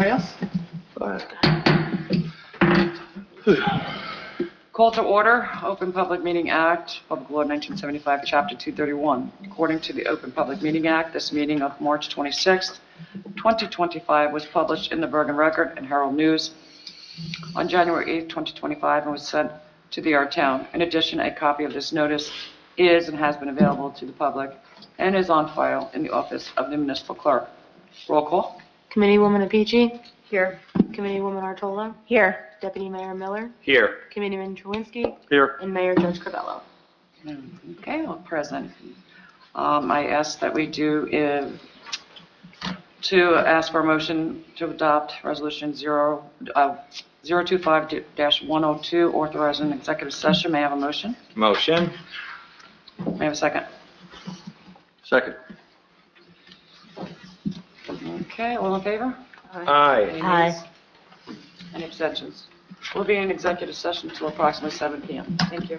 Anybody else? Call to order, Open Public Meeting Act, Public Law 1975, Chapter 231. According to the Open Public Meeting Act, this meeting of March 26, 2025 was published in the Bergen Record and Herald News on January 8, 2025, and was sent to the Our Town. In addition, a copy of this notice is and has been available to the public and is on file in the office of the municipal clerk. Roll call. Committeewoman Apici. Here. Committeewoman Artola. Here. Deputy Mayor Miller. Here. Committeeman Czerwinski. Here. And Mayor Judge Covello. Okay, all present. I ask that we do to ask for a motion to adopt Resolution 025-102, authorizing an executive session. May I have a motion? Motion. May I have a second? Second. Okay, all in favor? Aye. Any Aye. nays? Any abstentions? We'll be in executive session until approximately 7 p.m. Thank you.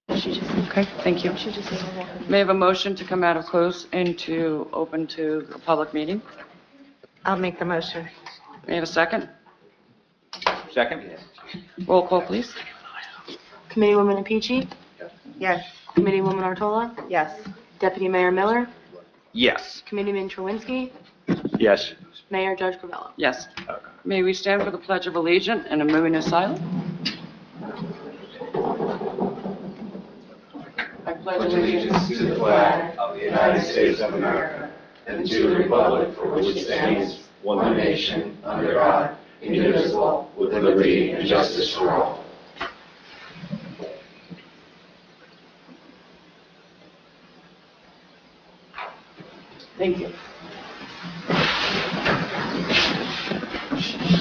Okay, thank you. May I have a motion to come out of close into open to a public meeting? I'll make the motion. May I have a second? Second. Roll call, please. Committeewoman Apici. Yes. Committeewoman Artola. Yes. Deputy Mayor Miller. Yes. Committeeman Czerwinski. Yes. Mayor Judge Covello. Yes. May we stand for the Pledge of Allegiance and a moment of silence? I pledge allegiance to the flag of the United States of America and to the republic for which it stands, one nation, under God, indivisible, with liberty and justice for all. Thank you.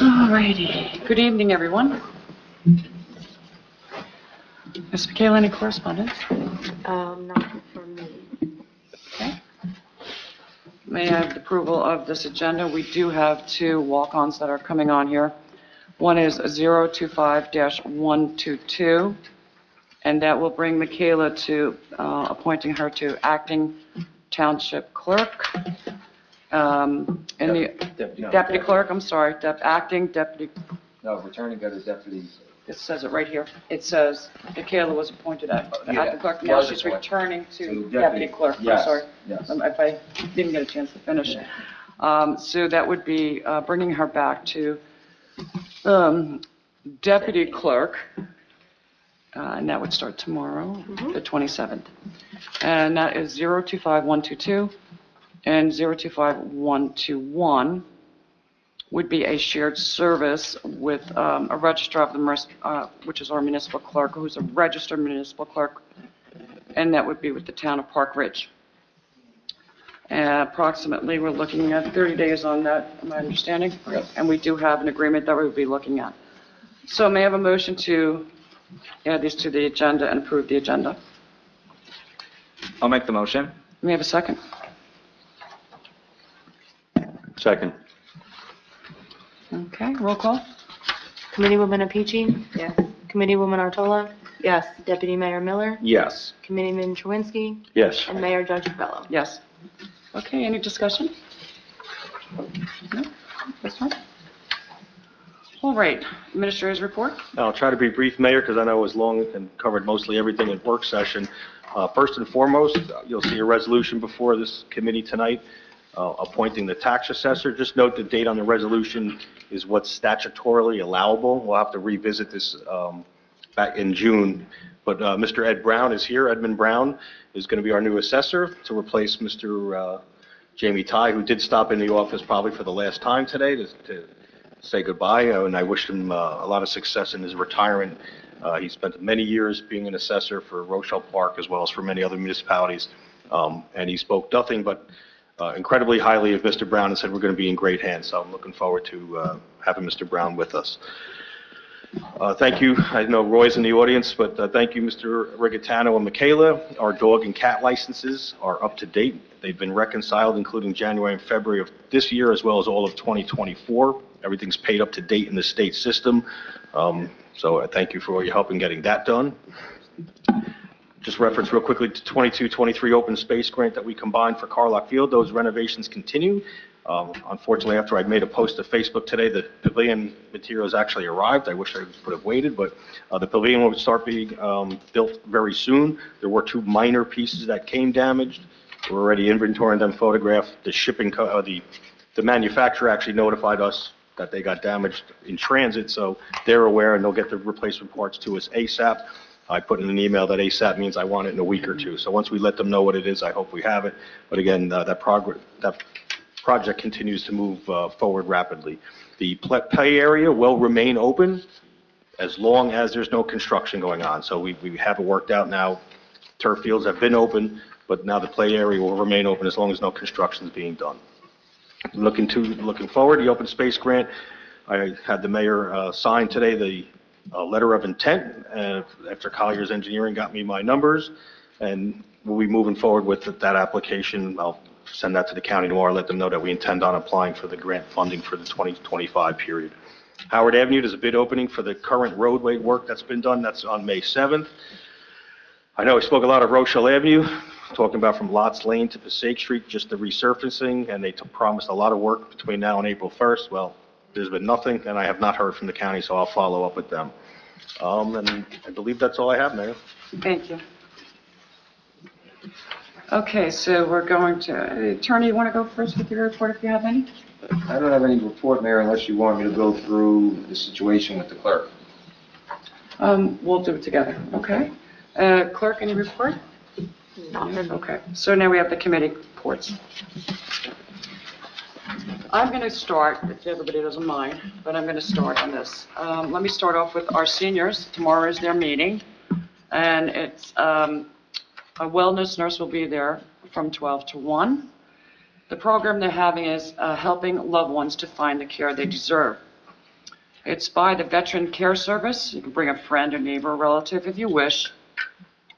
All righty. Good evening, everyone. Ms. Michaela, any correspondence? Not for me. Okay. May I have the approval of this agenda? We do have two walk-ons that are coming on here. One is 025-122, and that will bring Michaela to appointing her to acting Township Clerk. And the Deputy Clerk, I'm sorry, acting Deputy. No, returning go to deputy. It says it right here. It says Michaela was appointed acting clerk. Now was she's appointed. returning to To deputy deputy. clerk. I'm Yes, sorry. yes. If I didn't get a chance to finish. So that would be bringing her back to deputy clerk. And that would start tomorrow, the 27th. And that is 025-122 and 025-121. Would be a shared service with a registrar of the, which is our municipal clerk, who's a registered municipal clerk, and that would be with the town of Park Ridge. Approximately, we're looking at 30 days on that, my understanding. Yes. And we do have an agreement that we would be looking at. So may I have a motion to add these to the agenda and approve the agenda? I'll make the motion. May I have a second? Second. Okay, roll call. Committeewoman Apici. Yes. Committeewoman Artola. Yes. Deputy Mayor Miller. Yes. Committeeman Czerwinski. Yes. And Mayor Judge Covello. Yes. Okay, any discussion? No? That's fine. All right, Administrator's report. I'll try to be brief, Mayor, because I know it was long and covered mostly everything in work session. First and foremost, you'll see a resolution before this committee tonight appointing the tax assessor. Just note the date on the resolution is what's statutorily allowable. We'll have to revisit this back in June. But Mr. Ed Brown is here. Edmund Brown is going to be our new assessor to replace Mr. Jamie Ty, who did stop in the office probably for the last time today to say goodbye, and I wish him a lot of success in his retirement. He spent many years being an assessor for Rochelle Park as well as for many other municipalities, and he spoke nothing but incredibly highly of Mr. Brown and said we're going to be in great hands, so I'm looking forward to having Mr. Brown with us. Thank you. I know Roy's in the audience, but thank you, Mr. Rigatano and Michaela. Our dog and cat licenses are up to date. They've been reconciled, including January and February of this year, as well as all of 2024. Everything's paid up to date in the state system. So I thank you for all your help in getting that done. Just reference real quickly to 22-23 open space grant that we combined for Carlock Field. Those renovations continue. Unfortunately, after I made a post to Facebook today, the pavilion materials actually arrived. I wish I would have waited, but the pavilion will start being built very soon. There were 2 minor pieces that came damaged. We're already inventorying them, photographed. The manufacturer actually notified us that they got damaged in transit, so they're aware and they'll get the replacement parts to us ASAP. I put in an email that ASAP means I want it in a week or 2. So once we let them know what it is, I hope we have it. But again, that project continues to move forward rapidly. The play area will remain open as long as there's no construction going on. So we have it worked out now. Turf fields have been open, but now the play area will remain open as long as no construction is being done. Looking forward, the open space grant, I had the mayor sign today the letter of intent after Collier's Engineering got me my numbers, and we'll be moving forward with that application. I'll send that to the county tomorrow, let them know that we intend on applying for the grant funding for the 2025 period. Howard Avenue, there's a bid opening for the current roadway work that's been done. That's on May 7th. I know I spoke a lot of Rochelle Avenue, talking about from Lots Lane to Passaic Street, just the resurfacing, and they promised a lot of work between now and April 1st. Well, there's been nothing, and I have not heard from the county, so I'll follow up with them. And I believe that's all I have, Mayor. Thank you. Okay, so we're going to, Attorney, you want to go first with your report if you have any? I don't have any report, Mayor, unless you want me to go through the situation with the clerk. We'll do it together, okay? Clerk, any report? Nothing. Okay, so now we have the committee reports. I'm going to start, if everybody doesn't mind, but I'm going to start on this. Let me start off with our seniors. Tomorrow is their meeting, and it's a wellness nurse will be there from 12 to 1. The program they're having is helping loved ones to find the care they deserve. It's by the Veteran Care Service. You can bring a friend, a neighbor, a relative if you wish.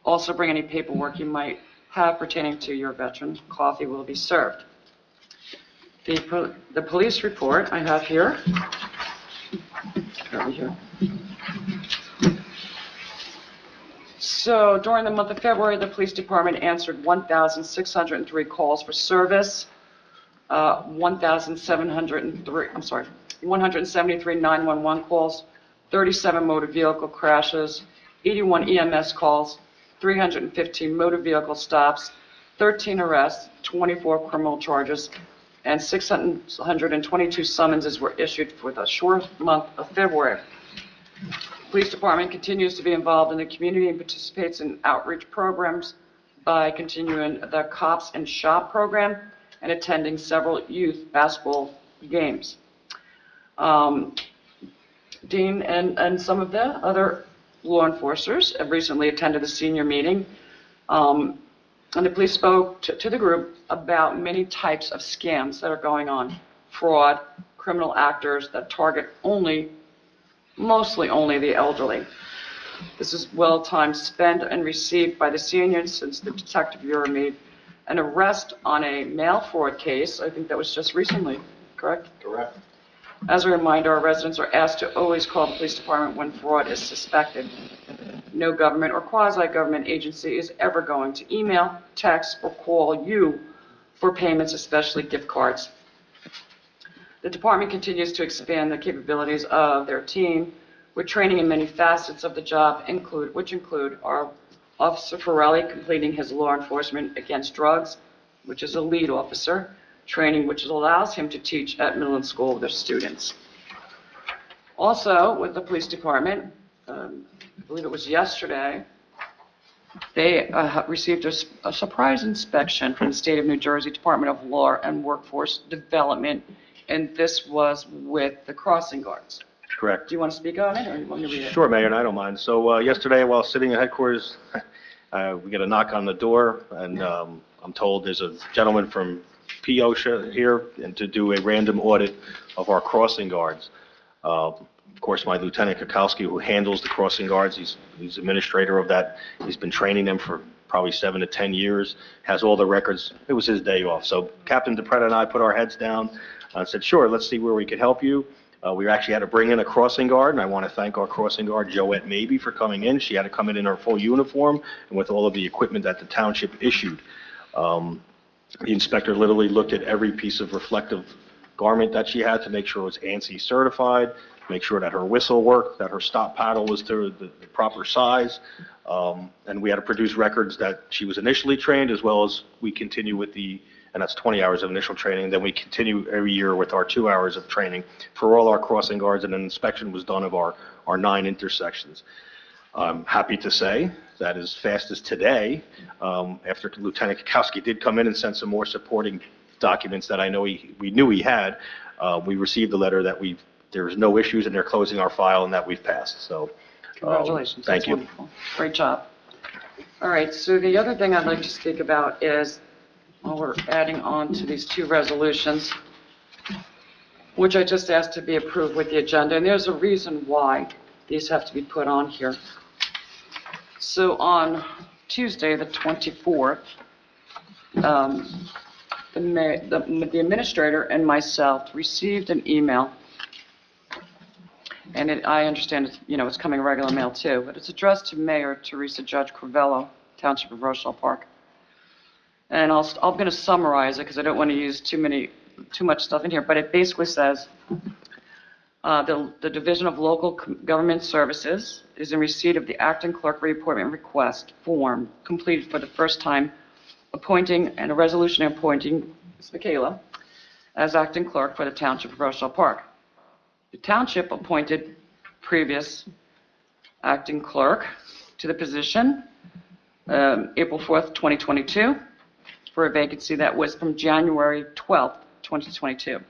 Also bring any paperwork you might have pertaining to your veteran. Coffee will be served. The police report I have here. Over here. So during the month of February, the police department answered 1,603 calls for service, 173 911 calls, 37 motor vehicle crashes, 81 EMS calls, 315 motor vehicle stops, 13 arrests, 24 criminal charges, and 622 summonses were issued for the short month of February. The police department continues to be involved in the community and participates in outreach programs by continuing the Cops and Shop program and attending several youth basketball games. Dean and some of the other law enforcers have recently attended the senior meeting, and the police spoke to the group about many types of scams that are going on, fraud, criminal actors that target mostly only the elderly. This is well time spent and received by the seniors since the Detective Bureau made an arrest on a mail fraud case. I think that was just recently, correct? Correct. As a reminder, our residents are asked to always call the police department when fraud is suspected. No government or quasi-government agency is ever going to email, text, or call you for payments, especially gift cards. The department continues to expand the capabilities of their team with training in many facets of the job, which include our Officer Ferrelli completing his law enforcement against drugs, which is a lead officer, training which allows him to teach at Midland School with their students. Also, with the police department, I believe it was yesterday, they received a surprise inspection from the State of New Jersey Department of Law and Workforce Development, and this was with the crossing guards. Correct. Do you want to speak on it, or you want me to read it? Sure, Mayor, and I don't mind. So yesterday, while sitting at headquarters, we get a knock on the door, and I'm told there's a gentleman from POSHA here and to do a random audit of our crossing guards. Of course, my Lieutenant Kukowski, who handles the crossing guards, he's administrator of that. He's been training them for probably 7 to 10 years, has all the records. It was his day off. So Captain DePretta and I put our heads down and said, sure, let's see where we could help you. We actually had to bring in a crossing guard, and I want to thank our crossing guard, Joette Mabey, for coming in. She had to come in her full uniform and with all of the equipment that the township issued. The inspector literally looked at every piece of reflective garment that she had to make sure it was ANSI certified, make sure that her whistle worked, that her stop paddle was to the proper size, and we had to produce records that she was initially trained, as well as we continue with and that's 20 hours of initial training, then we continue every year with our 2 hours of training for all our crossing guards, and an inspection was done of our 9 intersections. I'm happy to say that as fast as today, after Lieutenant Kukowski did come in and send some more supporting documents that I know we knew he had, we received a letter that there's no issues and they're closing our file and that we've passed. So, Congratulations. Thank That's you. wonderful. Great job. All right, so the other thing I'd like to speak about is, we're adding on to these 2 resolutions, which I just asked to be approved with the agenda, and there's a reason why these have to be put on here. So on Tuesday, the 24th, the administrator and myself received an email, and I understand it's coming regular mail too, but it's addressed to Mayor Teresa Judge Crivello, Township of Rochelle Park. And I'm going to summarize it because I don't want to use too much stuff in here, but it basically says, the Division of Local Government Services is in receipt of the acting clerk reappointment request form completed for the first time, appointing and a resolution appointing Ms. Michaela as acting clerk for the Township of Rochelle Park. The Township appointed previous acting clerk to the position April 4th, 2022, for a vacancy that was from January 12th, 2022.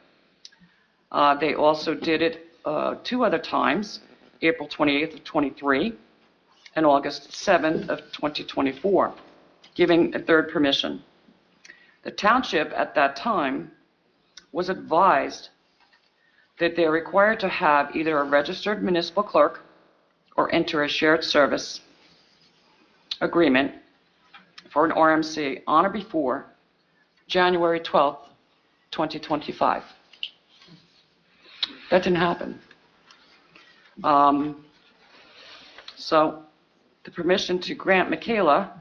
They also did it 2 other times, April 28th of 23 and August 7th of 2024, giving a 3rd permission. The township at that time was advised that they're required to have either a registered municipal clerk or enter a shared service agreement for an RMC on or before January 12th, 2025. That didn't happen. So the permission to grant Michaela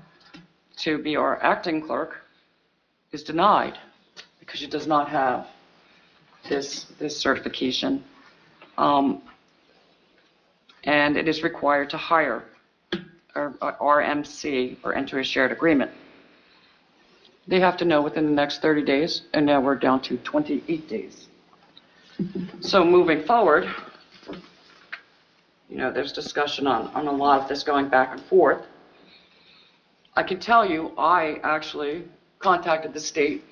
to be our acting clerk is denied because she does not have this certification. And it is required to hire or RMC or enter a shared agreement. They have to know within the next 30 days, and now we're down to 28 days. So moving forward, there's discussion on a lot of this going back and forth. I can tell you, I actually contacted the state,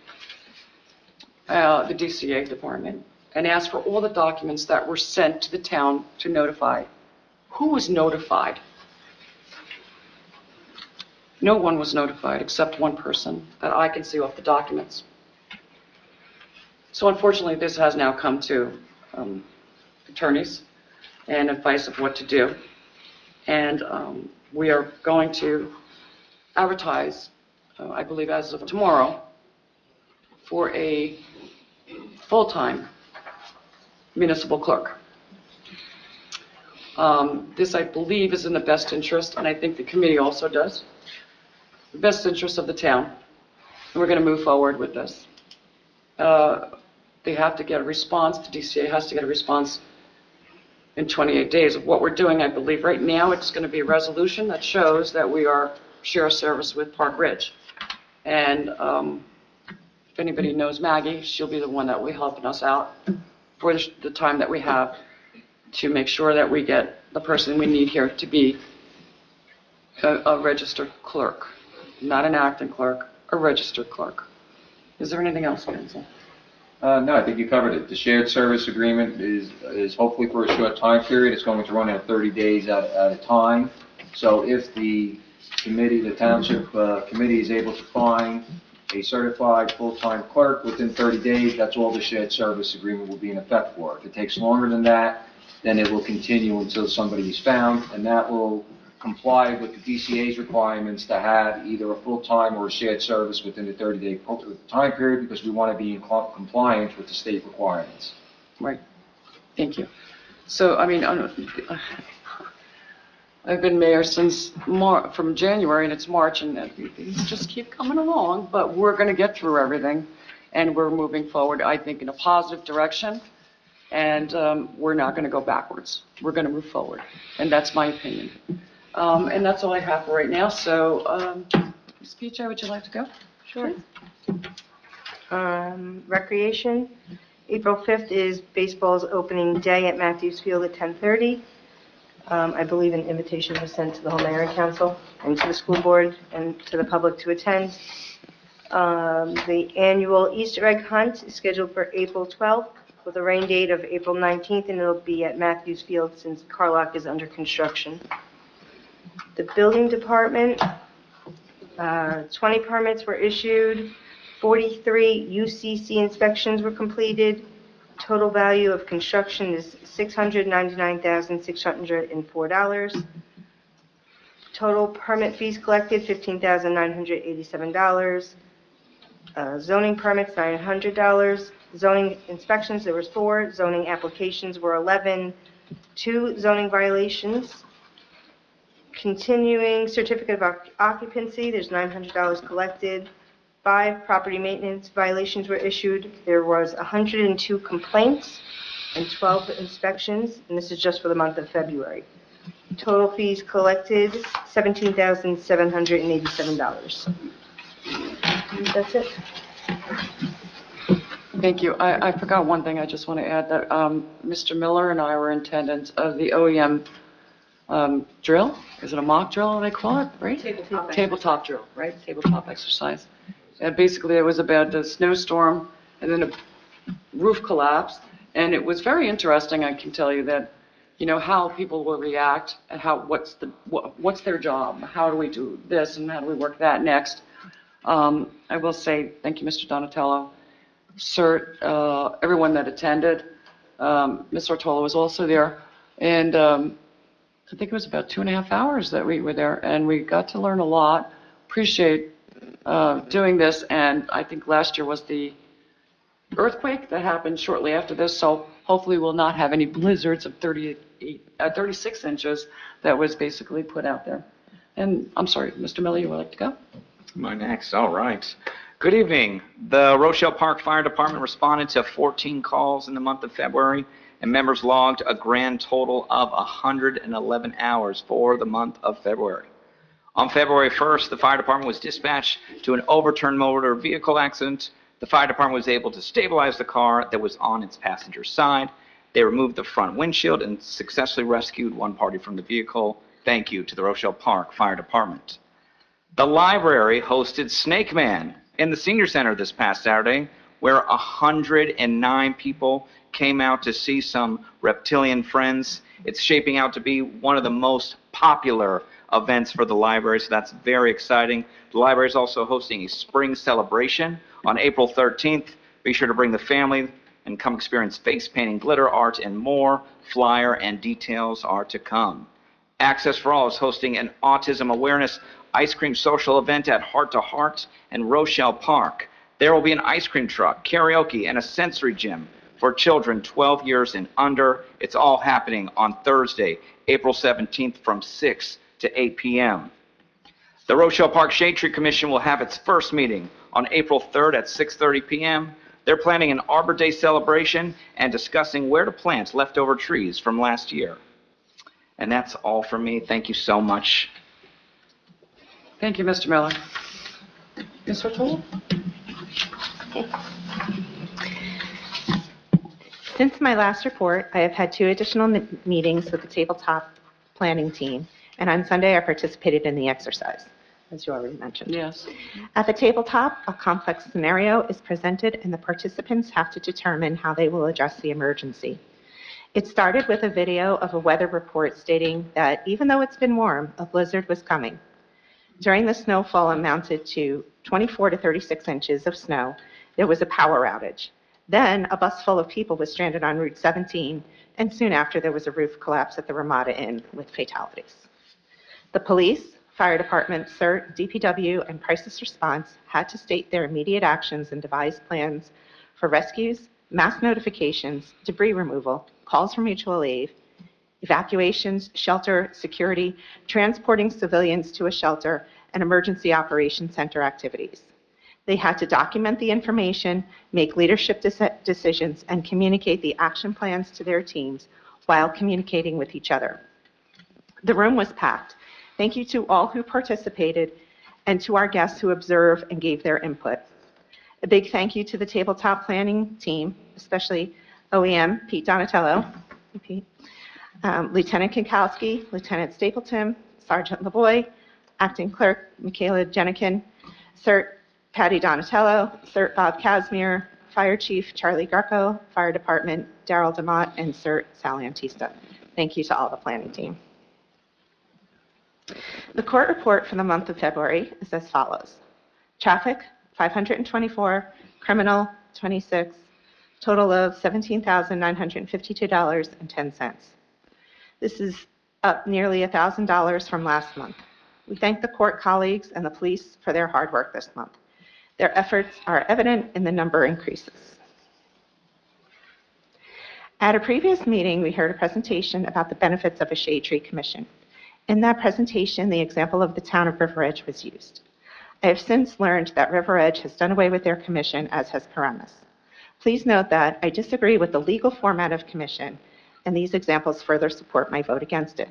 the DCA department, and asked for all the documents that were sent to the town to notify. Who was notified? No one was notified except one person that I can see off the documents. So unfortunately, this has now come to attorneys and advice of what to do. And we are going to advertise, I believe as of tomorrow, for a full-time municipal clerk. This, I believe, is in the best interest, and I think the committee also does, the best interest of the town. And we're going to move forward with this. They have to get a response, the DCA has to get a response in 28 days of what we're doing. I believe right now it's going to be a resolution that shows that we are share service with Park Ridge. And if anybody knows Maggie, she'll be the one that will be helping us out for the time that we have to make sure that we get the person we need here to be a registered clerk, not an acting clerk, a registered clerk. Is there anything else, Council? No, I think you covered it. The shared service agreement is hopefully for a short time period. It's going to run at 30 days at a time. So if the committee, the township committee is able to find a certified full-time clerk within 30 days, that's all the shared service agreement will be in effect for. If it takes longer than that, then it will continue until somebody is found, and that will comply with the DCA's requirements to have either a full-time or a shared service within the 30-day time period, because we want to be in compliance with the state requirements. Right. Thank you. So, I mean, I've been mayor since from January, and it's March, and these just keep coming along, but we're going to get through everything, and we're moving forward, I think, in a positive direction, and we're not going to go backwards. We're going to move forward, and that's my opinion. And that's all I have for right now, so, Ms. PJ, would you like to go? Sure. Recreation, April 5th is baseball's opening day at Matthews Field at 10:30. I believe an invitation was sent to the whole mayor and council and to the school board and to the public to attend. The annual Easter egg hunt is scheduled for April 12th with a rain date of April 19th, and it'll be at Matthews Field since Carlock is under construction. The building department, 20 permits were issued, 43 UCC inspections were completed. Total value of construction is $699,604. Total permit fees collected, $15,987. Zoning permits, $900. Zoning inspections, there was 4. Zoning applications were 11. 2 zoning violations. Continuing certificate of occupancy, there's $900 collected. 5 property maintenance violations were issued. There was 102 complaints and 12 inspections, and this is just for the month of February. Total fees collected, $17,787. That's it. Thank you. I forgot one thing. I just want to add that Mr. Miller and I were in attendance of the OEM drill. Is it a mock drill, they call it, right? Tabletop drill, right? Tabletop exercise. Basically, it was about the snowstorm and then a roof collapse. And it was very interesting, I can tell you, that, you know, how people will react and what's their job? How do we do this and how do we work that next? I will say thank you, Mr. Donatello, CERT, everyone that attended. Ms. Ortola was also there. And I think it was about 2.5 hours that we were there, and we got to learn a lot. Appreciate doing this, and I think last year was the earthquake that happened shortly after this, so hopefully we'll not have any blizzards of 36 inches that was basically put out there. And I'm sorry, Mr. Miller, you would like to go? My next, all right. Good evening. The Rochelle Park Fire Department responded to 14 calls in the month of February, and members logged a grand total of 111 hours for the month of February. On February 1st, the fire department was dispatched to an overturned motor vehicle accident. The fire department was able to stabilize the car that was on its passenger side. They removed the front windshield and successfully rescued one party from the vehicle. Thank you to the Rochelle Park Fire Department. The library hosted Snake Man in the Senior Center this past Saturday, where 109 people came out to see some reptilian friends. It's shaping out to be one of the most popular events for the library, so that's very exciting. The library is also hosting a spring celebration on April 13th. Be sure to bring the family and come experience face painting, glitter art, and more. Flyer and details are to come. Access for All is hosting an autism awareness ice cream social event at Heart to Heart and Rochelle Park. There will be an ice cream truck, karaoke, and a sensory gym for children 12 years and under. It's all happening on Thursday, April 17th from 6 to 8 p.m. The Rochelle Park Shade Tree Commission will have its first meeting on April 3rd at 6:30 p.m. They're planning an Arbor Day celebration and discussing where to plant leftover trees from last year. And that's all from me. Thank you so much. Thank you, Mr. Miller. Ms. Ortola? Since my last report, I have had 2 additional meetings with the tabletop planning team, and on Sunday I participated in the exercise, as you already mentioned. Yes. At the tabletop, a complex scenario is presented, and the participants have to determine how they will address the emergency. It started with a video of a weather report stating that even though it's been warm, a blizzard was coming. During the snowfall amounted to 24 to 36 inches of snow, there was a power outage. Then a bus full of people was stranded on Route 17, and soon after there was a roof collapse at the Ramada Inn with fatalities. The police, fire department, CERT, DPW, and crisis response had to state their immediate actions and devise plans for rescues, mass notifications, debris removal, calls for mutual aid, evacuations, shelter security, transporting civilians to a shelter, and emergency operations center activities. They had to document the information, make leadership decisions, and communicate the action plans to their teams while communicating with each other. The room was packed. Thank you to all who participated and to our guests who observed and gave their input. A big thank you to the tabletop planning team, especially OEM Pete Donatello, Pete, Lieutenant Kinkowski, Lieutenant Stapleton, Sergeant LaVoy, Acting Clerk Michaela Jenikin, CERT Patty Donatello, CERT Bob Casimir, Fire Chief Charlie Greco, Fire Department Daryl DeMott, and CERT Sal Antista. Thank you to all the planning team. The court report for the month of February is as follows. Traffic, 524, criminal, 26, total of $17,952.10. This is up nearly $1,000 from last month. We thank the court colleagues and the police for their hard work this month. Their efforts are evident in the number increases. At a previous meeting, we heard a presentation about the benefits of a shade tree commission. In that presentation, the example of the town of River Edge was used. I have since learned that River Edge has done away with their commission, as has Paramus. Please note that I disagree with the legal format of commission, and these examples further support my vote against it.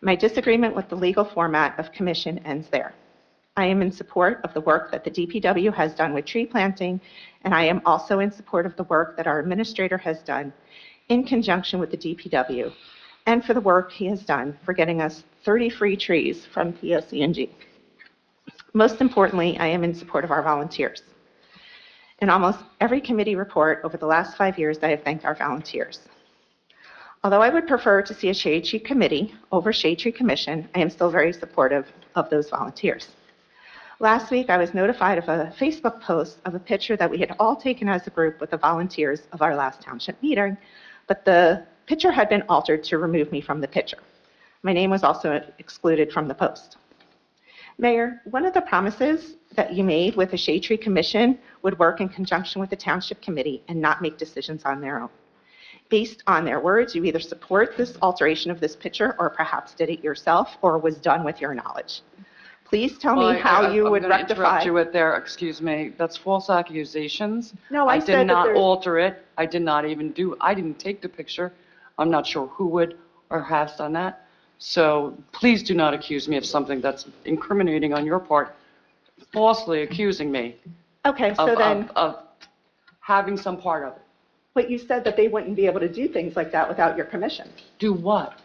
My disagreement with the legal format of commission ends there. I am in support of the work that the DPW has done with tree planting, and I am also in support of the work that our administrator has done in conjunction with the DPW, and for the work he has done for getting us 30 free trees from PSC&G. Most importantly, I am in support of our volunteers. In almost every committee report over the last 5 years, I have thanked our volunteers. Although I would prefer to see a shade tree committee over shade tree commission, I am still very supportive of those volunteers. Last week, I was notified of a Facebook post of a picture that we had all taken as a group with the volunteers of our last township meeting, but the picture had been altered to remove me from the picture. My name was also excluded from the post. Mayor, one of the promises that you made with the Shade Tree Commission would work in conjunction with the Township Committee and not make decisions on their own. Based on their words, you either support this alteration of this picture or perhaps did it yourself or was done with your knowledge. Please tell me how you would I'm going to rectify. interrupt you with there, excuse me, that's false accusations. No, I said that did not there's- alter it. I did not even I didn't take the picture. I'm not sure who would or has done that. So please do not accuse me of something that's incriminating on your part, falsely accusing me Okay, so then, of having some part of it. but you said that they wouldn't be able to do things like that without your permission. Do what?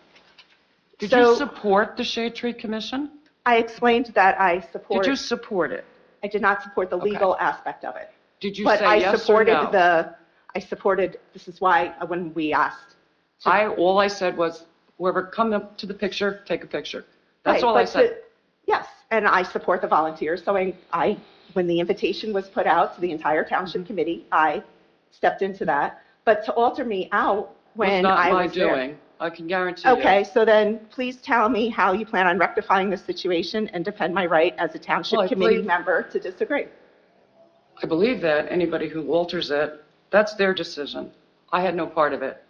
Did So- you support the Shade Tree Commission? I explained that I Did support, you support it? I did not support the legal aspect of it. Did you But say I yes or supported no? this is why when we asked. All I said was, whoever come up to the picture, take a picture. That's Right, all I but said. Yes, and I support the volunteers, so when the invitation was put out to the entire township committee, I stepped into that. But to alter me out when I Was not my was there. doing. I can guarantee you. Okay, so then please tell me how you plan on rectifying this situation and defend my right as a Well, township I committee believe- member to disagree. I believe that anybody who alters it, that's their decision. I had no part of it.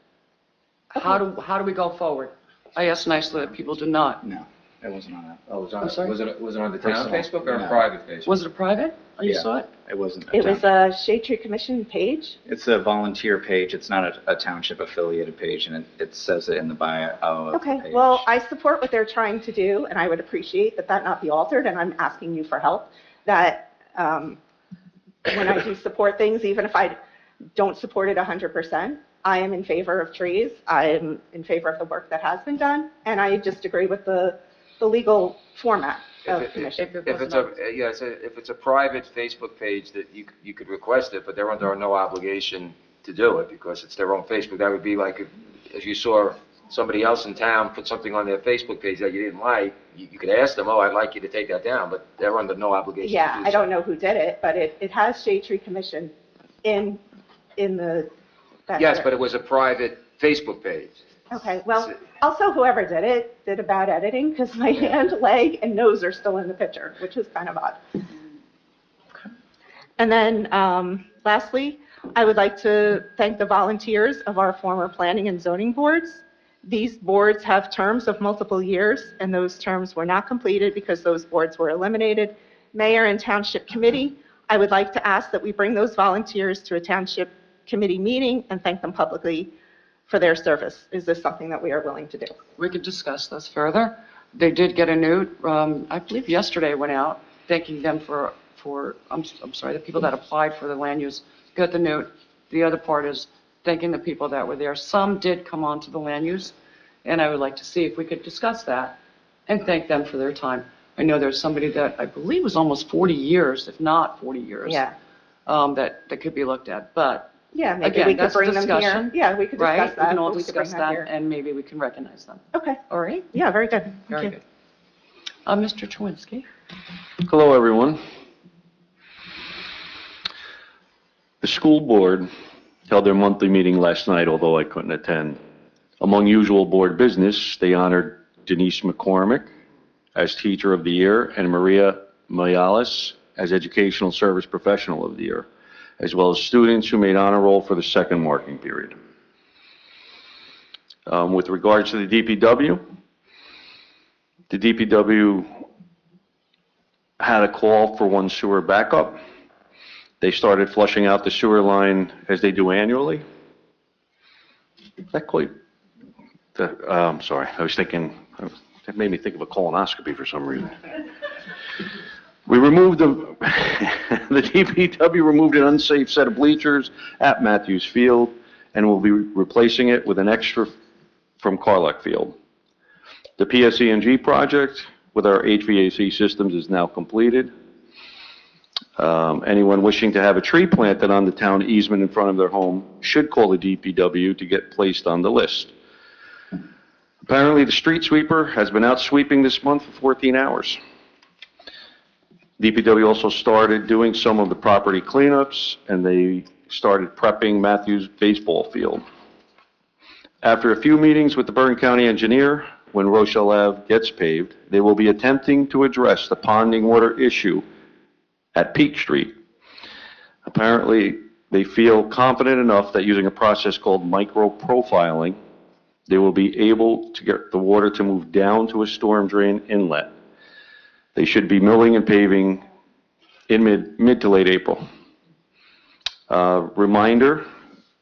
How do we go forward? I asked nicely that people do not. No, it wasn't on that. Oh, was I'm sorry? it on the town Personal. Facebook or a No. private Facebook? Was it a private? Oh, you Yeah. saw it? It wasn't. It was a Shade Tree Commission page. It's a volunteer page. It's not a township affiliated page, and it says it in the bio of the Okay, page. well, I support what they're trying to do, and I would appreciate that not be altered, and I'm asking you for help, that when I do support things, even if I don't support it 100%, I am in favor of trees, I am in favor of the work that has been done, and I just agree with the legal format of commission. If it's a private Facebook page, that you could request it, but they're under no obligation to do it because it's their own Facebook. That would be like if you saw somebody else in town put something on their Facebook page that you didn't like, you could ask them, oh, I'd like you to take that down, but they're under no obligation to do Yeah, so. I don't know who did it, but it has Shade Tree Commission in the. Yes, but it was a private Facebook page. Okay, well, also whoever did it did a bad editing because my hand, leg, and nose are still in the picture, which is kind of odd. And then lastly, I would like to thank the volunteers of our former planning and zoning boards. These boards have terms of multiple years, and those terms were not completed because those boards were eliminated. Mayor and Township Committee, I would like to ask that we bring those volunteers to a Township Committee meeting and thank them publicly for their service. Is this something that we are willing to do? We could discuss this further. They did get a note, I believe yesterday went out, thanking them for I'm sorry, the people that applied for the land use got the note. The other part is thanking the people that were there. Some did come on to the land use, and I would like to see if we could discuss that and thank them for their time. I know there's somebody that I believe was almost 40 years, if not 40 years. Yeah. That could be looked at, but Yeah, maybe again, we could that's a bring them discussion, here. Yeah, we could discuss right? that. We can all but we could bring discuss them that, here. and maybe we can recognize them. Okay. All right? Yeah, very good. Thank Very you. good. Mr. Chewinski? Hello, everyone. The school board held their monthly meeting last night, although I couldn't attend. Among usual board business, they honored Denise McCormick as Teacher of the Year and Maria Mayales as Educational Service Professional of the Year, as well as students who made honor roll for the second marking period. With regards to the DPW had a call for one sewer backup. They started flushing out the sewer line as they do annually. That quite, I'm sorry, I was thinking, that made me think of a colonoscopy for some reason. We removed the DPW removed an unsafe set of bleachers at Matthews Field and will be replacing it with an extra from Carlock Field. The PSE&G project with our HVAC systems is now completed. Anyone wishing to have a tree planted on the town easement in front of their home should call the DPW to get placed on the list. Apparently, the street sweeper has been out sweeping this month for 14 hours. DPW also started doing some of the property cleanups, and they started prepping Matthews baseball field. After a few meetings with the Bergen County engineer, when Rochelle Ave gets paved, they will be attempting to address the ponding water issue at Peak Street. Apparently, they feel confident enough that using a process called micro-profiling, they will be able to get the water to move down to a storm drain inlet. They should be milling and paving in mid to late April. Reminder,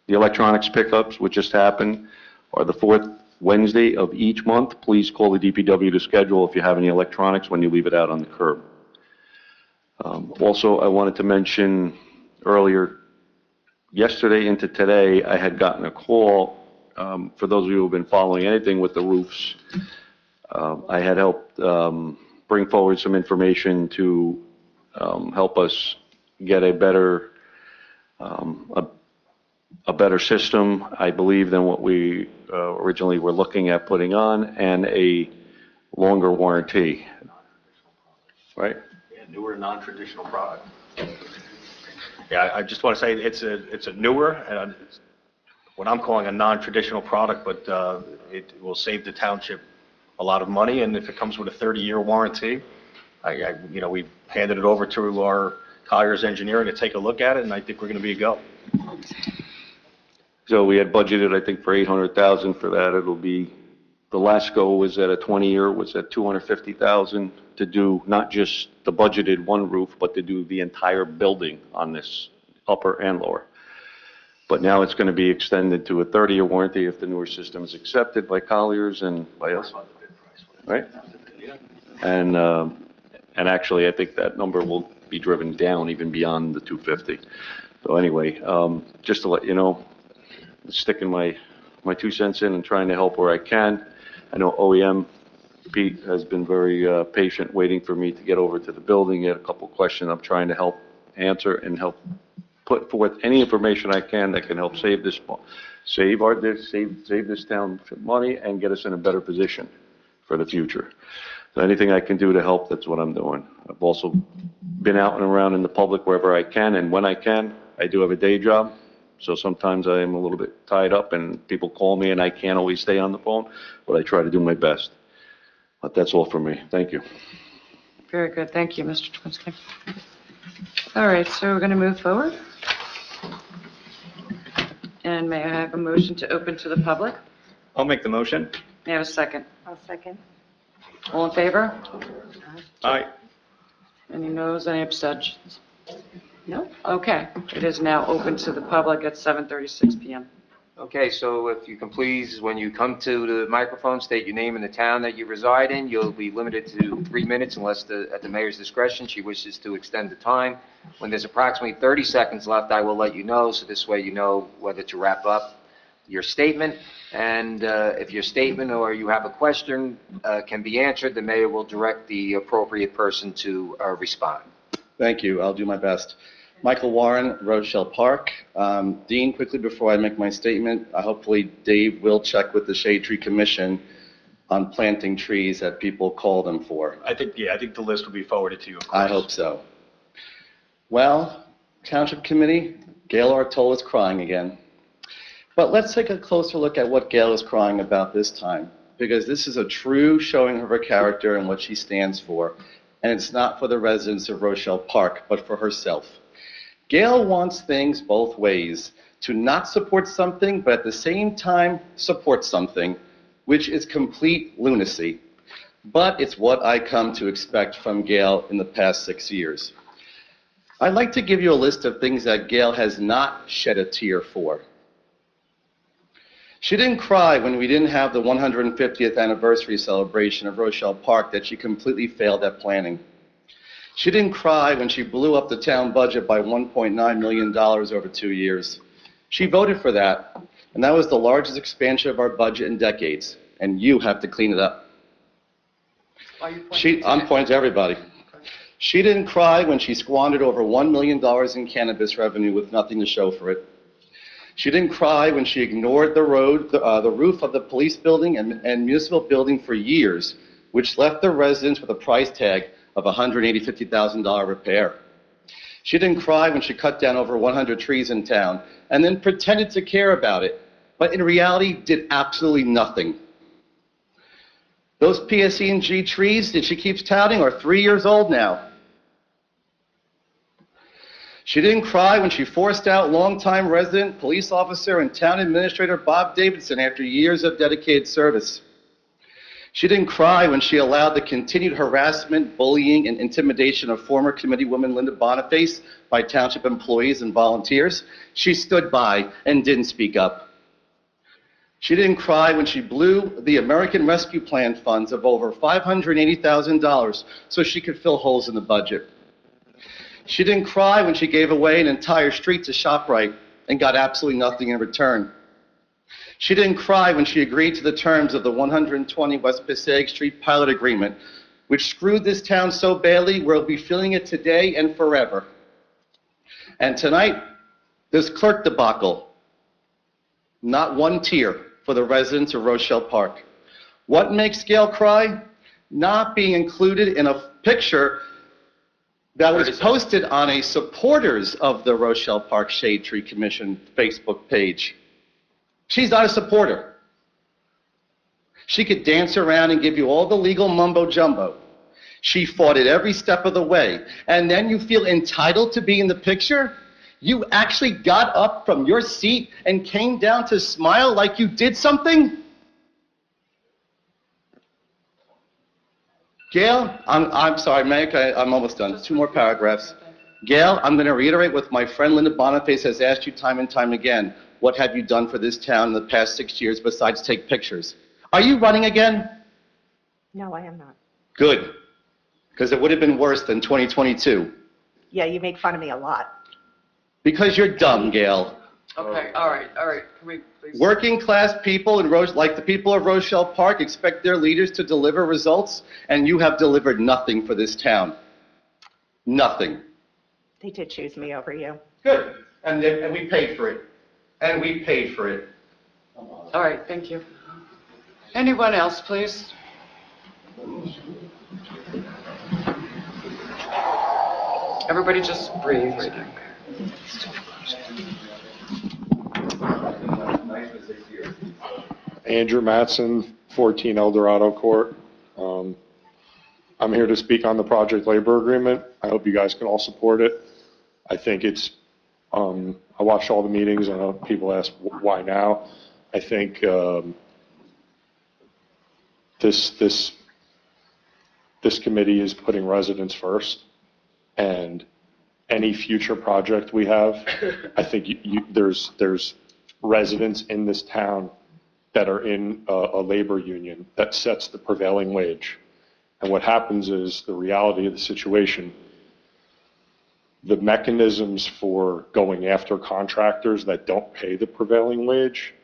the electronics pickups, which just happened, are the fourth Wednesday of each month. Please call the DPW to schedule if you have any electronics when you leave it out on the curb. Also, I wanted to mention earlier, yesterday into today, I had gotten a call, for those of you who have been following anything with the roofs, I had helped bring forward some information to help us get a better system, I believe, than what we originally were looking at putting on, and a longer warranty, right? Newer, non-traditional product. Yeah, I just want to say it's a newer, and it's what I'm calling a non-traditional product, but it will save the township a lot of money, and if it comes with a 30-year warranty, we handed it over to our Colliers engineering to take a look at it, and I think we're going to be a go. So we had budgeted, I think, for $800,000 for that. It'll be, the last go was at a 20-year, was at $250,000 to do not just the budgeted one roof, but to do the entire building on this, upper and lower. But now it's going to be extended to a 30-year warranty if the newer system is accepted by Colliers and by us. Right? And actually, I think that number will be driven down even beyond the 250. So anyway, just to let you know, sticking my 2 cents in and trying to help where I can. I know OEM Pete has been very patient waiting for me to get over to the building. He had a couple questions I'm trying to help answer and help put forth any information I can that can help save this town money and get us in a better position for the future. So anything I can do to help, that's what I'm doing. I've also been out and around in the public wherever I can, and when I can, I do have a day job. So sometimes I am a little bit tied up and people call me and I can't always stay on the phone, but I try to do my best. But that's all for me. Thank you. Very good. Thank you, Mr. Chewinski. All right, so we're going to move forward. And may I have a motion to open to the public? I'll make the motion. May I have a second? I'll second. All in favor? Aye. Any noes, any abstentions? No? Okay, it is now open to the public at 7:36 PM. Okay, so if you can please, when you come to the microphone, state your name and the town that you reside in. You'll be limited to 3 minutes unless at the mayor's discretion, she wishes to extend the time. When there's approximately 30 seconds left, I will let you know, so this way you know whether to wrap up your statement. And if your statement or you have a question can be answered, the mayor will direct the appropriate person to respond. Thank you. I'll do my best. Michael Warren, Rochelle Park. Dean, quickly before I make my statement, hopefully Dave will check with the Shade Tree Commission on planting trees that people call them for. I think the list will be forwarded to you, of I course. hope so. Well, Township Committee, Gail Artola is crying again. But let's take a closer look at what Gail is crying about this time, because this is a true showing of her character and what she stands for. And it's not for the residents of Rochelle Park, but for herself. Gail wants things both ways, to not support something, but at the same time support something, which is complete lunacy. But it's what I come to expect from Gail in the past 6 years. I'd like to give you a list of things that Gail has not shed a tear for. She didn't cry when we didn't have the 150th anniversary celebration of Rochelle Park that she completely failed at planning. She didn't cry when she blew up the town budget by $1.9 million over 2 years. She voted for that, and that was the largest expansion of our budget in decades, and you have to clean it up. Are you pointing to I'm me? pointing to everybody. She didn't cry when she squandered over $1 million in cannabis revenue with nothing to show for it. She didn't cry when she ignored the roof of the police building and municipal building for years, which left the residents with a price tag of $150,000 repair. She didn't cry when she cut down over 100 trees in town and then pretended to care about it, but in reality did absolutely nothing. Those PSE&G trees that she keeps touting are 3 years old now. She didn't cry when she forced out longtime resident, police officer, and town administrator Bob Davidson after years of dedicated service. She didn't cry when she allowed the continued harassment, bullying, and intimidation of former committeewoman Linda Boniface by township employees and volunteers. She stood by and didn't speak up. She didn't cry when she blew the American Rescue Plan funds of over $580,000 so she could fill holes in the budget. She didn't cry when she gave away an entire street to ShopRite and got absolutely nothing in return. She didn't cry when she agreed to the terms of the 120 West Passaic Street pilot agreement, which screwed this town so badly we'll be feeling it today and forever. And tonight, this clerk debacle. Not one tear for the residents of Rochelle Park. What makes Gail cry? Not being included in a picture that was posted on a supporters of the Rochelle Park Shade Tree Commission Facebook page. She's not a supporter. She could dance around and give you all the legal mumbo jumbo. She fought it every step of the way. And then you feel entitled to be in the picture? You actually got up from your seat and came down to smile like you did something? Gail, I'm sorry, Meg, I'm almost done. 2 more paragraphs. Gail, I'm going to reiterate what my friend Linda Boniface has asked you time and time again. What have you done for this town in the past 6 years besides take pictures? Are you running again? No, I am not. Good, because it would have been worse than 2022. Yeah, you make fun of me a lot. Because you're dumb, Gail. Okay, all right. Can we please? Working class people in like the people of Rochelle Park expect their leaders to deliver results, and you have delivered nothing for this town. Nothing. They did choose me over you. Good, and we paid for it. And we paid for it. All right, thank you. Anyone else, please? Everybody just breathe right now. Andrew Matson, 14 Eldorado Court. I'm here to speak on the project labor agreement. I hope you guys can all support it. I think it's I watched all the meetings. I know people ask why now. I think this committee is putting residents first, and any future project we have, I think there's residents in this town that are in a labor union that sets the prevailing wage. And what happens is the reality of the situation, the mechanisms for going after contractors that don't pay the prevailing wage,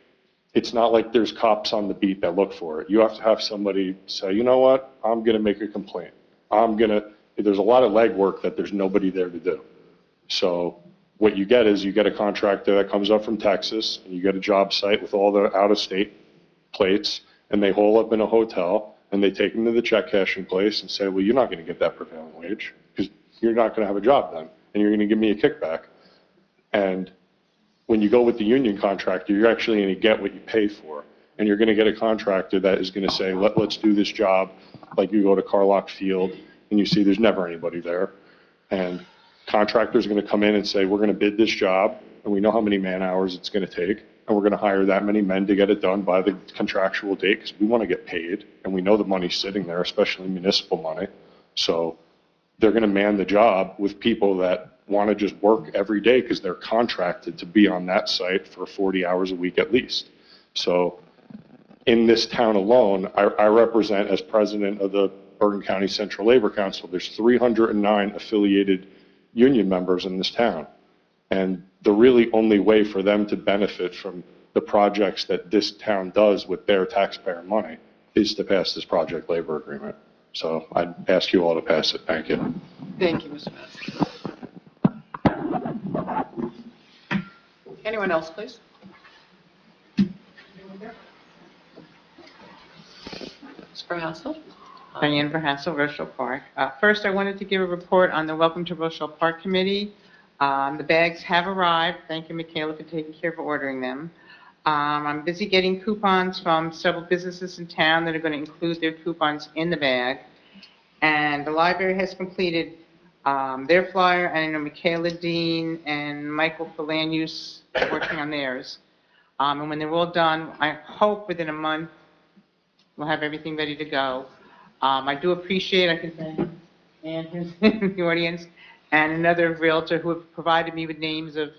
it's not like there's cops on the beat that look for it. You have to have somebody say, you know what, I'm going to make a complaint. There's a lot of legwork that there's nobody there to do. So what you get is you get a contractor that comes up from Texas, and you get a job site with all the out-of-state plates, and they hole up in a hotel, and they take them to the check cashing place and say, well, you're not going to get that prevailing wage because you're not going to have a job then, and you're going to give me a kickback. And when you go with the union contractor, you're actually going to get what you pay for, and you're going to get a contractor that is going to say, let's do this job. Like you go to Carlock Field, and you see there's never anybody there, and contractors are going to come in and say, we're going to bid this job, and we know how many man hours it's going to take, and we're going to hire that many men to get it done by the contractual date because we want to get paid, and we know the money's sitting there, especially municipal money. So they're going to man the job with people that want to just work every day because they're contracted to be on that site for 40 hours a week at least. So in this town alone, I represent, as president of the Bergen County Central Labor Council, there's 309 affiliated union members in this town. And the really only way for them to benefit from the projects that this town does with their taxpayer money is to pass this project labor agreement. So I'd ask you all to pass it. Thank you. Thank you, Mr. Matt. Anyone else, please? Ms. Verhassel? Diane Verhassel, Rochelle Park. First, I wanted to give a report on the Welcome to Rochelle Park Committee. The bags have arrived. Thank you, Michaela, for taking care of ordering them. I'm busy getting coupons from several businesses in town that are going to include their coupons in the bag. And the library has completed their flyer, and I know Michaela Dean and Michael for land use are working on theirs. And when they're all done, I hope within a month we'll have everything ready to go. I do appreciate, I can thank Ann who's in the audience, and another realtor who have provided me with names of,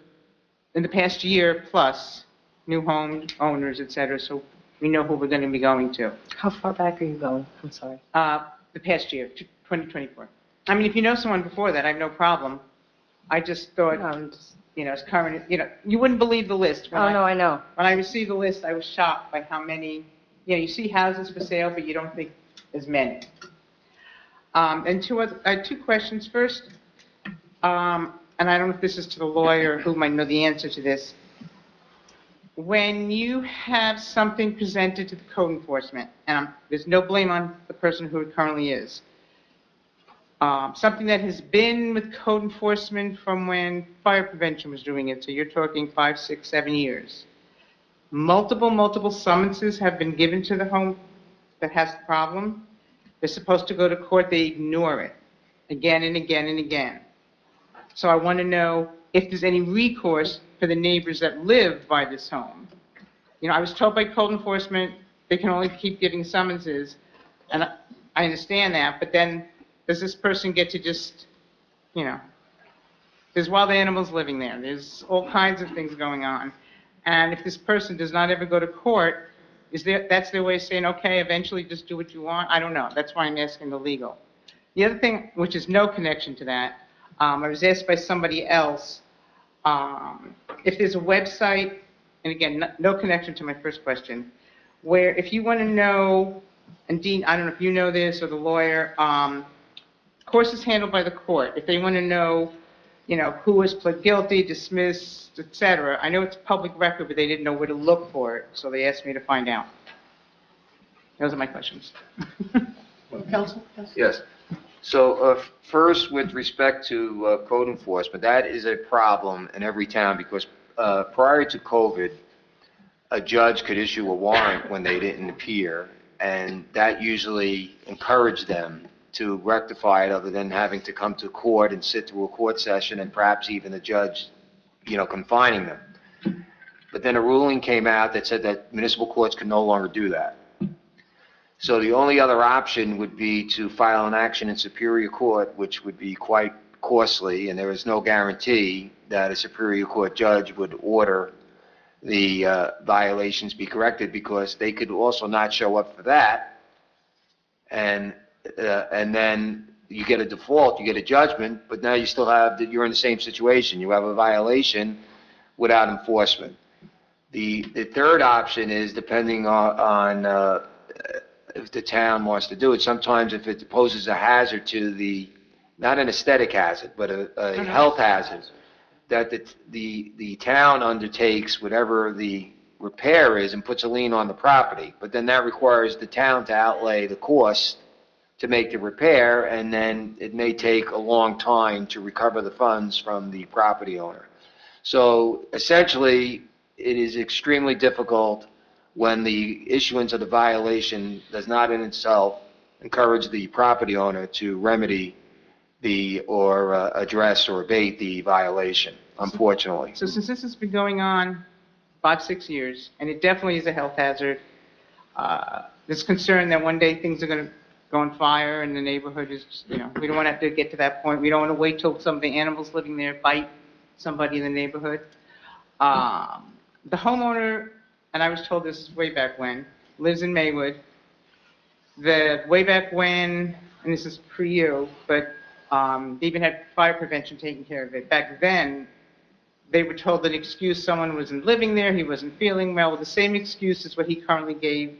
in the past year plus, new home owners, et cetera, so we know who we're going to be going to. How far back are you going? I'm sorry. The past year, 2024. I mean, if you know someone before that, I have no problem. I just thought, it's current, you wouldn't believe the list. No, I know. When I received the list, I was shocked by how many, you see houses for sale, but you don't think as many. And I had two questions. First, and I don't know if this is to the lawyer who might know the answer to this. When you have something presented to the code enforcement, and there's no blame on the person who it currently is, something that has been with code enforcement from when fire prevention was doing it, so you're talking 5, 6, 7 years. Multiple summonses have been given to the home that has the problem. They're supposed to go to court, they ignore it again and again and again. So I want to know if there's any recourse for the neighbors that live by this home. I was told by code enforcement they can only keep giving summonses, and I understand that, but then does this person get to just, there's wild animals living there, there's all kinds of things going on, and if this person does not ever go to court, that's their way of saying, okay, eventually just do what you want? I don't know. That's why I'm asking the legal. The other thing, which is no connection to that, I was asked by somebody else if there's a website, and again, no connection to my first question, where if you want to know, and Dean, I don't know if you know this or the lawyer, course is handled by the court. If they want to know, who was pled guilty, dismissed, etc. I know it's public record, but they didn't know where to look for it, so they asked me to find out. Those are my questions. Counsel? Yes. So first, with respect to code enforcement, that is a problem in every town because prior to COVID, a judge could issue a warrant when they didn't appear, and that usually encouraged them to rectify it other than having to come to court and sit through a court session and perhaps even the judge confining them. But then a ruling came out that said that municipal courts can no longer do that. So the only other option would be to file an action in Superior Court, which would be quite costly, and there is no guarantee that a Superior Court judge would order the violations be corrected, because they could also not show up for that, and then you get a default, you get a judgment, but now you still have, you're in the same situation. You have a violation without enforcement. The third option is, depending on if the town wants to do it, sometimes if it poses a hazard to not an aesthetic hazard, but a health hazard, that the town undertakes whatever the repair is and puts a lien on the property. But then that requires the town to outlay the cost to make the repair, and then it may take a long time to recover the funds from the property owner. So essentially, it is extremely difficult when the issuance of the violation does not in itself encourage the property owner to remedy or address or abate the violation, unfortunately. So since this has been going on 5-6 years, and it definitely is a health hazard, there's concern that one day things are going to go on fire and the neighborhood is, we don't want to have to get to that point. We don't want to wait till some of the animals living there bite somebody in the neighborhood. The homeowner, and I was told this way back when, lives in Maywood. Way back when, and this is pre-you, but they even had fire prevention taking care of it. Back then, they were told that excuse someone wasn't living there, he wasn't feeling well, with the same excuse as what he currently gave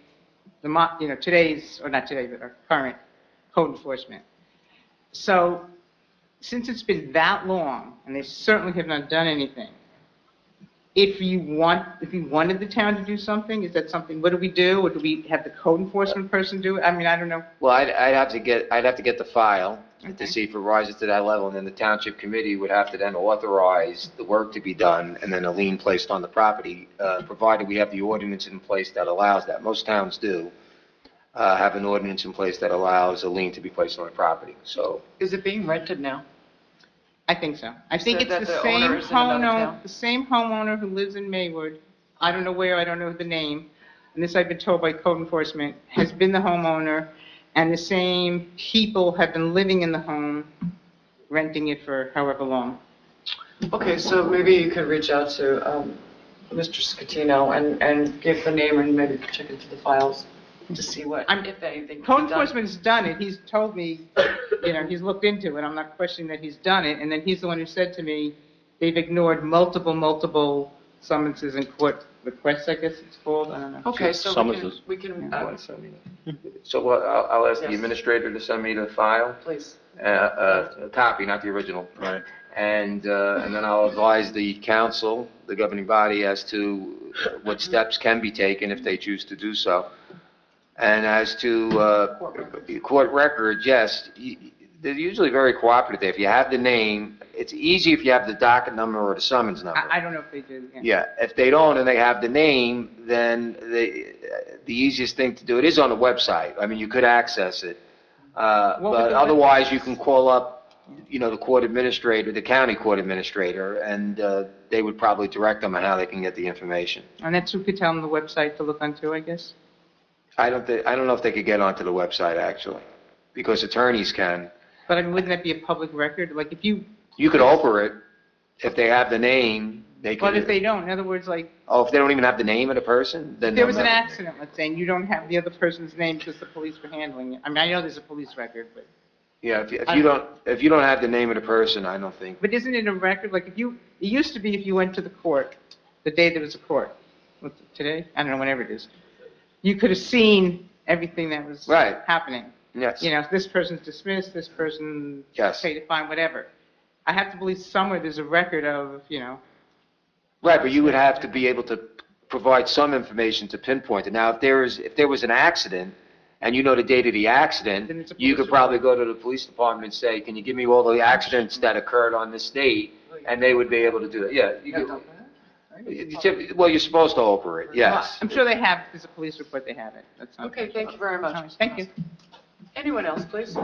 today's, or not today, but our current code enforcement. So, since it's been that long, and they certainly have not done anything, if you wanted the town to do something, is that something, what do we do? Or do we have the code enforcement person do it? I mean, I don't know. Well, I'd have to get the file Okay. to see if it rises to that level, and then the township committee would have to then authorize the work to be done, and then a lien placed on the property, provided we have the ordinance in place that allows that. Most towns do have an ordinance in place that allows a lien to be placed on the property. So, Is it being rented now? I think so. I think said it's that the the same owner is in another homeowner, town? the same homeowner who lives in Maywood. I don't know where, I don't know the name, and this I've been told by code enforcement, has been the homeowner, and the same people have been living in the home, renting it for however long. Okay, so maybe you could reach out to Mr. Scatino and give the name and maybe check into the files to see what, if anything. Code can be done. enforcement's done it. He's told me, he's looked into it. I'm not questioning that he's done it. And then he's the one who said to me, they've ignored multiple summonses and court requests, I guess it's called. I don't know. Okay, so Summonses. we can, so I'll ask the Yes. administrator to send me the file, please. a copy, not the original. Right. And then I'll advise the council, the governing body, as to what steps can be taken if they choose to do so. And as to court records, yes, they're usually very cooperative. If you have the name, it's easy if you have the docket number or the summons number. I don't know if they do. Yeah, if they don't and they have the name, then the easiest thing to do, it is on the website. I mean, you could access it. would But the otherwise, you can call up, the court administrator, the county court administrator, and they would probably direct them on how they can get the information. And that's who could tell them the website to look onto, I guess. I don't know if they could get onto the website, actually, because attorneys can. But I mean, wouldn't that be a public record? Like if you, You could alter it. If they have the name, they can. but if they don't, in other words, like, Oh, if they don't even have the name of the person, then if there was they'll an never- accident, let's say, and you don't have the other person's name because the police were handling it. I mean, I know there's a police record, but Yeah, if you don't have the name of the person, I don't think. isn't it a record? Like if you, it used to be if you went to the court, the day there was a court, what's it, today? I don't know, whenever it is. You could have seen everything that was Right. happening. Yes. This person's dismissed, this person Yes. paid a fine, whatever. I have to believe somewhere there's a record of, Right, but you would have to be able to provide some information to pinpoint it. Now, if there was an accident, and you know the date of the accident, Then it's a you police could probably go to the police department and say, can you give me all the accidents that occurred on this date? And they would be able to do that. Yeah. Well, you're supposed to alter it, yes. I'm sure they have, if there's a police report, they have it. That's not. Okay, thank you very much. Thank you. Anyone else, please?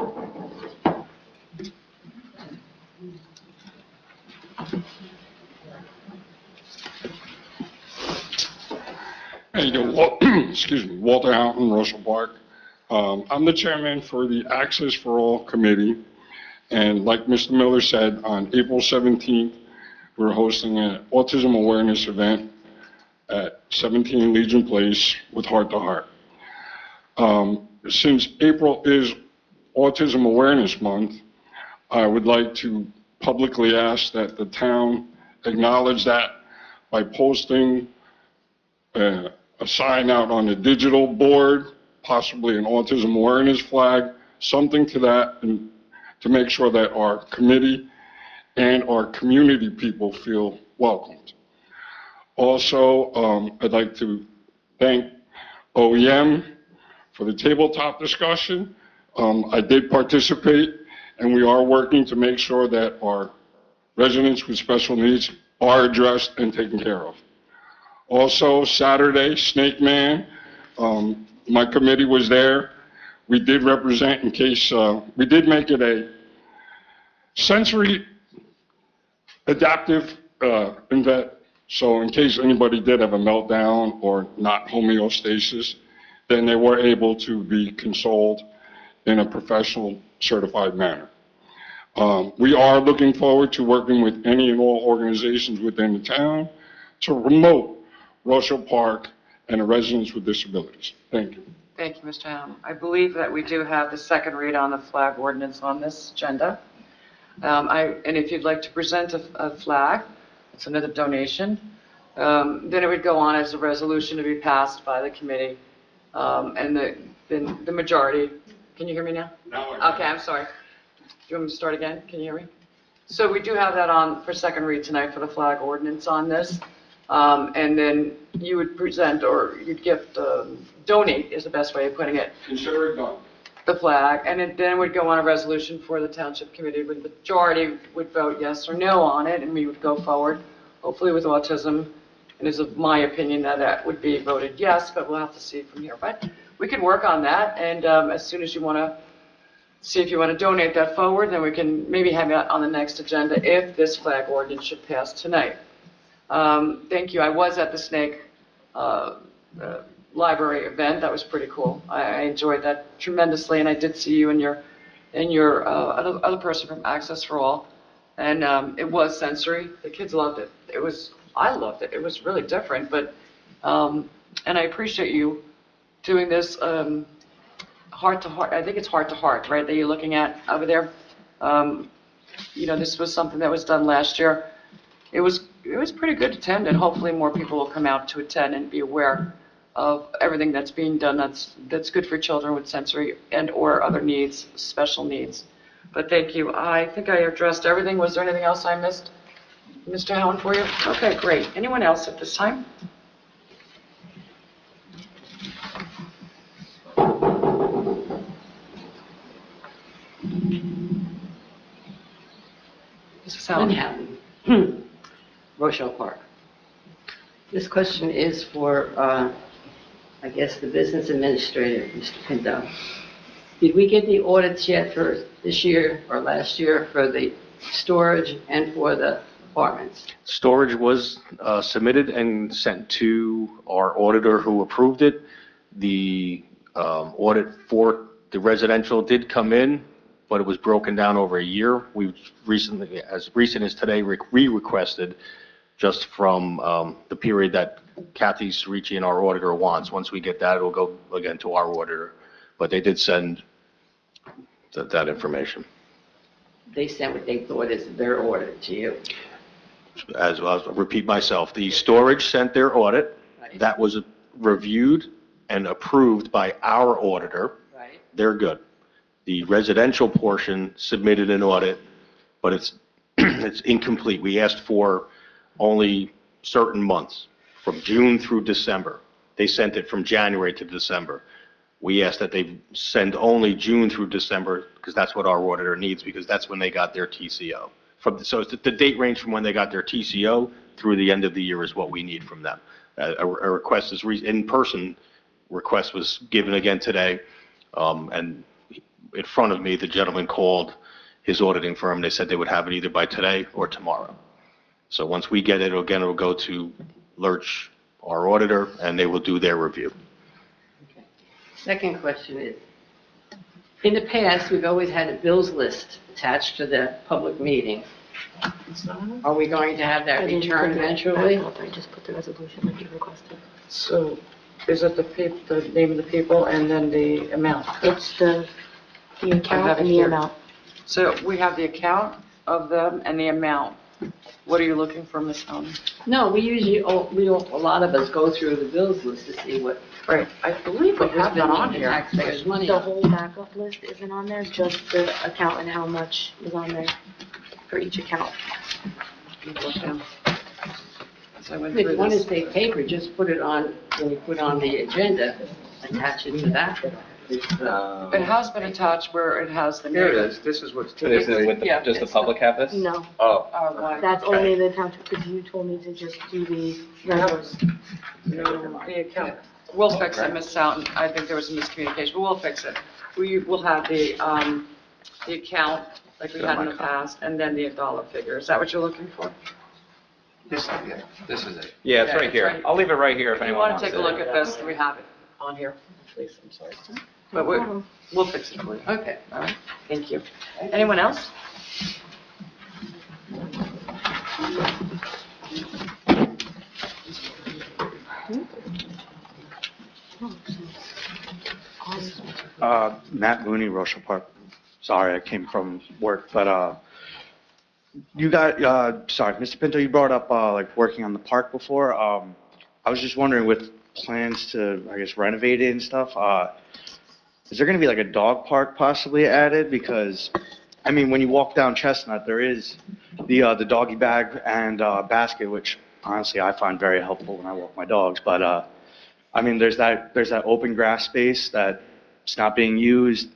How you doing? Excuse me, Walter Houghton, Rochelle Park. I'm the chairman for the Access for All Committee. And like Mr. Miller said, on April 17th, we're hosting an autism awareness event at 17 Legion Place with Heart to Heart. Since April is Autism Awareness Month, I would like to publicly ask that the town acknowledge that by posting a sign out on the digital board, possibly an autism awareness flag, something to that, and to make sure that our committee and our community people feel welcomed. Also, I'd like to thank OEM for the tabletop discussion. I did participate, and we are working to make sure that our residents with special needs are addressed and taken care of. Also, Saturday, Snake Man, my committee was there. We did represent in case, we did make it a sensory adaptive event. So in case anybody did have a meltdown or not homeostasis, then they were able to be consoled in a professional certified manner. We are looking forward to working with any and all organizations within the town to promote Rochelle Park and the residents with disabilities. Thank you. Thank you, Mr. Ham. I believe that we do have the second read on the flag ordinance on this agenda. And if you'd like to present a flag, it's another donation, then it would go on as a resolution to be passed by the committee. And the majority, can you hear me now? No. Okay, I'm sorry. Do you want me to start again? Can you hear me? So we do have that on for second read tonight for the flag ordinance on this. And then you would present, or you'd gift, donate is the best way of putting it, Consider it done. the flag, and then it would go on a resolution for the township committee. The majority would vote yes or no on it, and we would go forward, hopefully with autism. And it's of my opinion that that would be voted yes, but we'll have to see from here. But we can work on that, and as soon as you want to see if you want to donate that forward, then we can maybe have it on the next agenda if this flag ordinance should pass tonight. Thank you. I was at the Snake Library event. That was pretty cool. I enjoyed that tremendously, and I did see you and your other person from Access for All, and it was sensory. The kids loved it. I loved it. It was really different, but and I appreciate you doing this heart to heart. I think it's heart to heart, right? That you're looking at over there. You know, this was something that was done last year. It was pretty good to attend, and hopefully more people will come out to attend and be aware of everything that's being done that's good for children with sensory and or other needs, special needs. But thank you. I think I addressed everything. Was there anything else I missed, Mr. Howland, for you? Okay, great. Anyone else at this time? Mrs. Howland. Rochelle Park. This question is for, I guess, the business administrator, Mr. Pinto. Did we get the audits yet for this year or last year for the storage and for the apartments? Storage was submitted and sent to our auditor who approved it. The audit for the residential did come in, but it was broken down over a year. We recently, as recent as today, re-requested just from the period that Kathy Cericci and our auditor wants. Once we get that, it'll go again to our auditor. But they did send that information. They sent what they thought is their audit to you. As I'll repeat myself, the storage sent their audit. Right. That was reviewed and approved by our auditor. Right. They're good. The residential portion submitted an audit, but it's incomplete. We asked for only certain months, from June through December. They sent it from January to December. We asked that they send only June through December, because that's what our auditor needs, because that's when they got their TCO. So it's the date range from when they got their TCO through the end of the year is what we need from them. A request is in-person request was given again today, and in front of me, the gentleman called his auditing firm. They said they would have it either by today or tomorrow. So once we get it, it'll go to Lurch our auditor, and they will do their review. Second question is, in the past, we've always had a bills list attached to the public meeting. Are we going to have that returned eventually? I just put the resolution like you requested. So is it the name of the people and then the amount? It's the I have account it and the here. amount. So we have the account of them and the amount. What are you looking for, Ms. Helen? No, we usually, a lot of us go through the bills list to see what Right, I believe we have that on here. taxpayers' money The on. whole backup list isn't on there, just the account and how much is on there for each account. So I went If through you want to this. take paper, just put it on, when you put on the agenda, attach it to that. It has been attached where it has the name. Here it is, this is what's. Does Yeah, does the it's public have this? No, Oh, Why? that's only the township, because you told me to just do the regulars. The account. We'll fix it, Ms. Souten. I think there was a miscommunication, but we'll fix it. We will have the account like we had in the past, and then the dollar figure. Is that what you're looking for? This is it. yeah, it's Okay, right it's here. right. I'll leave it right here if If you anyone want wants to it. take a look at this, we have it on here. Please, I'm sorry. But we'll fix it for you. Okay. All right, thank you. Anyone else? Matt Mooney, Rochelle Park. Sorry, I came from work, but you got, sorry, Mr. Pinto, you brought up like working on the park before. I was just wondering with plans to, I guess, renovate it and stuff, is there going to be like a dog park possibly added? Because, I mean, when you walk down Chestnut, there is the doggy bag and basket, which honestly I find very helpful when I walk my dogs. But I mean, there's that open grass space that's not being used,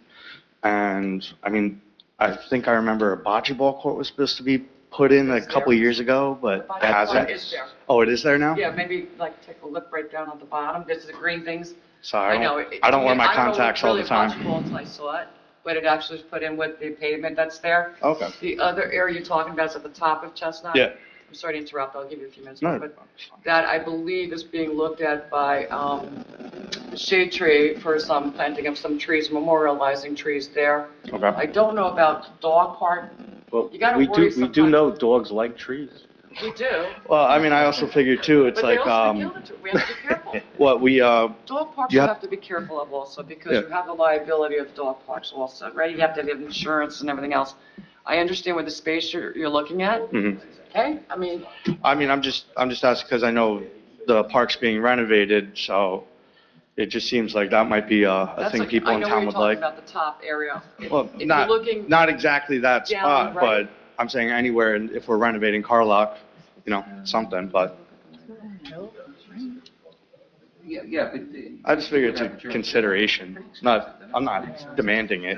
and I mean, I think I remember a bocce ball court was supposed to be put in a couple of years ago, but it hasn't. It's there. Oh, it is there now? Yeah, maybe like take a look right down at the bottom. This is the green things. Sorry, I know. I don't wear my contacts all the I don't know what time. really until I saw it, but it actually was put in with the pavement that's there. Okay. The other area you're talking about is at the top of Chestnut. Yeah. I'm sorry to interrupt, I'll give you a few minutes No, more, but that I believe is being looked at by Shade Tree for some planting of some trees, memorializing trees there. Okay. I don't know about dog park. Well, You gotta we worry do sometimes. know dogs like trees. We do, Well, I mean, I also figured too, it's but they like, also kill the tree. We have to be careful. what we, Dog parks You you have- have to be careful of also, because Yeah. you have the liability of dog parks also, right? You have to have insurance and everything else. I understand what the space you're looking at, mhm. okay? I mean, I'm just asking because I know the park's being renovated, so it just seems like that might be a that's thing like, people I in know town you're would talking like. about the top area. Well, If you're looking not exactly that down, spot, right? but I'm saying anywhere, and if we're renovating Carlock, you know, something, but Yeah, but. I just figure it's a consideration. It's not, I'm not demanding it.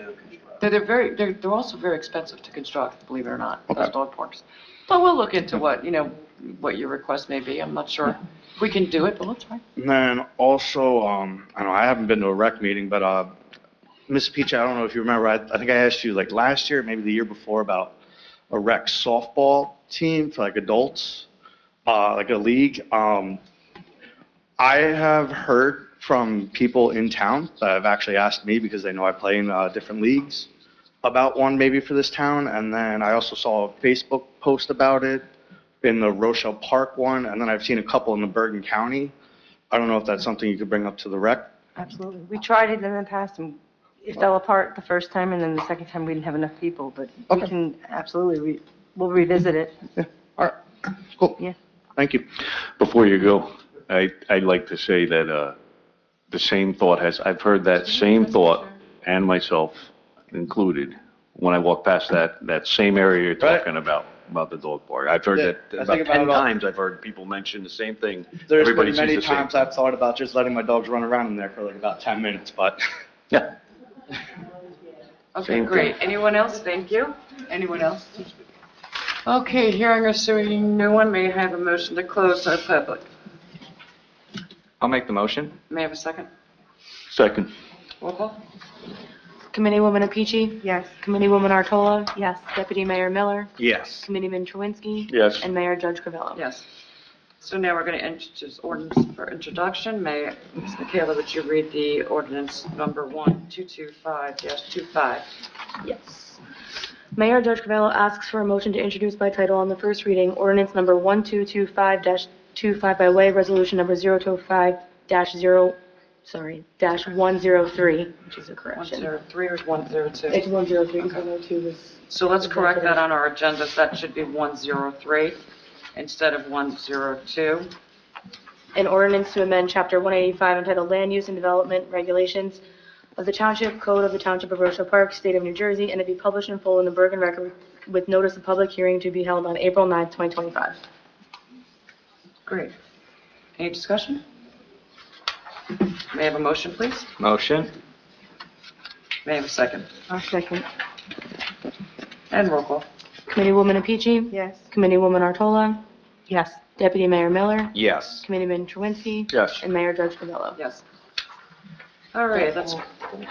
They're also very expensive to construct, believe it or not, those dog parks. But we'll look into what your request may be. I'm not sure if we can do it, but let's try. And then also, I don't know, I haven't been to a rec meeting, but Ms. Peach, I don't know if you remember, I think I asked you like last year, maybe the year before, about a rec softball team for like adults, like a league. I have heard from people in town that have actually asked me, because they know I play in different leagues, about one maybe for this town. And then I also saw a Facebook post about it in the Rochelle Park one, and then I've seen a couple in the Bergen County. I don't know if that's something you could bring up to the rec. Absolutely. We tried it in the past, and it fell apart the first time, and then the second time we didn't have enough people, but we can absolutely, we'll revisit it. All right, cool. Yeah. Thank you. Before you go, I'd like to say that the same thought I've heard that same thought, and myself included, when I walk past that same area you're talking about the dog park. I've heard Yeah, that I about think about 10 it all- times. I've heard people mention the same thing. There's Everybody been sees many the same times thing. I've thought about just letting my dogs run around in there for like about 10 minutes, but. Yeah. Okay, Same great. Anyone else? Thank you. Anyone else? Okay, hearing or seeing no one, may I have a motion to close to the public? I'll make the motion. May I have a second? Second. Roll call? Committeewoman Apici? Yes. Committeewoman Artola? Yes. Deputy Mayor Miller? Yes. Committeeman Truinsky? Yes. And Mayor Judge Covello? Yes. So now we're going to introduce ordinance for introduction. May, Ms. Michaela, would you read the ordinance number 1225-25? Yes. Mayor Judge Covello asks for a motion to introduce by title on the first reading ordinance number 1225-25 by way of resolution number 025-103, which is a correction. 103 or 102? It's 103, because 102 was... So let's correct that on our agendas. That should be 103 instead of 102. An ordinance to amend Chapter 185 entitled Land Use and Development Regulations of the Township Code of the Township of Rochelle Park, State of New Jersey, and to be published in full in the Bergen Record with notice of public hearing to be held on April 9th, 2025. Great. Any discussion? May I have a motion, please? Motion? May I have a second? I'll second. And roll call. Committeewoman Apici? Yes. Committeewoman Artola? Yes. Deputy Mayor Miller? Yes. Committeeman Truinsky? Yes. And Mayor Judge Covello. Yes. All right, that's, All the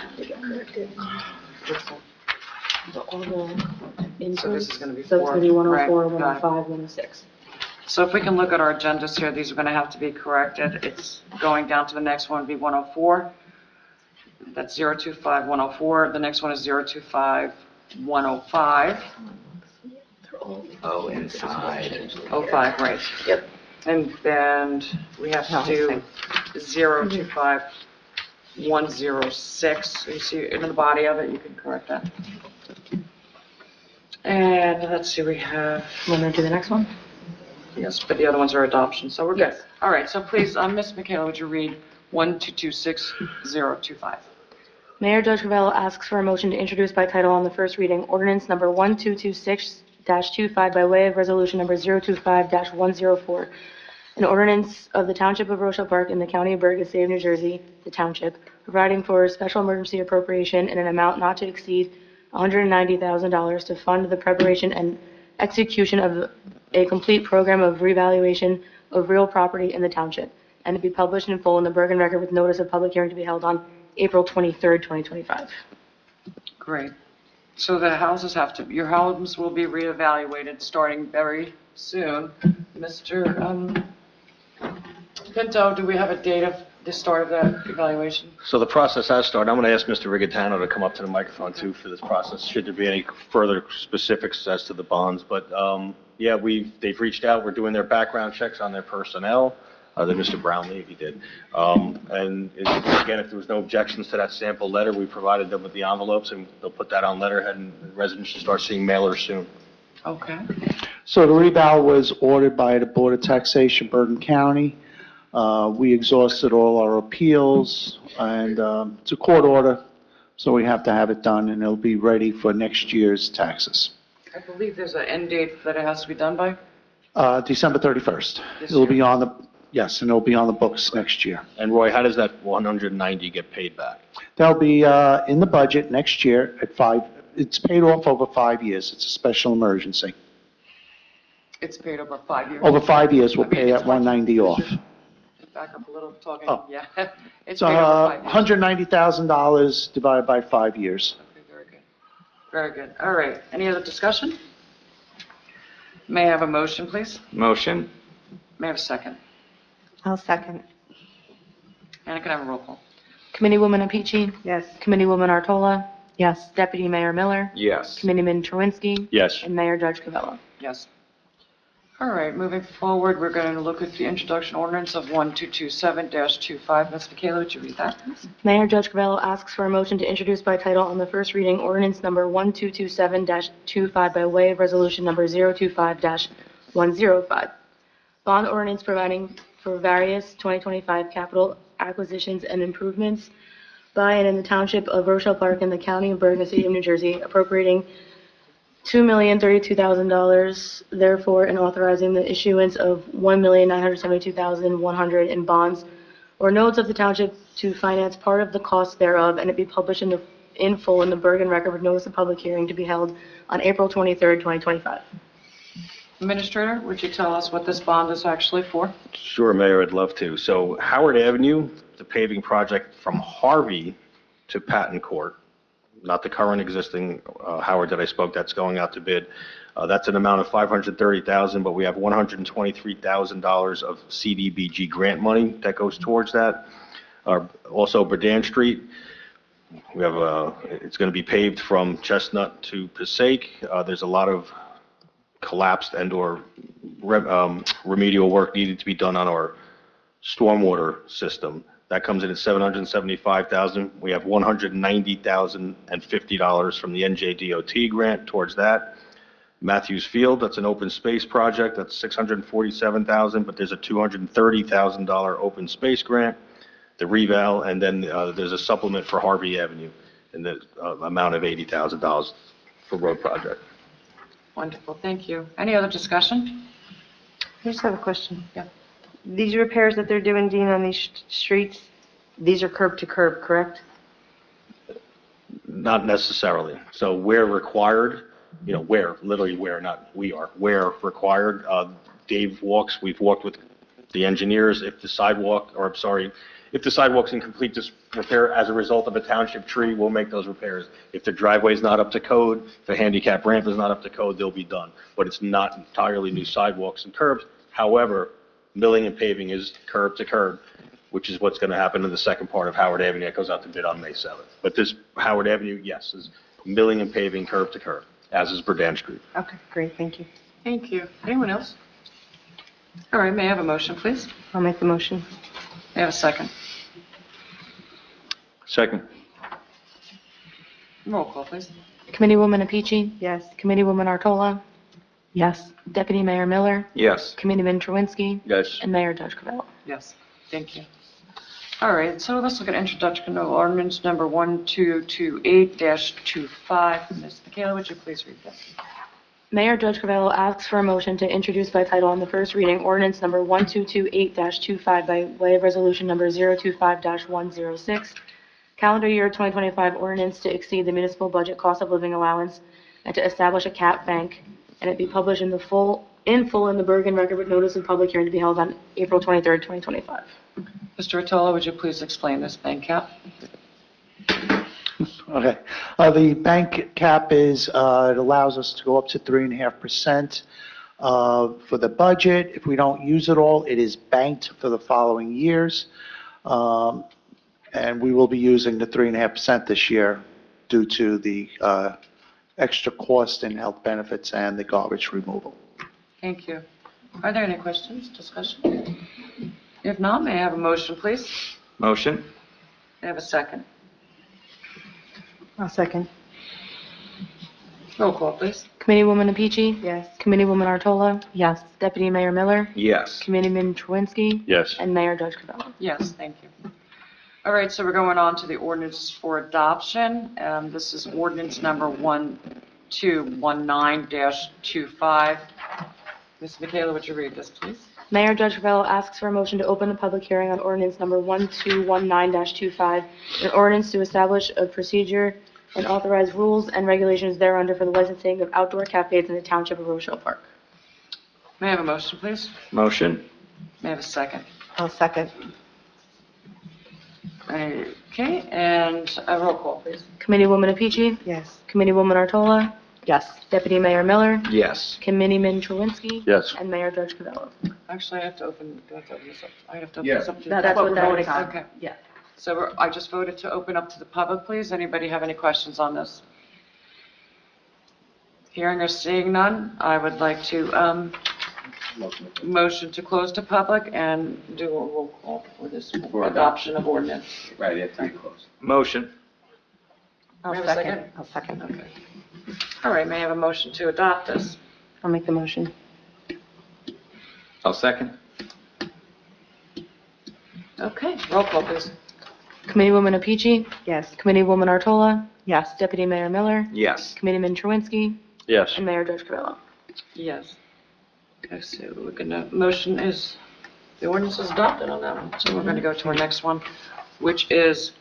so this is going to be So it's going to be 104, Right, 105, got it. 106. So if we can look at our agendas here, these are going to have to be corrected. It's going down to the next one, be 104. That's 025, 104. The next one is 025, 105. Oh, inside. 05, right. Yep. And then we have to do 025, 106. You see in the body of it, you can correct that. And let's see, we have, Want to do the next one? yes, but the other ones are adoption, so we're good. Yes. All right, so please, Ms. Michaela, would you read 1226025? Mayor Judge Covello asks for a motion to introduce by title on the first reading ordinance number 1226-25 by way of resolution number 025-104, an ordinance of the Township of Rochelle Park in the County of Bergen, State of New Jersey, the Township, providing for a special emergency appropriation in an amount not to exceed $190,000 to fund the preparation and execution of a complete program of revaluation of real property in the township, and to be published in full in the Bergen Record with notice of public hearing to be held on April 23rd, 2025. Great. So the houses have to, your homes will be reevaluated starting very soon. Mr. Pinto, do we have a date of the start of that evaluation? So the process has started. I'm going to ask Mr. Rigatano to come up to the microphone too for this process, should there be any further specifics as to the bonds. But yeah, they've reached out. We're doing their background checks on their personnel. That Mr. Brownlee, he did. And again, if there was no objections to that sample letter, we provided them with the envelopes, and they'll put that on letterhead, and residents should start seeing mailers soon. Okay. So the reval was ordered by the Board of Taxation, Bergen County. We exhausted all our appeals, and it's a court order, so we have to have it done, and it'll be ready for next year's taxes. I believe there's an end date that it has to be done by? December 31st. This It'll year. be on the, yes, and it'll be on the books next year. And Roy, how does that 190 get paid back? That'll be in the budget next year at it's paid off over 5 years. It's a special emergency. It's paid over 5 years? Over 5 years, we'll I mean, pay it's that 190 off. Back up a little, talking, Oh. yeah. It's So paid over 5 years. $190,000 divided by 5 years. Okay, very good. Very good. All right. Any other discussion? May I have a motion, please? Motion? May I have a second? I'll second. And can I have a roll call? Committeewoman Apici? Yes. Committeewoman Artola? Yes. Deputy Mayor Miller? Yes. Committeeman Truinsky? Yes. And Mayor Judge Covello. Yes. All right, moving forward, we're going to look at the introduction ordinance of 1227-25. Ms. Michaela, would you read that, please? Mayor Judge Covello asks for a motion to introduce by title on the first reading ordinance number 1227-25 by way of resolution number 025-105. Bond ordinance providing for various 2025 capital acquisitions and improvements by and in the Township of Rochelle Park in the County of Bergen, State of New Jersey, appropriating $2,032,000, therefore, and authorizing the issuance of $1,972,100 in bonds or notes of the township to finance part of the cost thereof, and it be published in full in the Bergen Record with notice of public hearing to be held on April 23rd, 2025. Administrator, would you tell us what this bond is actually for? Sure, Mayor, I'd love to. So Howard Avenue, the paving project from Harvey to Patton Court, not the current existing Howard that I spoke, that's going out to bid. That's an amount of $530,000, but we have $123,000 of CDBG grant money that goes towards that. Also, Berdan Street, we have, it's going to be paved from Chestnut to Passaic. There's a lot of collapsed and/or remedial work needed to be done on our stormwater system. That comes in at $775,000. We have $190,050 from the NJDOT grant towards that. Matthews Field, that's an open space project. That's $647,000, but there's a $230,000 open space grant. The reval, and then there's a supplement for Harvey Avenue in the amount of $80,000 for road project. Wonderful, thank you. Any other discussion? I just have a question. Yeah. These repairs that they're doing, Dean, on these streets, these are curb to curb, correct? Not necessarily. So where required, literally where, not we are, where required, we've walked with the engineers. If the sidewalk's in complete disrepair as a result of a township tree, we'll make those repairs. If the driveway's not up to code, if the handicap ramp is not up to code, they'll be done. But it's not entirely new sidewalks and curbs. However, milling and paving is curb to curb, which is what's going to happen in the second part of Howard Avenue that goes out to bid on May 7th. But this Howard Avenue, yes, is milling and paving curb to curb, as is Berdan Street. Okay, great, thank you. Thank you. Anyone else? All right, may I have a motion, please? I'll make the motion. May I have a second? Second. Roll call, please. Committeewoman Apici? Yes. Committeewoman Artola? Yes. Deputy Mayor Miller? Yes. Committeeman Truinsky? Yes. And Mayor Dodge-Covello. Yes, thank you. All right, so let's look at introduction of ordinance number 1228-25. Ms. Michaela, would you please read this? Mayor Dodge-Covello asks for a motion to introduce by title on the first reading ordinance number 1228-25 by way of resolution number 025-106, calendar year 2025 ordinance to exceed the municipal budget cost of living allowance and to establish a cap bank, and it be published in full in the Bergen Record with notice of public hearing to be held on April 23rd, 2025. Mr. Rotolo, would you please explain this bank cap? Okay. The bank cap is, it allows us to go up to 3.5% for the budget. If we don't use it all, it is banked for the following years. And we will be using the 3.5% this year due to the extra cost in health benefits and the garbage removal. Thank you. Are there any questions, discussion? If not, may I have a motion, please? Motion? May I have a second? I'll second. Roll call, please. Committeewoman Apici? Yes. Committeewoman Artola? Yes. Deputy Mayor Miller? Yes. Committeeman Truinsky? Yes. And Mayor Dodge-Covello. Yes, thank you. All right, so we're going on to the ordinance for adoption. This is ordinance number 1219-25. Ms. Michaela, would you read this, please? Mayor Dodge-Covello asks for a motion to open the public hearing on ordinance number 1219-25, an ordinance to establish a procedure and authorize rules and regulations thereunder for the licensing of outdoor cafes in the township of Rochelle Park. May I have a motion, please? Motion? May I have a second? I'll second. Okay, and a roll call, please. Committeewoman Apici? Yes. Committeewoman Artola? Yes. Deputy Mayor Miller? Yes. Committeeman Truinsky? Yes. And Mayor Dodge-Covello. Actually, I have to open this up. I have to open Yeah. this up. to- That's what that is. Okay. Yeah. So I just voted to open up to the public, please. Anybody have any questions on this? Hearing or seeing none, I would like to motion to close to public and do a roll call for this adoption of ordinance. Right, after you close. Motion? I'll May I have a second. second? I'll second. Okay. All right, may I have a motion to adopt this? I'll make the motion. I'll second. Okay, roll call, please. Committeewoman Apici? Yes. Committeewoman Artola? Yes. Deputy Mayor Miller? Yes. Committeeman Truinsky? Yes. And Mayor Dodge-Covello. Yes. Okay, so we're gonna, motion is, the ordinance is adopted on that one. So we're gonna go to our next one, which is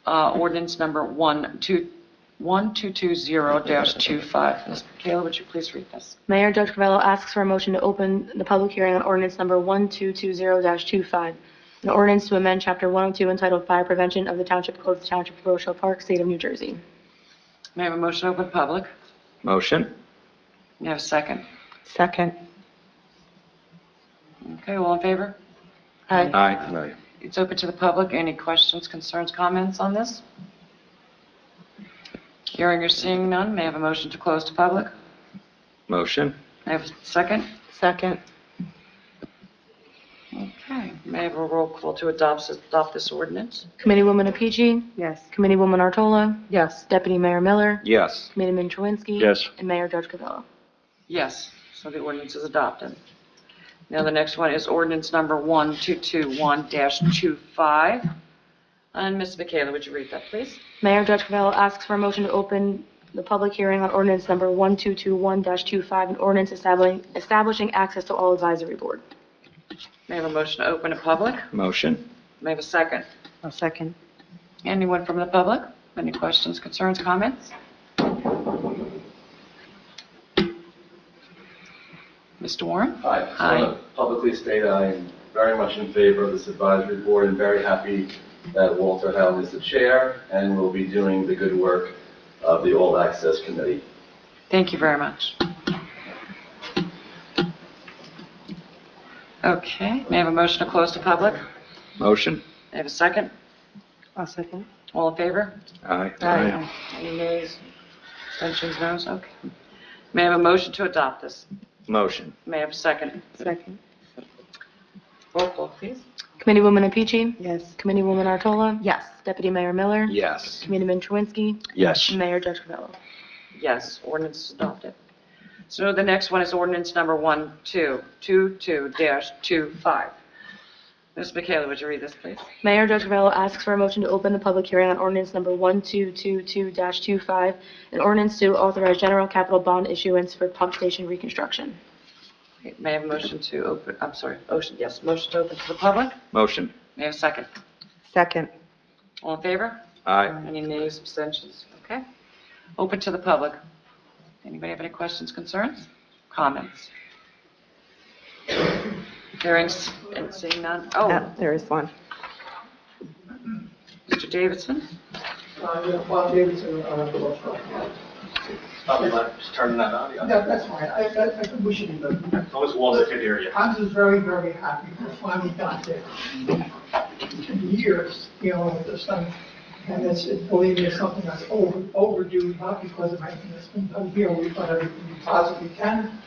ordinance number 1220-25. Ms. Michaela, would you please read this? Mayor Dodge-Covello asks for a motion to open the public hearing on ordinance number 1220-25, an ordinance to amend Chapter 102 entitled Fire Prevention of the Township Code of the Township of Rochelle Park, State of New Jersey. May I have a motion to open public? Motion? May I have a second? Second. Okay, all in favor? Aye. Aye. It's open to the public. Any questions, concerns, comments on this? Hearing or seeing none, may I have a motion to close to public? Motion. May I have a second? Second. Okay, may I have a roll call to adopt this ordinance? Committeewoman Apici? Yes. Committeewoman Artola? Yes. Deputy Mayor Miller? Yes. Committeeman Truinsky? Yes. And Mayor Judge Covello. Yes, so the ordinance is adopted. Now, the next one is ordinance number 1221-25. And Ms. Michaela, would you read that, please? Mayor Judge Covello asks for a motion to open the public hearing on ordinance number 1221-25, an ordinance establishing access to all advisory board. May I have a motion to open to public? Motion. May I have a second? I'll second. Anyone from the public? Any questions, concerns, comments? Mr. Warren? Hi. I just want to publicly state I am very much in favor of this advisory board and very happy that Walter Howell is the chair and will be doing the good work of the All Access Committee. Thank you very much. Okay, may I have a motion to close to public? Motion. May I have a second? I'll second. All in favor? Aye. Any nays? Abstentions, noes? Okay. May I have a motion to adopt this? Motion. May I have a second? Second. Roll call, please. Committeewoman Apici? Yes. Committeewoman Artola? Yes. Deputy Mayor Miller? Yes. Committeeman Truinsky? Yes. And Mayor Judge Covello. Yes, ordinance is adopted. So the next one is ordinance number 1222-25. Ms. Michaela, would you read this, please? Mayor Judge Covello asks for a motion to open the public hearing on ordinance number 1222-25, an ordinance to authorize general capital bond issuance for pump station reconstruction. Okay, may I have a motion to open, motion to open to the public? Motion. May I have a second? Second. All in favor? Aye. Any nays, abstentions? Okay. Open to the public. Anybody have any questions, concerns, comments? Hearings and seeing none. Oh, There is one. Mr. Davidson? Bob Davidson, the Welsh Farm. Just turning that on. That's fine. I wish you could. Those walls that could hear you. I'm just very, very happy we finally got there. Years dealing with this thing. And believe me, it's something that's overdue, not because of anything that's been done here. We've done everything we possibly can.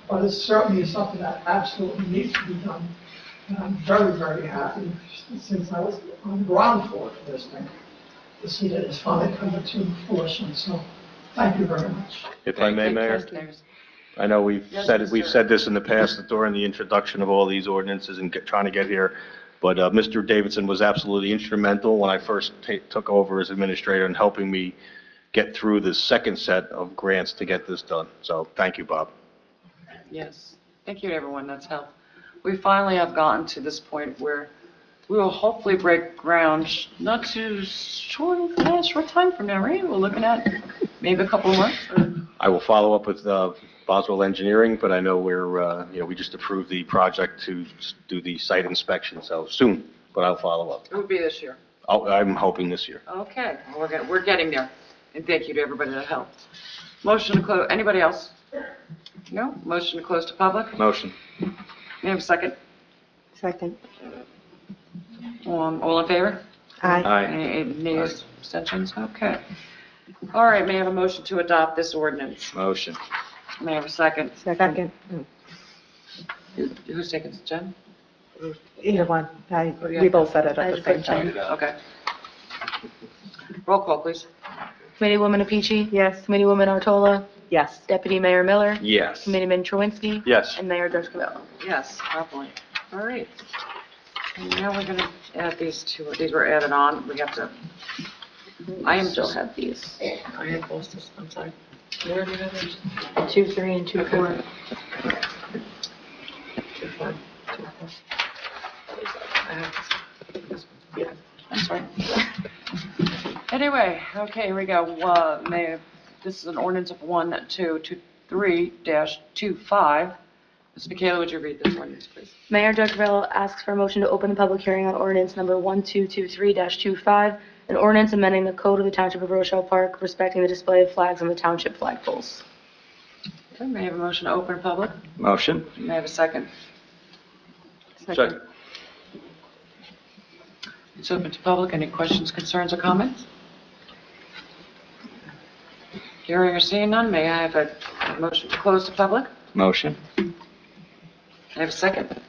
But it certainly is something that absolutely needs to be done. And I'm very, very happy, since I was on the ground floor for this thing, to see that it's finally coming to fruition. So, thank you very much. If I may, Mayor, I know we've said this in the past during the introduction of all these ordinances and trying to get here, but Mr. Davidson was absolutely instrumental when I first took over as administrator in helping me get through the second set of grants to get this done. So, thank you, Bob. Yes. Thank you to everyone that's helped. We finally have gotten to this point where we will hopefully break ground not too short time from now, right? We're looking at maybe a couple of months. I will follow up with Boswell Engineering, but I know we just approved the project to do the site inspection, so soon, but I'll follow up. It would be this year. I'm hoping this year. Okay, we're getting there. And thank you to everybody that helped. Motion to close. Anybody else? No? Motion to close to public? Motion. May I have a second? Second. All in favor? Aye. Any nays, abstentions? Okay. All right, may I have a motion to adopt this ordinance? Motion. May I have a second? Second. Who's taking it, Jen? Either one. We both said it at the same time. Okay. Roll call, please. Committeewoman Apici? Yes. Committeewoman Artola? Yes. Deputy Mayor Miller? Yes. Committeeman Truinsky? Yes. And Mayor Judge Covello. Yes, happily. All right. And now we're going to add these two. These were added on. We have to. Still have these. I have both. I'm sorry. Where did I have 2, 3, and 2, 4. 2, 4, 2, 4. I have this. Yeah, I'm sorry. Anyway, okay, here we go. This is an ordinance of 1223-25. Ms. Michaela, would you read this ordinance, please? Mayor Judge Covello asks for a motion to open the public hearing on ordinance number 1223-25, an ordinance amending the code of the Township of Rochelle Park respecting the display of flags on the township flagpoles. Okay, may I have a motion to open public? Motion. May I have a second? Second. It's open to public. Any questions, concerns, or comments? Hearing or seeing none, may I have a motion to close to public? Motion. May I have a second?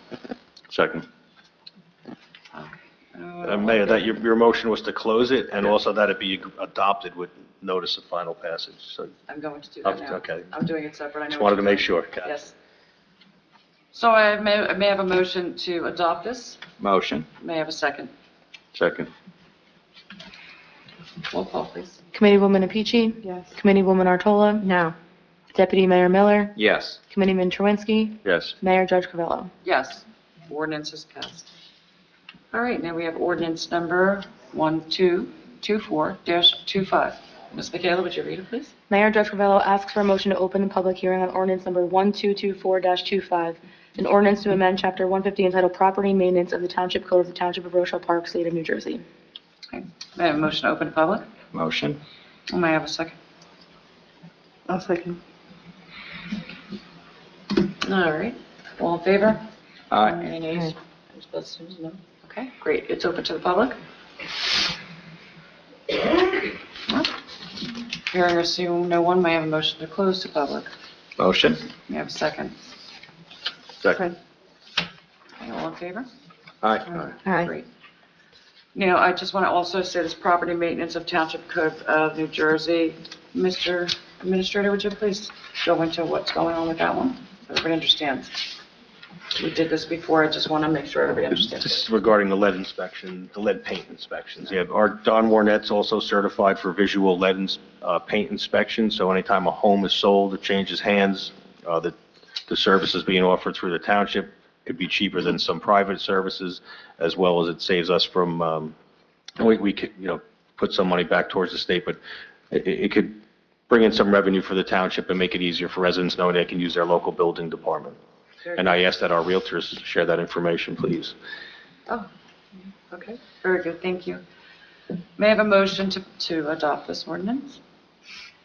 Second. Mayor, that your motion was to close it and also that it be adopted with notice of final passage, so. I'm going to do that now. Okay. I'm doing it separate. I know Just what wanted to you're make doing. sure. Okay. Yes. So I may have a motion to adopt this. Motion. May I have a second? Second. Roll call, please. Committeewoman Apici? Yes. Committeewoman Artola? No. Deputy Mayor Miller? Yes. Committeeman Truinsky? Yes. Mayor Judge Covello? Yes. Ordinance is passed. All right, now we have ordinance number 1224-25. Ms. Michaela, would you read it, please? Mayor Judge Covello asks for a motion to open the public hearing on ordinance number 1224-25, an ordinance to amend Chapter 150 entitled Property Maintenance of the Township Code of the Township of Rochelle Park, State of New Jersey. Okay. May I have a motion to open the public? Motion. May I have a second? I'll second. All right. All in favor? Aye. Any nays? No? Okay, great. It's open to the public. Hearing or seeing no one, may I have a motion to close to public? Motion. May I have a second? Second. Okay, all in favor? Aye. Aye. Great. Now, I just want to also say this property maintenance of Township Code of New Jersey. Mr. Administrator, would you please go into what's going on with that one? So everybody understands. We did this before. I just want to make sure everybody understands. This is regarding the lead inspection, the lead paint inspections. Yeah, our Don Warnet's also certified for visual lead paint inspection, so anytime a home is sold or changes hands, the service is being offered through the township. Could be cheaper than some private services, as well as it saves us from, we could, put some money back towards the state, but it could bring in some revenue for the township and make it easier for residents knowing they can use their local building department. And I ask that our realtors share that information, please. Oh, okay. Very good. Thank you. May I have a motion to adopt this ordinance?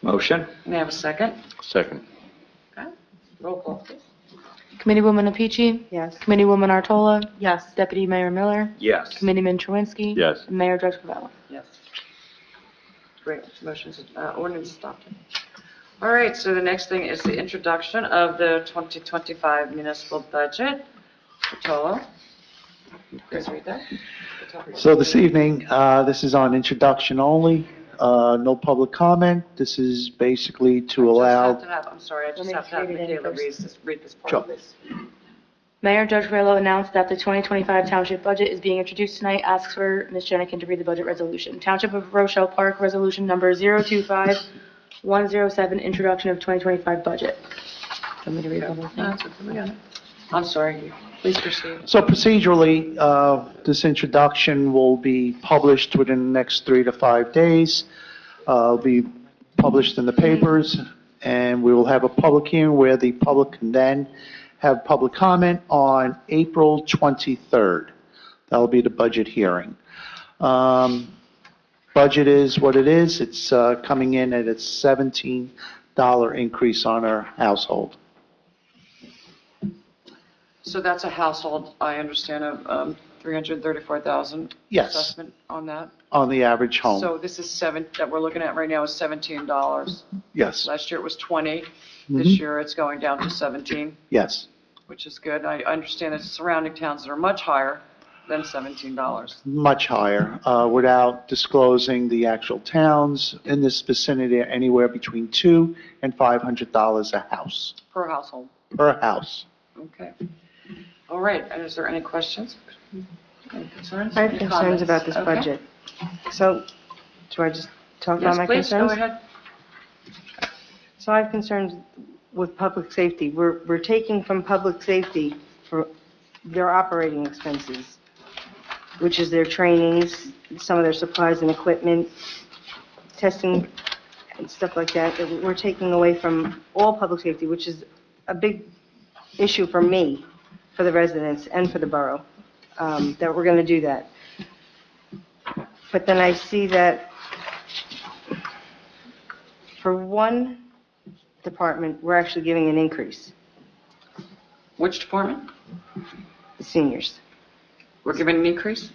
Motion. May I have a second? Second. Okay. Roll call, please. Committeewoman Apici? Yes. Committeewoman Artola? Yes. Deputy Mayor Miller? Yes. Committeeman Truinsky? Yes. And Mayor Judge Covello? Yes. Great. Motion's, ordinance adopted. All right, so the next thing is the introduction of the 2025 municipal budget. Patolo, please read that. So this evening, this is on introduction only, no public comment. This is basically to allow. I'm sorry, I just have to have Let me read it Michaela first. read this Sure. part, please. Mayor Judge Covello announced that the 2025 Township budget is being introduced tonight. Asks for Ms. Jenikin to read the budget resolution. Township of Rochelle Park Resolution Number 025-107, Introduction of 2025 Budget. Want me to read the whole thing? No, it's okay, we got it. I'm sorry, please proceed. So procedurally, this introduction will be published within the next 3 to 5 days. It'll be published in the papers, and we will have a public hearing where the public can then have public comment on April 23rd. That'll be the budget hearing. Budget is what it is. It's coming in at a $17 increase on our household. So that's a household, I understand, of 334,000 Yes. assessment on that. On the average home. So this is that we're looking at right now is $17. Yes, Last year it was 20. Mhm. This year it's going down to 17, yes. which is good. I understand that surrounding towns that are much higher than $17. Much higher, without disclosing the actual towns in this vicinity, anywhere between $200 and $500 a house, Per household. per house. Okay. All right, and is there any questions? Any concerns? I have Any concerns comments? about this Okay. budget. So, do I just talk Yes, about my please, concerns? go ahead. So I have concerns with public safety. We're taking from public safety for their operating expenses, which is their trainings, some of their supplies and equipment, testing and stuff like that. That we're taking away from all public safety, which is a big issue for me, for the residents, and for the borough, that we're going to do that. But then I see that for one department, we're actually giving an increase, Which department? the seniors. We're giving an increase?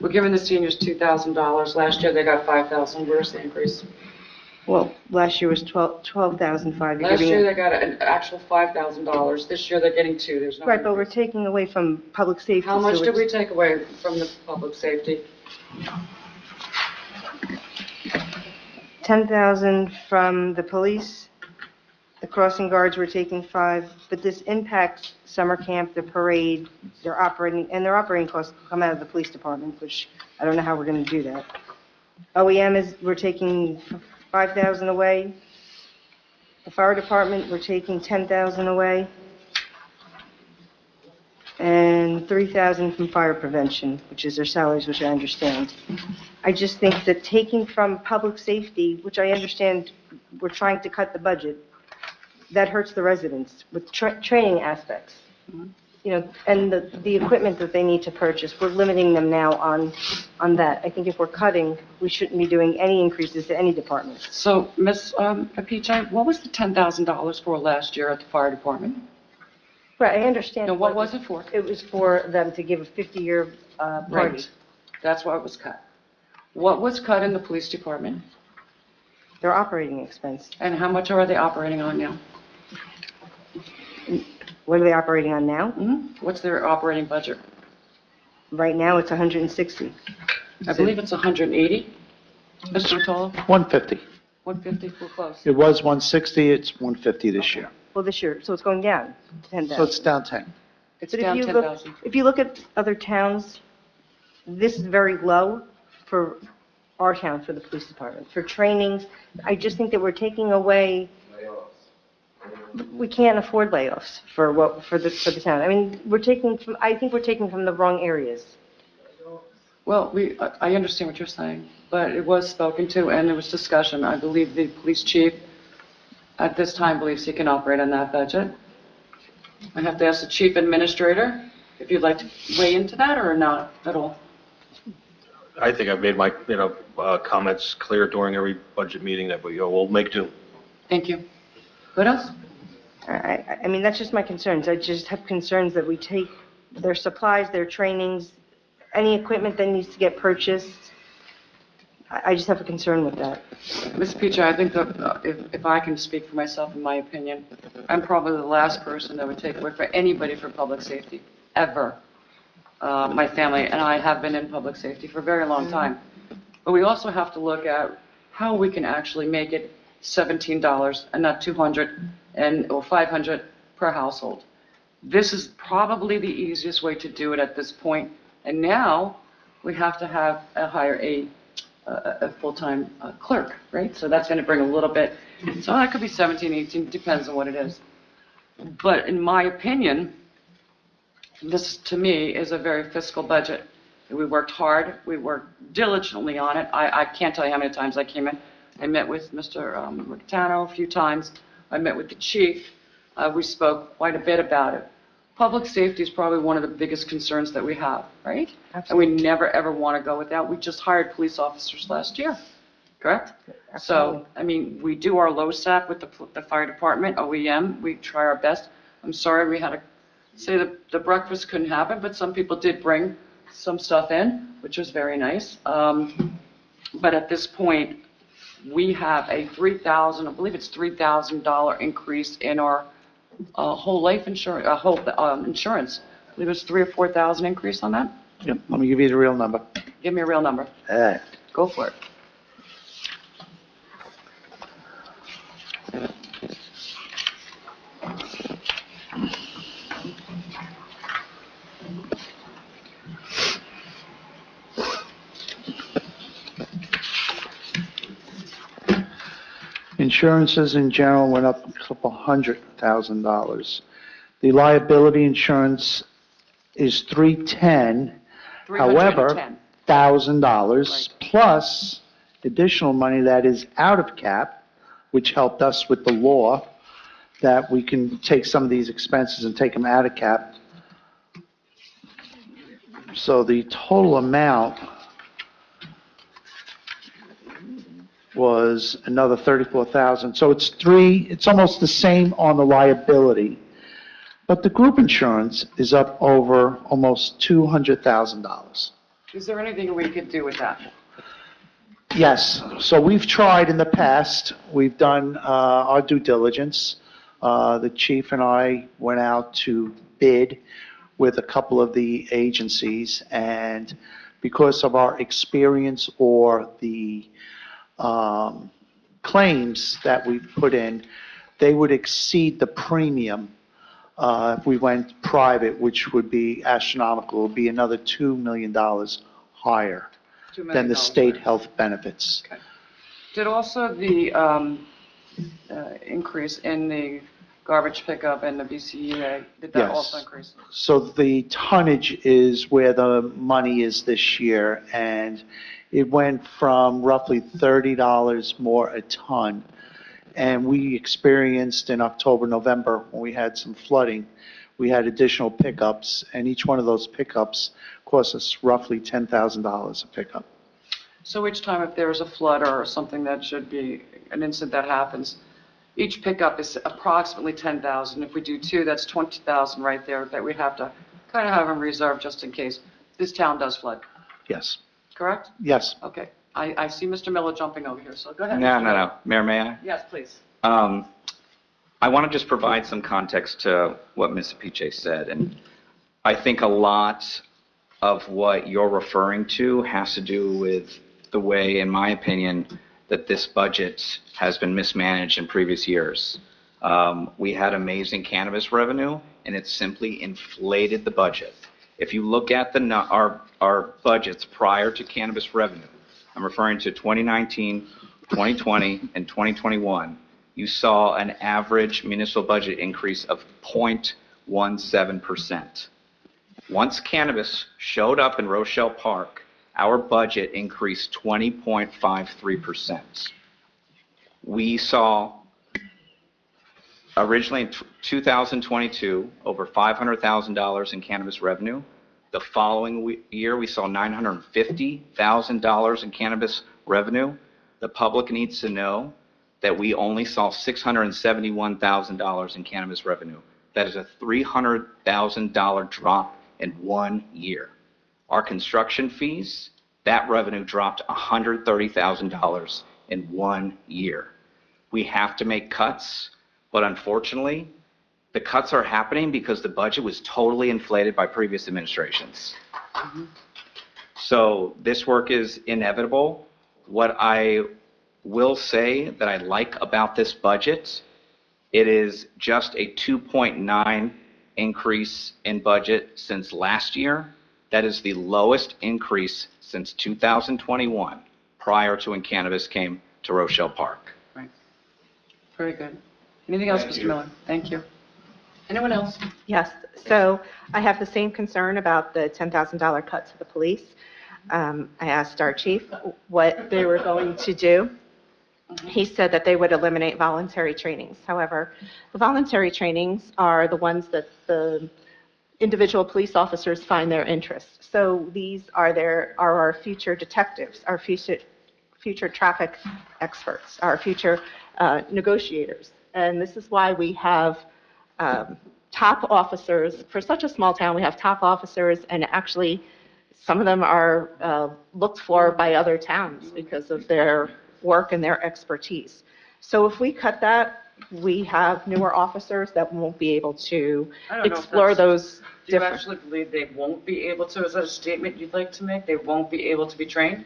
We're giving the seniors $2,000. Last year, they got $5,000. Where's the increase? Well, last year was 12,500. Last year, they got an actual $5,000. This year, they're getting two. There's no Right, but we're increase. taking away from public safety. How much so did we it's take away from the public safety? 10,000 from the police. The crossing guards were taking 5, but this impacts summer camp, the parade, their operating costs come out of the police department, which I don't know how we're going to do that. OEM we're taking 5,000 away. The fire department, we're taking 10,000 away. And 3,000 from fire prevention, which is their salaries, which I understand. I just think that taking from public safety, which I understand we're trying to cut the budget, that hurts the residents with training aspects. You know, and the equipment that they need to purchase, we're limiting them now on that. I think if we're cutting, we shouldn't be doing any increases to any department. So, Ms. Apiche, what was the $10,000 for last year at the fire department? Right, I understand. No, what was it for? It was for them to give a 50-year party. Right. That's why it was cut. What was cut in the police department? Their operating expense. And how much are they operating on now? What are they operating on now? What's their operating budget? Right now, it's 160. I believe it's 180. Mr. Rotolo? 150. 150, we're close. It was 160, it's 150 this year. Well, this year, so it's going down to 10,000. So it's down 10. It's But down if you 10,000. if you look at other towns, this is very low for our town, for the police department. For trainings, I just think that we're taking away, we can't afford layoffs for the town. I mean, I think we're taking from the wrong areas. Well, I understand what you're saying, but it was spoken to and there was discussion. I believe the police chief at this time believes he can operate on that budget. I have to ask the chief administrator if you'd like to weigh into that or not at all. I think I've made my, comments clear during every budget meeting that we'll make do. Thank you. What else? I mean, that's just my concerns. I just have concerns that we take their supplies, their trainings, any equipment that needs to get purchased. I just have a concern with that. Ms. Peach, I think that if I can speak for myself, in my opinion, I'm probably the last person that would take away for anybody for public safety, ever. My family and I have been in public safety for a very long time. But we also have to look at how we can actually make it $17 and not $200 or $500 per household. This is probably the easiest way to do it at this point. And now we have to hire a full-time clerk, right? So that's going to bring a little bit. So that could be 17, 18, depends on what it is. But in my opinion, this to me is a very fiscal budget. We worked hard. We worked diligently on it. I can't tell you how many times I came in. I met with Mr. Ricatano a few times. I met with the chief. We spoke quite a bit about it. Public safety is probably one of the biggest concerns that we have, right? Absolutely. And we never, ever want to go without. We just hired police officers last year, correct? Absolutely. So, I mean, we do our LoSAP with the fire department, OEM. We try our best. I'm sorry we had to say that the breakfast couldn't happen, but some people did bring some stuff in, which was very nice. But at this point, we have a $3,000, I believe it's $3,000 increase in our whole life insurance, insurance. I believe it was $3,000 or $4,000 increase on that. Yep, let me give you the real number. Give me a real number. Go for it. Insurances in general went up a couple $100,000. The liability insurance is $310. However, $1,000 plus additional money that is out of cap, which helped us with the law, that we can take some of these expenses and take them out of cap. So the total amount was another 34,000. So it's almost the same on the liability. But the group insurance is up over almost $200,000. Is there anything we could do with that? Yes, so we've tried in the past, we've done our due diligence. The chief and I went out to bid with a couple of the agencies, and because of our experience or the claims that we put in, they would exceed the premium if we went private, which would be astronomical. It would be another $2 million higher $2 million than the state higher. health benefits. Okay. Did also the increase in the garbage pickup and the BCEA, did that Yes. also increase? So the tonnage is where the money is this year, and it went from roughly $30 more a ton. And we experienced in October, November, when we had some flooding, we had additional pickups, and each one of those pickups cost us roughly $10,000 a pickup. So each time if there is a flood or something that should be an incident that happens, each pickup is approximately 10,000. If we do two, that's 20,000 right there that we have to kind of have in reserve just in case this town does flood. Yes. Correct? Yes. Okay. I see Mr. Miller jumping over here, so go ahead. No, Mr. no, Miller. no. Mayor, may I? Yes, please. I want to just provide some context to what Ms. Apice said, and I think a lot of what you're referring to has to do with the way, in my opinion, that this budget has been mismanaged in previous years. We had amazing cannabis revenue, and it simply inflated the budget. If you look at our budgets prior to cannabis revenue, I'm referring to 2019, 2020, and 2021, you saw an average municipal budget increase of 0.17%. Once cannabis showed up in Rochelle Park, our budget increased 20.53%. We saw originally in 2022 over $500,000 in cannabis revenue. The following year, we saw $950,000 in cannabis revenue. The public needs to know that we only saw $671,000 in cannabis revenue. That is a $300,000 drop in 1 year. Our construction fees, that revenue dropped $130,000 in 1 year. We have to make cuts, but unfortunately, the cuts are happening because the budget was totally inflated by previous administrations. So this work is inevitable. What I will say that I like about this budget, it is just a 2.9 increase in budget since last year. That is the lowest increase since 2021, prior to when cannabis came to Rochelle Park. Right. Very good. Anything else, Mr. Miller? Thank you. Anyone else? Yes, so I have the same concern about the $10,000 cut to the police. I asked our chief what they were going to do. He said that they would eliminate voluntary trainings. However, the voluntary trainings are the ones that the individual police officers find their interest. So these are our future detectives, our future traffic experts, our future negotiators. And this is why we have top officers. For such a small town, we have top officers, and actually some of them are looked for by other towns because of their work and their expertise. So if we cut that, we have newer officers that won't be able to explore those Do you actually believe they won't be able to? Is that a statement you'd like to make? They won't be able to be trained?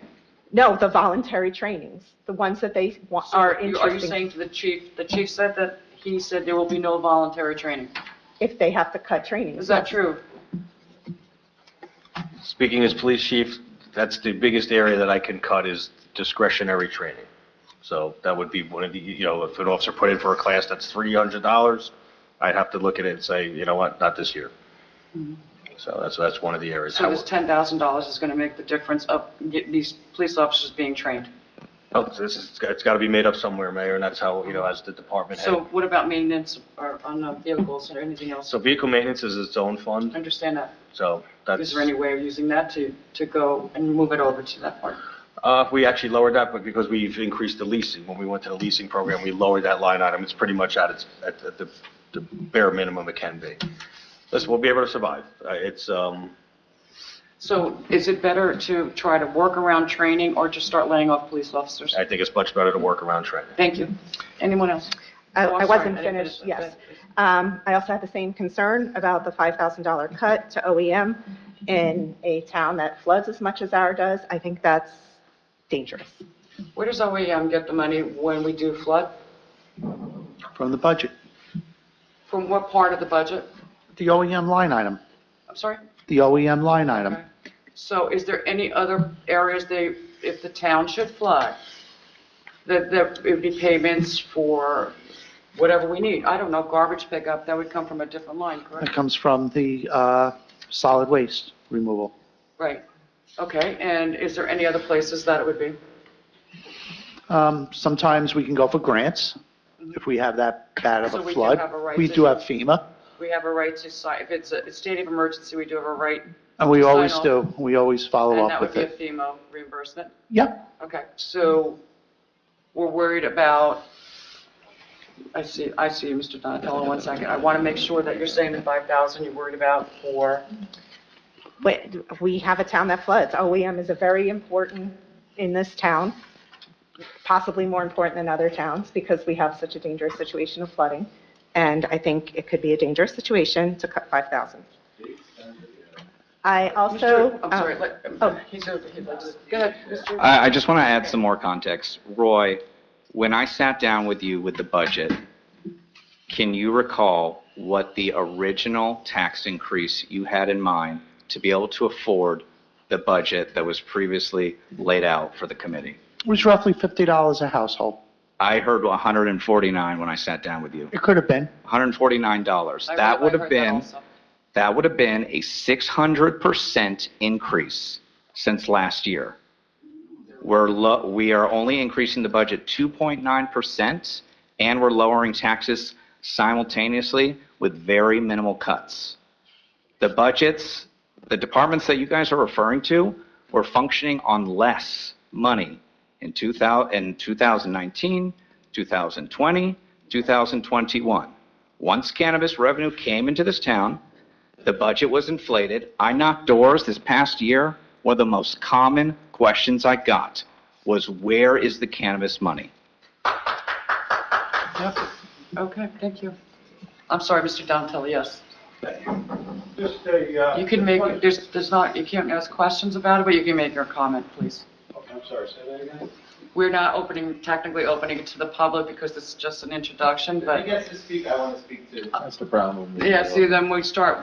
No, the voluntary trainings, the ones that they are interested in. Are you saying to the chief said that he said there will be no voluntary training? If they have to cut training. Is that true? Speaking as police chief, that's the biggest area that I can cut is discretionary training. So that would be one of the, if an officer put in for a class that's $300, I'd have to look at it and say, you know what, not this year. Mm-hmm. So that's one of the areas. So this $10,000 is going to make the difference of these police officers being trained? Oh, it's got to be made up somewhere, Mayor, and that's how, as the department head. So what about maintenance or on vehicles or anything else? So vehicle maintenance is its own fund. I understand that. So that's. Is there any way of using that to go and move it over to that part? We actually lowered that, but because we've increased the leasing, when we went to the leasing program, we lowered that line item. It's pretty much at the bare minimum it can be. Listen, we'll be able to survive. So is it better to try to work around training or just start laying off police officers? I think it's much better to work around training. Thank you. Anyone else? I Oh, I'm wasn't sorry, I didn't finished, finish. yes. I also had the same concern about the $5,000 cut to OEM in a town that floods as much as ours does. I think that's dangerous. Where does OEM get the money when we do flood? From the budget, From what part of the budget? the OEM line item, I'm sorry? the OEM line item. Okay. So is there any other areas if the town should flood, that it would be payments for whatever we need? I don't know, garbage pickup, that would come from a different line, It correct? comes from the solid waste removal. Right. Okay, and is there any other places that it would be? Sometimes we can go for grants if we have that bad of So a we do flood. have a right We to- do have FEMA, We have a right to sign, if it's a state of emergency, we do have a right. and we to sign always off, do. We always follow And up that would with be a it. FEMA reimbursement? Yep. Okay, so we're worried about, I see, Mr. Donatello, one second. I want to make sure that you're saying the 5,000 you're worried about for, We have a town that floods. OEM is a very important in this town, possibly more important than other towns because we have such a dangerous situation of flooding. And I think it could be a dangerous situation to cut 5,000. I also. I'm sorry, he's over here, go ahead, Mr. I just want to add some more context. Roy, when I sat down with you with the budget, can you recall what the original tax increase you had in mind to be able to afford the budget that was previously laid out for the committee? It was roughly $50 a household. I heard 149 when I sat down with you. It could have been. $149. I That would heard have that been, also. that would have been a 600% increase since last year. We are only increasing the budget 2.9%, and we're lowering taxes simultaneously with very minimal cuts. The budgets, the departments that you guys are referring to were functioning on less money in 2019, 2020, 2021. Once cannabis revenue came into this town, the budget was inflated. I knocked doors this past year. One of the most common questions I got was, where is the cannabis money? Yep. Okay, thank you. I'm sorry, Mr. Donatello, yes. Just a. You can make, there's not, you can't ask questions about it, but you can make your comment, please. Okay, I'm sorry, say that again? We're not technically opening it to the public because this is just an introduction, If he but, gets to speak, I want to speak too. That's the problem. yeah, see, then we start,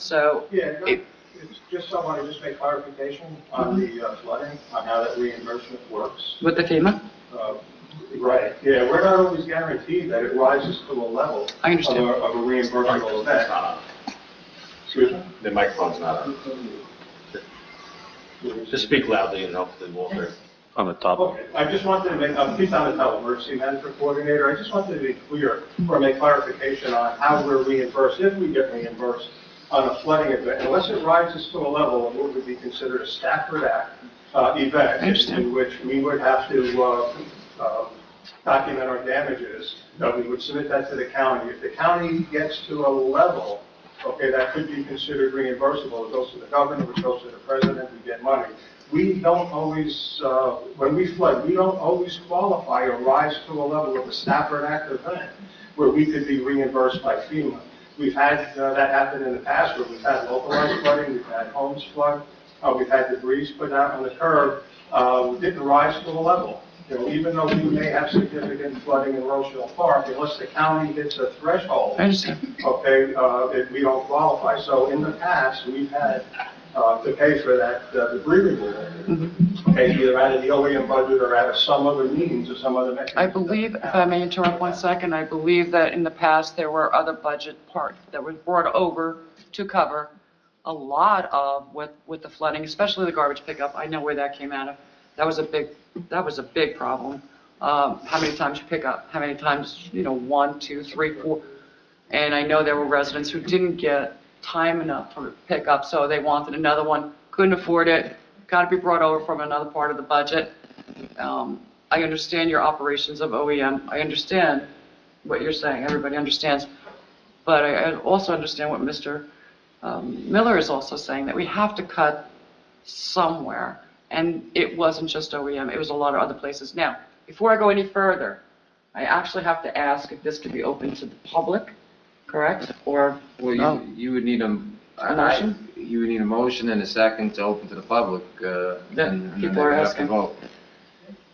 so. Yeah, no, it's just, I want to just make clarification on the flooding, on how that reimbursement works. With the FEMA? Right, yeah, we're not always guaranteed that it rises to a level I understand. of a reimbursable event. Excuse me? The microphone's not on. Just speak loudly and hopefully we'll hear on the top. Okay, I just wanted to make, Pete Donatello, Emergency Management Coordinator, I just wanted to be clear or make clarification on how we're reimbursed, if we get reimbursed on a flooding event, unless it rises to a level of what would be considered a Stafford Act event, in which we would have to document our damages, we would submit that to the county. If the county gets to a level, okay, that could be considered reimbursable, it goes to the governor, it goes to the president, we get money. We don't always, when we flood, we don't always qualify or rise to a level of a Stafford Act event where we could be reimbursed by FEMA. We've had that happen in the past where we've had localized flooding, we've had homes flood, we've had debris put out on the curb, didn't rise to a level. You know, even though we may have significant flooding in Rochelle Park, unless the county hits a threshold, okay, we don't qualify. So in the past, we've had to pay for that debris removal, okay, either out of the OEM budget or out of some other means or some other mechanism. I believe, if I may interrupt 1 second, I believe that in the past there were other budget parts that were brought over to cover a lot of with the flooding, especially the garbage pickup. I know where that came out of. That was a big problem. How many times you pick up? How many times, 1, 2, 3, 4. And I know there were residents who didn't get time enough for pickup, so they wanted another one, couldn't afford it, got to be brought over from another part of the budget. I understand your operations of OEM. I understand what you're saying. Everybody understands. But I also understand what Mr. Miller is also saying, that we have to cut somewhere. And it wasn't just OEM. It was a lot of other places. Now, before I go any further, I actually have to ask if this could be open to the public, correct? Or Well, no? you would need a motion? You would need a motion and a second to open to the public, and then people they are would have to asking. vote.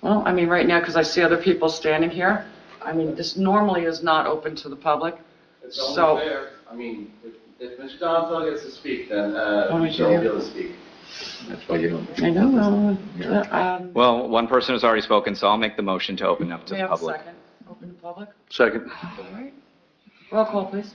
Well, I mean, right now, because I see other people standing here, I mean, this normally is not open to the public. It's only So, fair. I mean, if Mr. Donatello gets to speak, then Only she'll fair. be able to speak. That's why you don't. I know, Well, one person has already spoken, so I'll make the motion to open up to we the have a public. second, open to public. Second. All right. Roll call, please.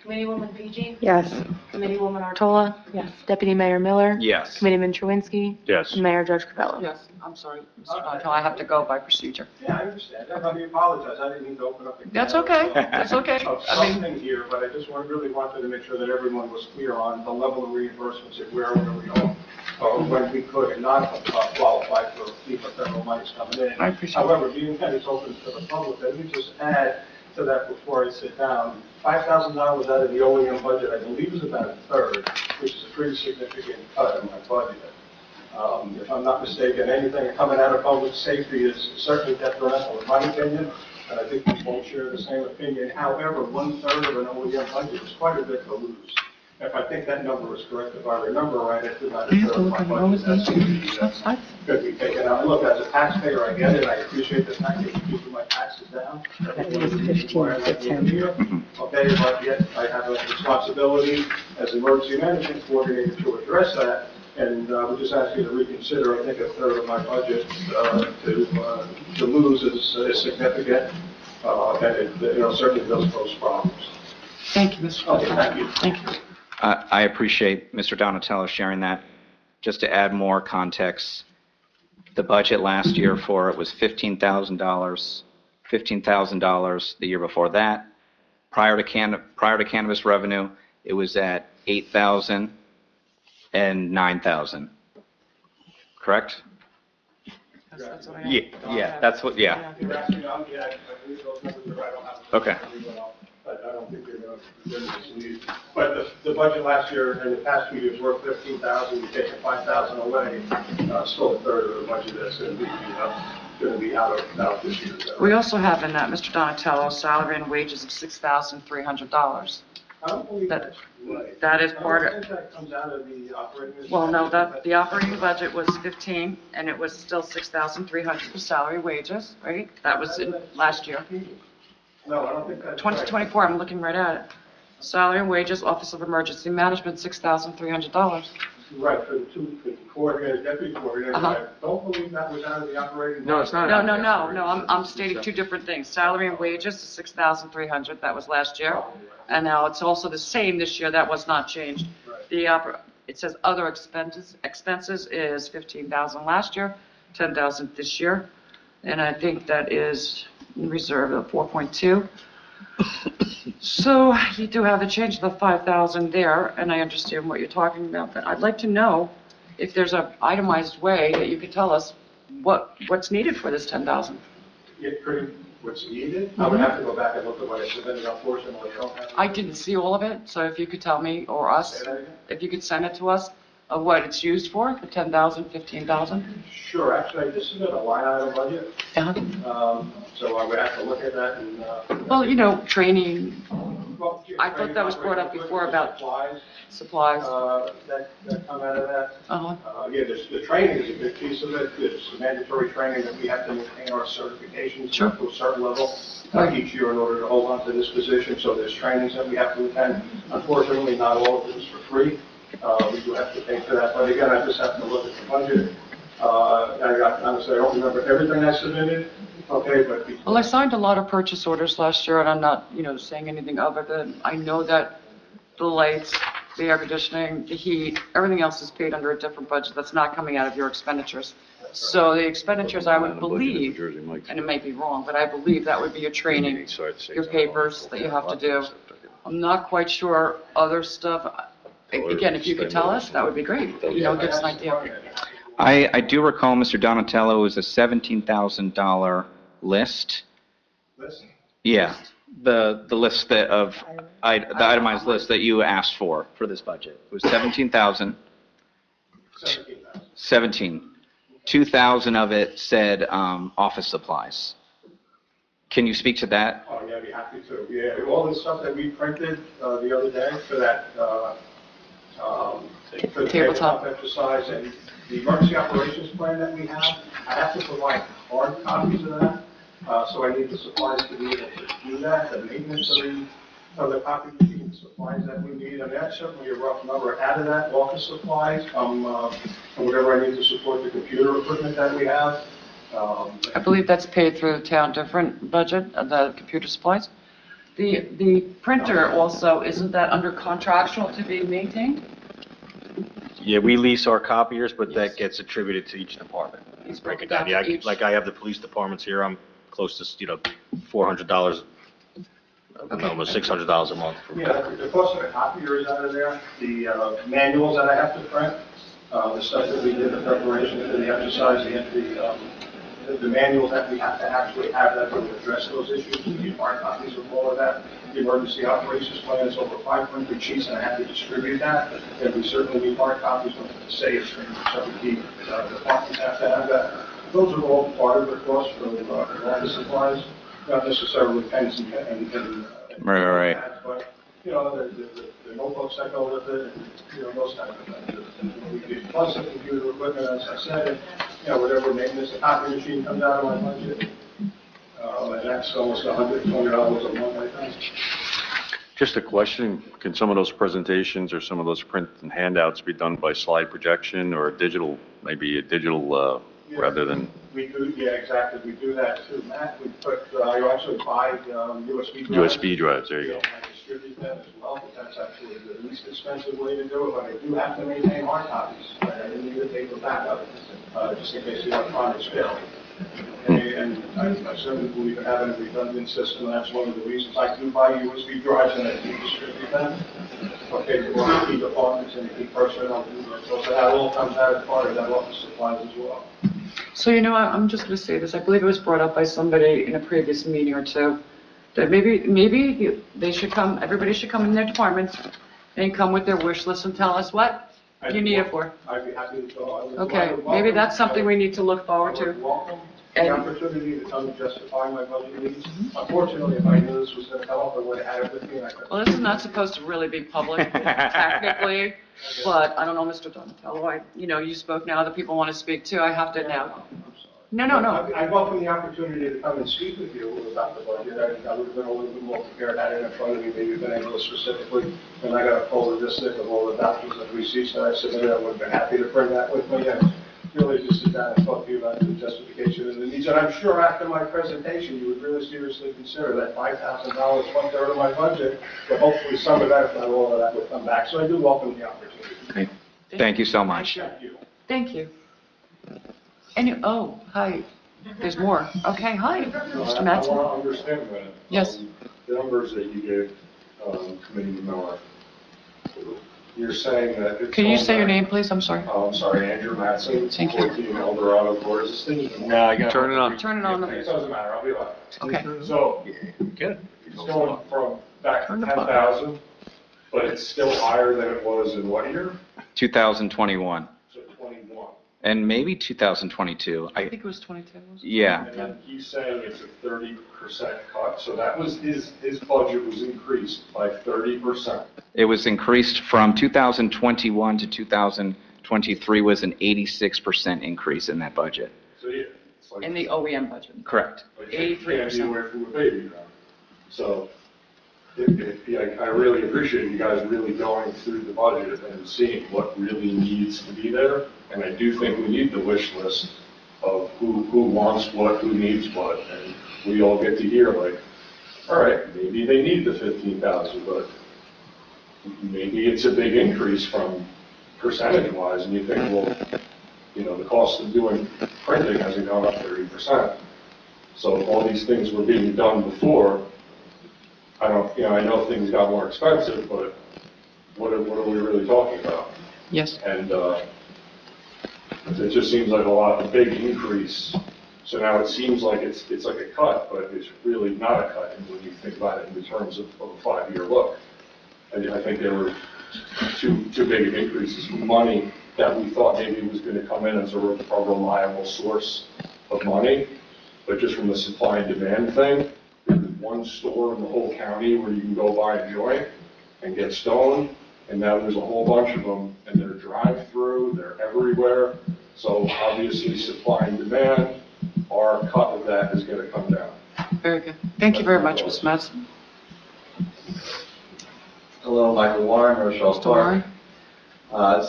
Committeewoman PG? Yes. Committeewoman Artola? Yes. Deputy Mayor Miller? Yes. Committeeman Truinsky? Yes. And Mayor Judge Covello? Yes, I'm sorry, Mr. Donatello, I have to go by procedure. Yeah, I understand. Let me apologize. I didn't mean to open up the. That's okay, that's okay. Of I mean, something here, but I just really wanted to make sure that everyone was clear on the level of reimbursements if where we don't, or when we could and not qualify for FEMA federal monies coming in. I appreciate it. However, being that it's open to the public, let me just add to that before I sit down. $5,000 out of the OEM budget, I believe, is about a third, which is a pretty significant cut in my budget. If I'm not mistaken, anything coming out of public safety is certainly detrimental in my opinion, and I think we both share the same opinion. However, 1/3 of an OEM budget is quite a bit to lose. If I think that number is correct, if I remember right, it's about a third of my budget that's could be taken out. And look, as a taxpayer, I get it, I appreciate the fact that you're keeping my taxes down. That is 15 to 10. Okay, but yet I have a responsibility as emergency management coordinator to address that. And we just ask you to reconsider, I think a third of my budget to lose is significant, and it certainly does pose problems. thank you, Mr. Okay, thank you. Thank you. I appreciate Mr. Donatello sharing that. Just to add more context, the budget last year for it was $15,000, $15,000 the year before that. Prior to cannabis revenue, it was at $8,000 and $9,000. Correct? That's what I have. Yeah, that's what, yeah. You're asking, I believe those numbers are right, I don't have them. Okay. But I don't think they're going to mislead. But the budget last year and the past 2 years were 15,000, you take the 5,000 away, still a third of the budget that's going to be out this year. We also have in that, Mr. Donatello, salary and wages of $6,300. I don't believe that's right. That is I part don't of, think that comes out of the operating. well, no, that, the operating budget was 15, and it was still 6,300 for salary wages, right? That was in last year. No, I don't think that's. 2024, I'm looking right at it. Salary and wages, Office of Emergency Management, $6,300. Right, for the two coordinators, deputy coordinators. Uh-huh. I don't believe that was out of the operating. No, it's not. No, I'm stating two different things. Salary and wages is 6,300, that was last year. And now it's also the same this year, that was not changed. It says other expenses is 15,000 last year, 10,000 this year. And I think that is in reserve of 4.2. So you do have the change of the 5,000 there, and I understand what you're talking about, but I'd like to know if there's an itemized way that you could tell us what's needed for this 10,000. What's needed? I would have to go back and look at what I submitted, unfortunately, I don't have. I didn't see all of it, so if you could tell me, or us, Say that again? if you could send it to us, of what it's used for, the 10,000, 15,000? Sure, actually, I just submitted a line item budget, Uh-huh. so I would have to look at that and. Well, training, Well, I thought that was brought up before about supplies. That come out of that. Uh-huh. Yeah, the training is a big piece of it. There's mandatory training that we have to maintain our certifications to a certain level each year in order to hold on to this position. So there's trainings that we have to attend. Unfortunately, not all of it is for free. We do have to pay for that. But again, I just have to look at the budget. Honestly, I don't remember everything I submitted. Okay, but. Well, I signed a lot of purchase orders last year, and I'm not, saying anything other than I know that the lights, the air conditioning, the heat, everything else is paid under a different budget that's not coming out of your expenditures. So the expenditures, I would believe, and it may be wrong, but I believe that would be your training, your papers that you have to do. I'm not quite sure other stuff. Again, if you could tell us, that would be great. Give us an idea. I do recall Mr. Donatello was a $17,000 list. Listen, Yeah, the list the itemized list that you asked for this budget. It was 17,000. 17,000. 17. 2,000 of it said office supplies. Can you speak to that? Oh, yeah, I'd be happy to. Yeah, all the stuff that we printed the other day for that, for the tabletop exercise and the emergency operations plan that we have, I have to provide hard copies of that. So I need the supplies to be able to do that, the maintenance of the copy machine, the supplies that we need. I mean, that's certainly a rough number. Out of that, office supplies, and whatever I need to support the computer equipment that we have. I believe that's paid through the town different budget, the computer supplies. The printer also, isn't that under contractual to be maintained? Yeah, we lease our copiers, but that gets attributed to each department. Break it down. Yeah, like I have the police departments here, I'm close to, $400, almost $600 a month. Yeah, the cost of the copier is out of there. The manuals that I have to print, the stuff that we did, the preparation for the exercise, the manuals that we have to actually have that will address those issues. We need hard copies of all of that. The emergency operations plan is over 500 sheets, and I have to distribute that. And we certainly need hard copies of the SAFE stream, so we keep, departments have to have that. Those are all part of the cost for office supplies, not necessarily pens and Right. but, the notebooks that go with it, and, those kind of things. Plus the computer equipment, as I said, whatever maintenance, the copy machine comes out of my budget, and that's almost $120 a month, I think. Just a question, can some of those presentations or some of those print and handouts be done by slide projection or maybe a digital rather than? We do, yeah, exactly, we do that too, Matt. We put, I actually buy USB drives. USB drives, there you go. I distribute them as well, but that's actually the least expensive way to do it, but I do have to maintain hard copies. I need to take the backup, just in case the electronics fail. And I certainly believe in having a redundant system, and that's one of the reasons I do buy USB drives and I do distribute them. Okay, to work key departments and key personnel, so that all comes out as part of that office supplies as well. So, I'm just going to say this. I believe it was brought up by somebody in a previous meeting or two, that maybe they should come, everybody should come in their departments and come with their wish list and tell us what you need it for. I'd be happy to go. Okay, maybe that's something we need to look forward to. Welcome the opportunity to come and justify my budget needs. Unfortunately, if I knew this was going to come up, I would have had it with me. Well, this is not supposed to really be public, technically, but I don't know, Mr. Donatello, you spoke now, other people want to speak too, I have to now. No. I welcome the opportunity to come and speak with you about the budget. I would have been a little bit more prepared, had it in front of me, maybe been able to specifically, and I got a folder this thick of all the documents and receipts that I submitted, I would have been happy to bring that with me and really just sit down and talk to you about the justification and the needs. And I'm sure after my presentation, you would really seriously consider that $5,000, 1/3 of my budget, but hopefully some of that, if not all of that, would come back. So I do welcome the opportunity. Great. Thank you so much. Thank you. And hi. There's more. Okay, hi, Mr. Mattson. I want to understand a minute. Yes. The numbers that you gave, Committee Miller, you're saying that it's... Can you say your name, please? I'm sorry. Oh, I'm sorry, Andrew Mattson. Thank you. 14 Eldorado Court. Is this thing? No, I got Turn it on. Turn it on. It doesn't matter, I'll be live. Okay. So, Good. it's going from back to 10,000, but it's still higher than it was in what year? 2021. So 21. And maybe 2022. I think it was 22. Yeah. And then he's saying it's a 30% cut, so that was his budget was increased by 30%. It was increased from 2021 to 2023 was an 86% increase in that budget. So yeah, it's like... In the OEM budget. Correct. Like, you can't be 83%. away from a baby now. So I really appreciate you guys really going through the budget and seeing what really needs to be there. And I do think we need the wish list of who wants what, who needs what. And we all get to hear like, all right, maybe they need the 15,000, but maybe it's a big increase from percentage-wise. And you think, well, the cost of doing printing hasn't gone up 30%. So if all these things were being done before, I know things got more expensive, but what are we really talking about? Yes. And It just seems like a big increase. So now it seems like it's like a cut, but it's really not a cut when you think about it in terms of a 5-year look. I think there were too big of increases of money that we thought maybe was going to come in as a reliable source of money. But just from the supply and demand thing, there's one store in the whole county where you can go buy a joint and get stoned, and now there's a whole bunch of them, and they're drive-through, they're everywhere. So obviously supply and demand, our cut of that is going to come down. Very good. Thank you very much, Ms. Madsen. Hello, Michael Warren, Rochelle Mr. Warren? Park.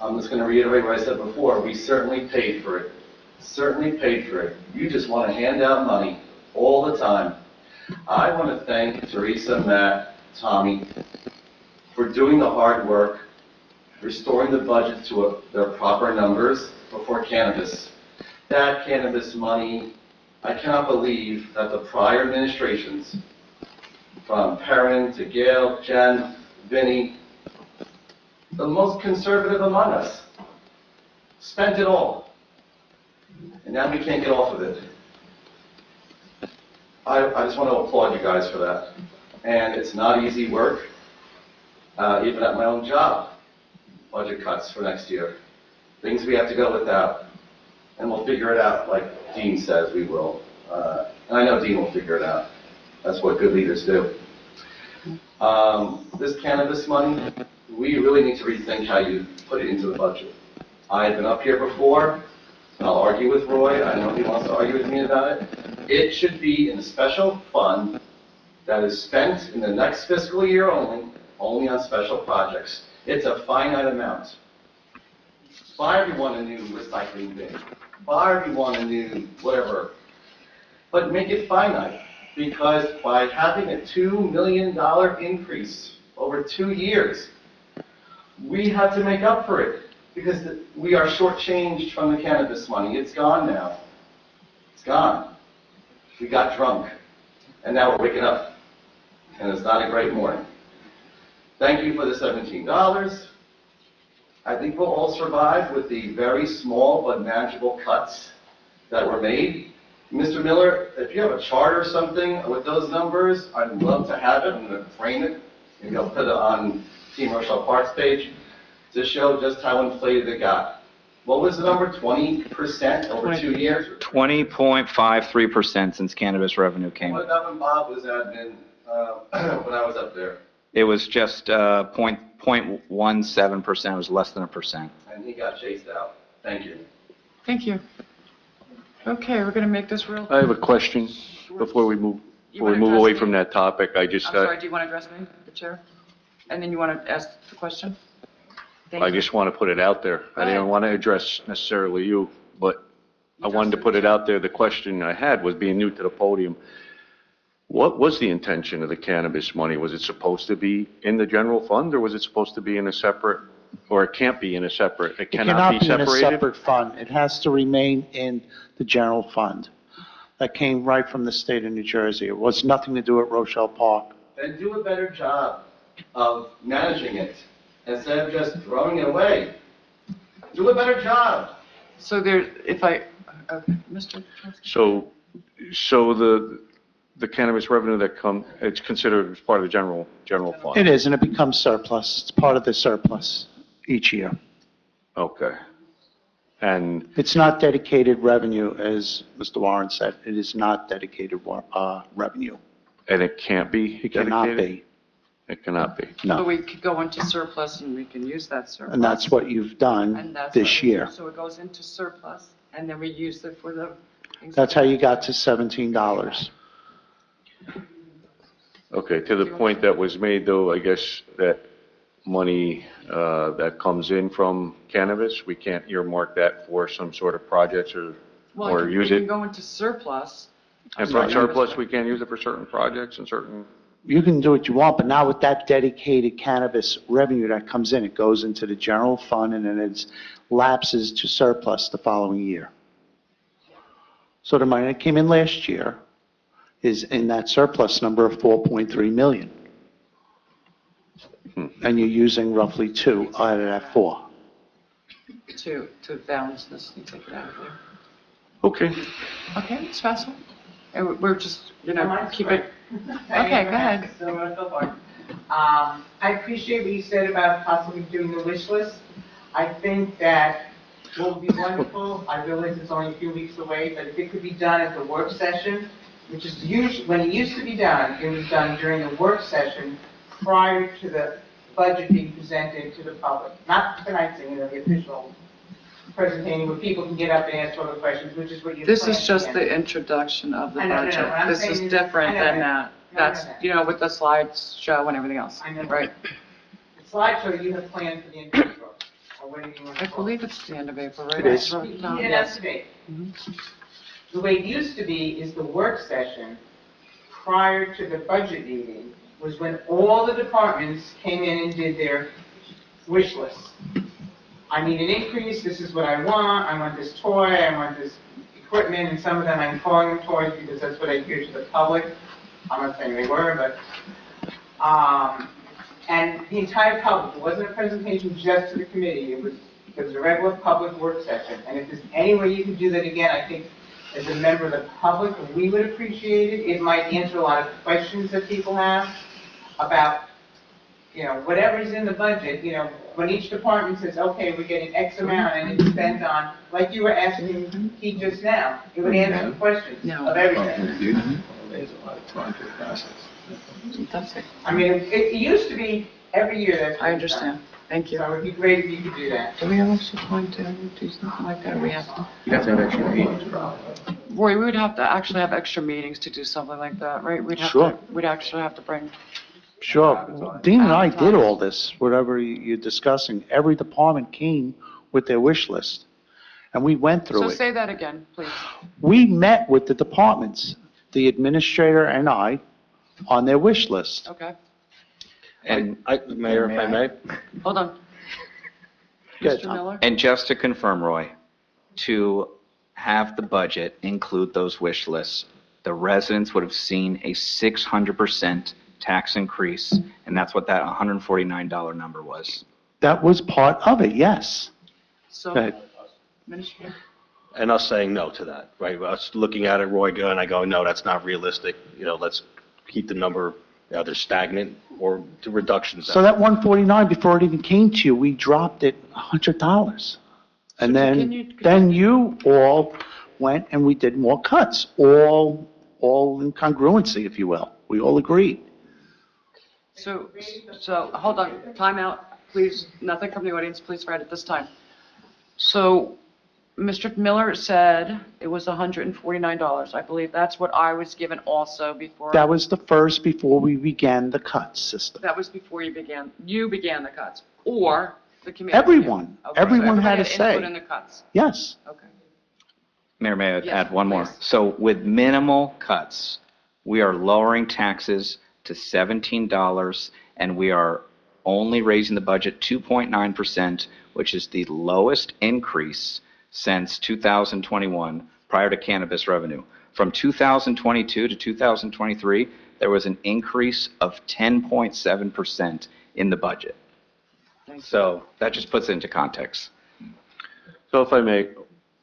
I'm just going to reiterate what I said before. We certainly paid for it. Certainly paid for it. You just want to hand out money all the time. I want to thank Teresa, Matt, Tommy for doing the hard work, restoring the budget to their proper numbers before cannabis. That cannabis money, I cannot believe that the prior administrations, from Perrin to Gail, Jen, Vinnie, the most conservative among us, spent it all. And now we can't get off of it. I just want to applaud you guys for that. And it's not easy work, even at my own job. Budget cuts for next year. Things we have to go without. And we'll figure it out like Dean says we will. And I know Dean will figure it out. That's what good leaders do. This cannabis money, we really need to rethink how you put it into the budget. I've been up here before, and I'll argue with Roy. I know he wants to argue with me about it. It should be in a special fund that is spent in the next fiscal year only on special projects. It's a finite amount. Buy everyone a new recycling bin. Buy everyone a new whatever. But make it finite, because by having a $2 million increase over 2 years, we have to make up for it, because we are shortchanged from the cannabis money. It's gone now. It's gone. We got drunk, and now we're waking up, and it's not a great morning. Thank you for the $17. I think we'll all survive with the very small but manageable cuts that were made. Mr. Miller, if you have a chart or something with those numbers, I'd love to have it. I'm going to frame it. Maybe I'll put it on Team Rochelle Park's page to show just how inflated it got. What was the number? 20% over 2 years? 20.53% since cannabis revenue came. What about when Bob was admin, when I was up there? It was just 0.17%. It was less than 1%. And he got chased out. Thank you. Thank you. Okay, we're going to make this real. I have a question before we move away from that topic. I'm sorry, do you want to address me, the chair? And then you want to ask the question? I just want to put it out there. I didn't want to address necessarily you, but I wanted to put it out there. The question I had was, being new to the podium, what was the intention of the cannabis money? Was it supposed to be in the general fund, or was it supposed to be in a separate, or it can't be in a separate, it cannot be separated? It cannot be in a separate fund. It has to remain in the general fund. That came right from the state of New Jersey. It was nothing to do with Rochelle Park. Then do a better job of managing it instead of just throwing it away. Do a better job. So there, okay, Mr. So the cannabis revenue that it's considered as part of the general fund? It is, and it becomes surplus. It's part of the surplus each year. Okay. And it's not dedicated revenue, as Mr. Warren said. It is not dedicated revenue. And it can't be dedicated? It cannot be. It cannot be. No. So we could go into surplus and we can use that surplus. And that's what you've done this year. So it goes into surplus and then we use it for the. That's how you got to $17. Okay, to the point that was made, though, I guess that money that comes in from cannabis, we can't earmark that for some sort of projects or use it? It can go into surplus. And from surplus, we can't use it for certain projects and certain? You can do what you want, but now with that dedicated cannabis revenue that comes in, it goes into the general fund and then it lapses to surplus the following year. So the money that came in last year is in that surplus number of 4.3 million. And you're using roughly 2 out of that 4. to balance this and take it out of there. Okay. Okay, it's facile. And we're just, keep it, Hang okay, on, go ahead. I appreciate what you said about possibly doing the wish list. I think that what would be wonderful, I realize it's only a few weeks away, but if it could be done at the work session, which is usually, when it used to be done, it was done during the work session prior to the budget being presented to the public. Not tonight's, the official presentation where people can get up and ask all the questions, which is what you. This is just the introduction of the I know, budget. what I'm This saying is is- different I know than that. that. That's, with the slideshow and everything else, I know. right? The slideshow you have planned for the end of April, or whatever you want to I call it. believe it's the end of April, right? It is. Right. You No, didn't yes. estimate. The way it used to be is the work session prior to the budget meeting was when all the departments came in and did their wish lists. I need an increase, this is what I want this toy, I want this equipment, and some of them I'm calling them toys because that's what I hear to the public. I'm not saying they were, but, and the entire public, it wasn't a presentation just to the committee, it was a regular public work session. And if there's any way you can do that again, I think as a member of the public, we would appreciate it. It might answer a lot of questions that people have about, whatever's in the budget, when each department says, okay, we're getting X amount and it's spent on, like you were asking Pete just now, it would answer the questions of everything. There's a lot of time to the process. That's it. I mean, it used to be every year that's. I understand. Thank you. So it would be great if you could do that. Do we have extra time to do something like that? We have to. You have to have extra meetings, probably. Roy, we would have to actually have extra meetings to do something like that, right? Sure. We'd actually have to bring. Sure. Dean and I did all this, whatever you're discussing. Every department came with their wish list, and we went through So it. say that again, please. We met with the departments, the administrator and I, on their wish list. Okay. And Mayor, if I may? Hold on. Good. Mr. Miller? And just to confirm, Roy, to have the budget include those wish lists, the residents would have seen a 600% tax increase, and that's what that $149 number was. That was part of it, yes. So, Go ahead. Minister? And us saying no to that, right? Us looking at it, Roy, and I go, no, that's not realistic. Let's keep the number either stagnant or to reductions. So that 149, before it even came to you, we dropped it $100. And then you all went and we did more cuts, all in congruency, if you will. We all agreed. So, hold on, time out, please, nothing from the audience, please, right at this time. So, Mr. Miller said it was $149. I believe that's what I was given also before. That was the first before we began the cut system. That was before you began the cuts, or the committee? Everyone, Okay, so everyone had a everybody say. input in the cuts. Yes. Okay. Mayor, may I Yes, add one more? please. So with minimal cuts, we are lowering taxes to $17, and we are only raising the budget 2.9%, which is the lowest increase since 2021, prior to cannabis revenue. From 2022 to 2023, there was an increase of 10.7% in the budget. So that just puts it into context. So if I may,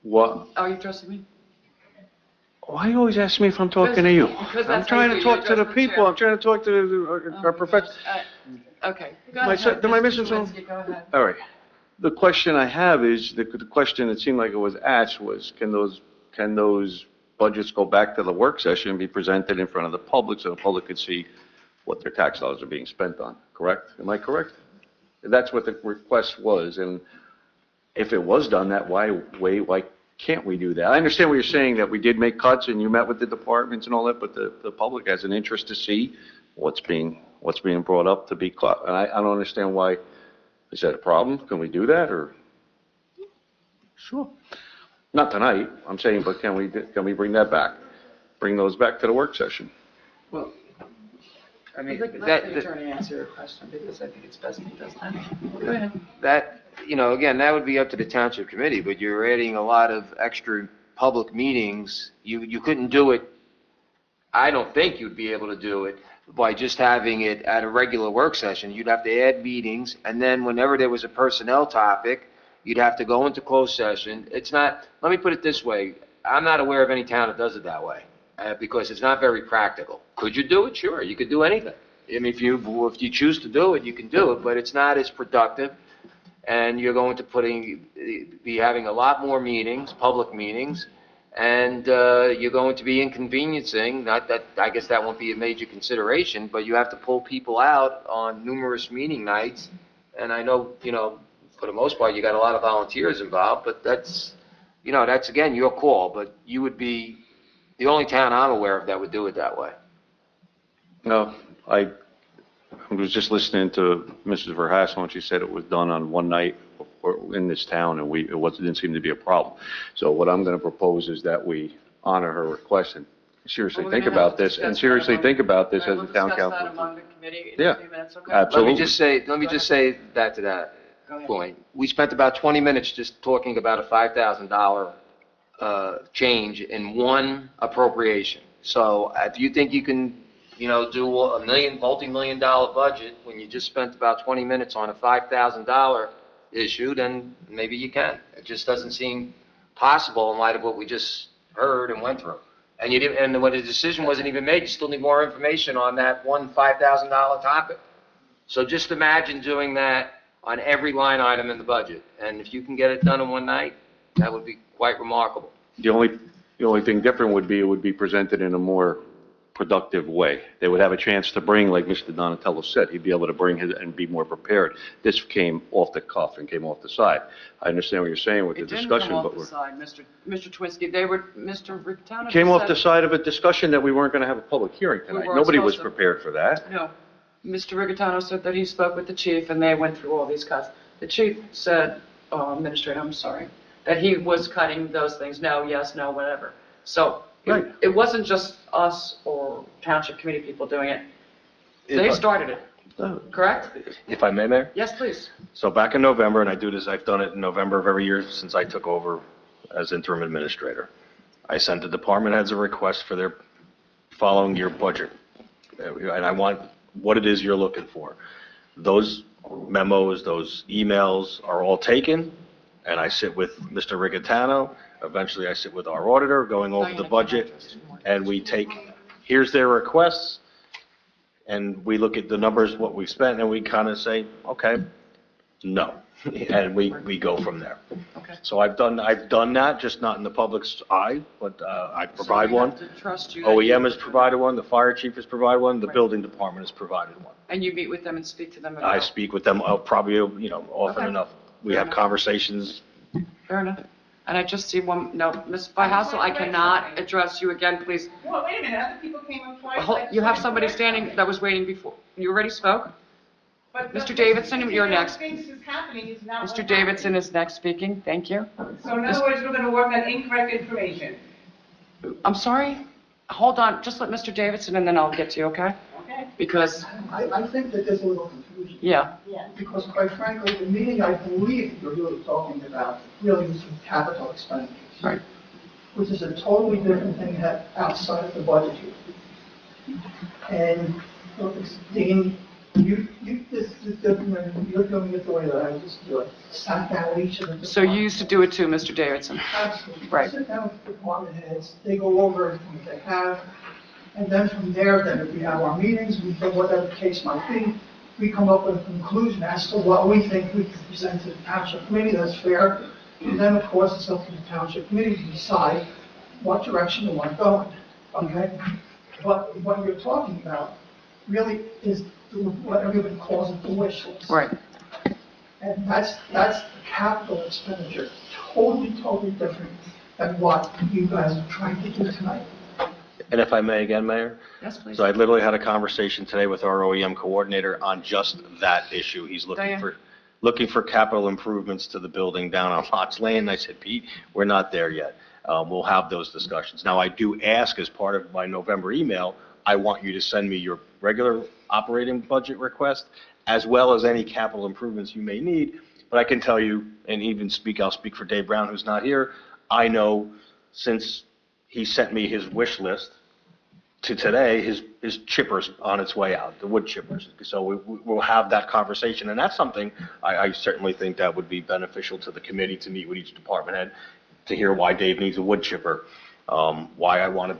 what, Oh, you trusted me? why you always ask me if I'm talking to you? Because I'm that's trying how to you talk to the address the people, chair. I'm trying to talk to our professionals. Okay. Go Am I ahead, am I Mr. missing something? Zelinski, Go ahead. All right. The question I have is, the question that seemed like it was asked was, can those budgets go back to the work session and be presented in front of the public so the public could see what their tax dollars are being spent on, correct? Am I correct? That's what the request was, and if it was done that way, why can't we do that? I understand what you're saying, that we did make cuts and you met with the departments and all that, but the public has an interest to see what's being brought up to be cut. And I don't understand why. Is that a problem? Can we do that, or? Sure. Not tonight, I'm saying, but can we bring that back? Bring those back to the work session? Well, I mean, Let the attorney answer your question, because I think it's best he does that. Go ahead. that, again, that would be up to the township committee, but you're adding a lot of extra public meetings. You couldn't do it, I don't think you'd be able to do it by just having it at a regular work session. You'd have to add meetings, and then whenever there was a personnel topic, you'd have to go into closed session. It's not, let me put it this way, I'm not aware of any town that does it that way, because it's not very practical. Could you do it? Sure, you could do anything. I mean, if you choose to do it, you can do it, but it's not as productive, and you're going to be having a lot more meetings, public meetings, and you're going to be inconveniencing, not that, I guess that won't be a major consideration, but you have to pull people out on numerous meeting nights, and I know, for the most part, you got a lot of volunteers involved, but that's again, your call, but you would be the only town I'm aware of that would do it that way. No, I was just listening to Mrs. Verhassel, and she said it was done on one night in this town, and didn't seem to be a problem. So what I'm going to propose is that we honor her request and seriously think about this, as a town council. Among the committee Yeah. in a few minutes, okay? Absolutely. Let me just say that to that point. We spent about 20 minutes just talking about a $5,000 change in one appropriation. So if you think you can, do a multi-million-dollar budget when you just spent about 20 minutes on a $5,000 issue, then maybe you can. It just doesn't seem possible in light of what we just heard and went through. And when the decision wasn't even made, you still need more information on that one $5,000 topic. So just imagine doing that on every line item in the budget. And if you can get it done in one night, that would be quite remarkable. The only thing different would be it would be presented in a more productive way. They would have a chance to bring, like Mr. Donatello said, he'd be able to bring his and be more prepared. This came off the cuff and came off the side. I understand what you're saying with the discussion, but It didn't come off the side, Mr. Twinsky. Mr. Riccatano came off said- the side of a discussion that we weren't going to have a public hearing tonight. weren't Nobody was supposed to. prepared for that. No. Mr. Riccatano said that he spoke with the chief and they went through all these cuts. The chief said, Administrator, I'm sorry, that he was cutting those things, no, yes, no, whatever. So Right. it wasn't just us or township committee people doing it. They started it, correct? If I may, Mayor? Yes, please. So back in November, and I've done it in November of every year since I took over as interim administrator. I sent the department heads a request for their following year budget. And I want what it is you're looking for. Those memos, those emails are all taken, and I sit with Mr. Riccatano. Eventually, I sit with our auditor, going over the budget, and we take, here's their requests, and we look at the numbers, what we've spent, and we kind of say, okay, no, and we go from there. Okay. So I've done that, just not in the public's eye, but I provide So we one. have to trust you that OEM has provided one, the fire chief has provided one, the building department has provided one. And you meet with them and speak to them about I it. speak with them probably, often Okay. enough. We Fair have enough. conversations. Fair enough. And I just see Ms. Fihassel, I cannot address you again, please. Well, wait a minute, other people came up twice. You have somebody standing that was waiting before. You already spoke? But Mr. Davidson, you're next. Things is happening is not Mr. what Davidson is next speaking. Thank you. happened. So in other words, we're going to work on incorrect information. I'm sorry? Hold on, just let Mr. Davidson and then I'll get to you, okay? Okay. Because, I think that there's a little confusion. yeah, Because quite frankly, the meeting I believe you're really talking about really is with capital expenditures. Right. Which is a totally different thing outside of the budget here. And look, Dean, you're doing it the way that I just do it. Sat down with each of them. so you used to do it too, Mr. Davidson. Absolutely. Right. Sit down with the department heads, they go over everything that they have, and then from there, then if we have our meetings, we do whatever the case might be, we come up with a conclusion as to what we think we can present to the township committee that's fair. And then, of course, it's up to the township committee to decide what direction they want to go in, okay? But what you're talking about really is what everybody calls it the wish list. Right. And that's the capital expenditure, totally different than what you guys are trying to do tonight. And if I may again, Mayor? Yes, please. So I literally had a conversation today with our OEM coordinator on just that issue. He's Diane. looking for capital improvements to the building down on Lots Lane. And I said, Pete, we're not there yet. We'll have those discussions. Now, I do ask as part of my November email, I want you to send me your regular operating budget request, as well as any capital improvements you may need. But I can tell you, and I'll speak for Dave Brown, who's not here. I know since he sent me his wish list to today, his chipper's on its way out, the wood chippers. So we'll have that conversation, and that's something I certainly think that would be beneficial to the committee to meet with each department head to hear why Dave needs a wood chipper, why I want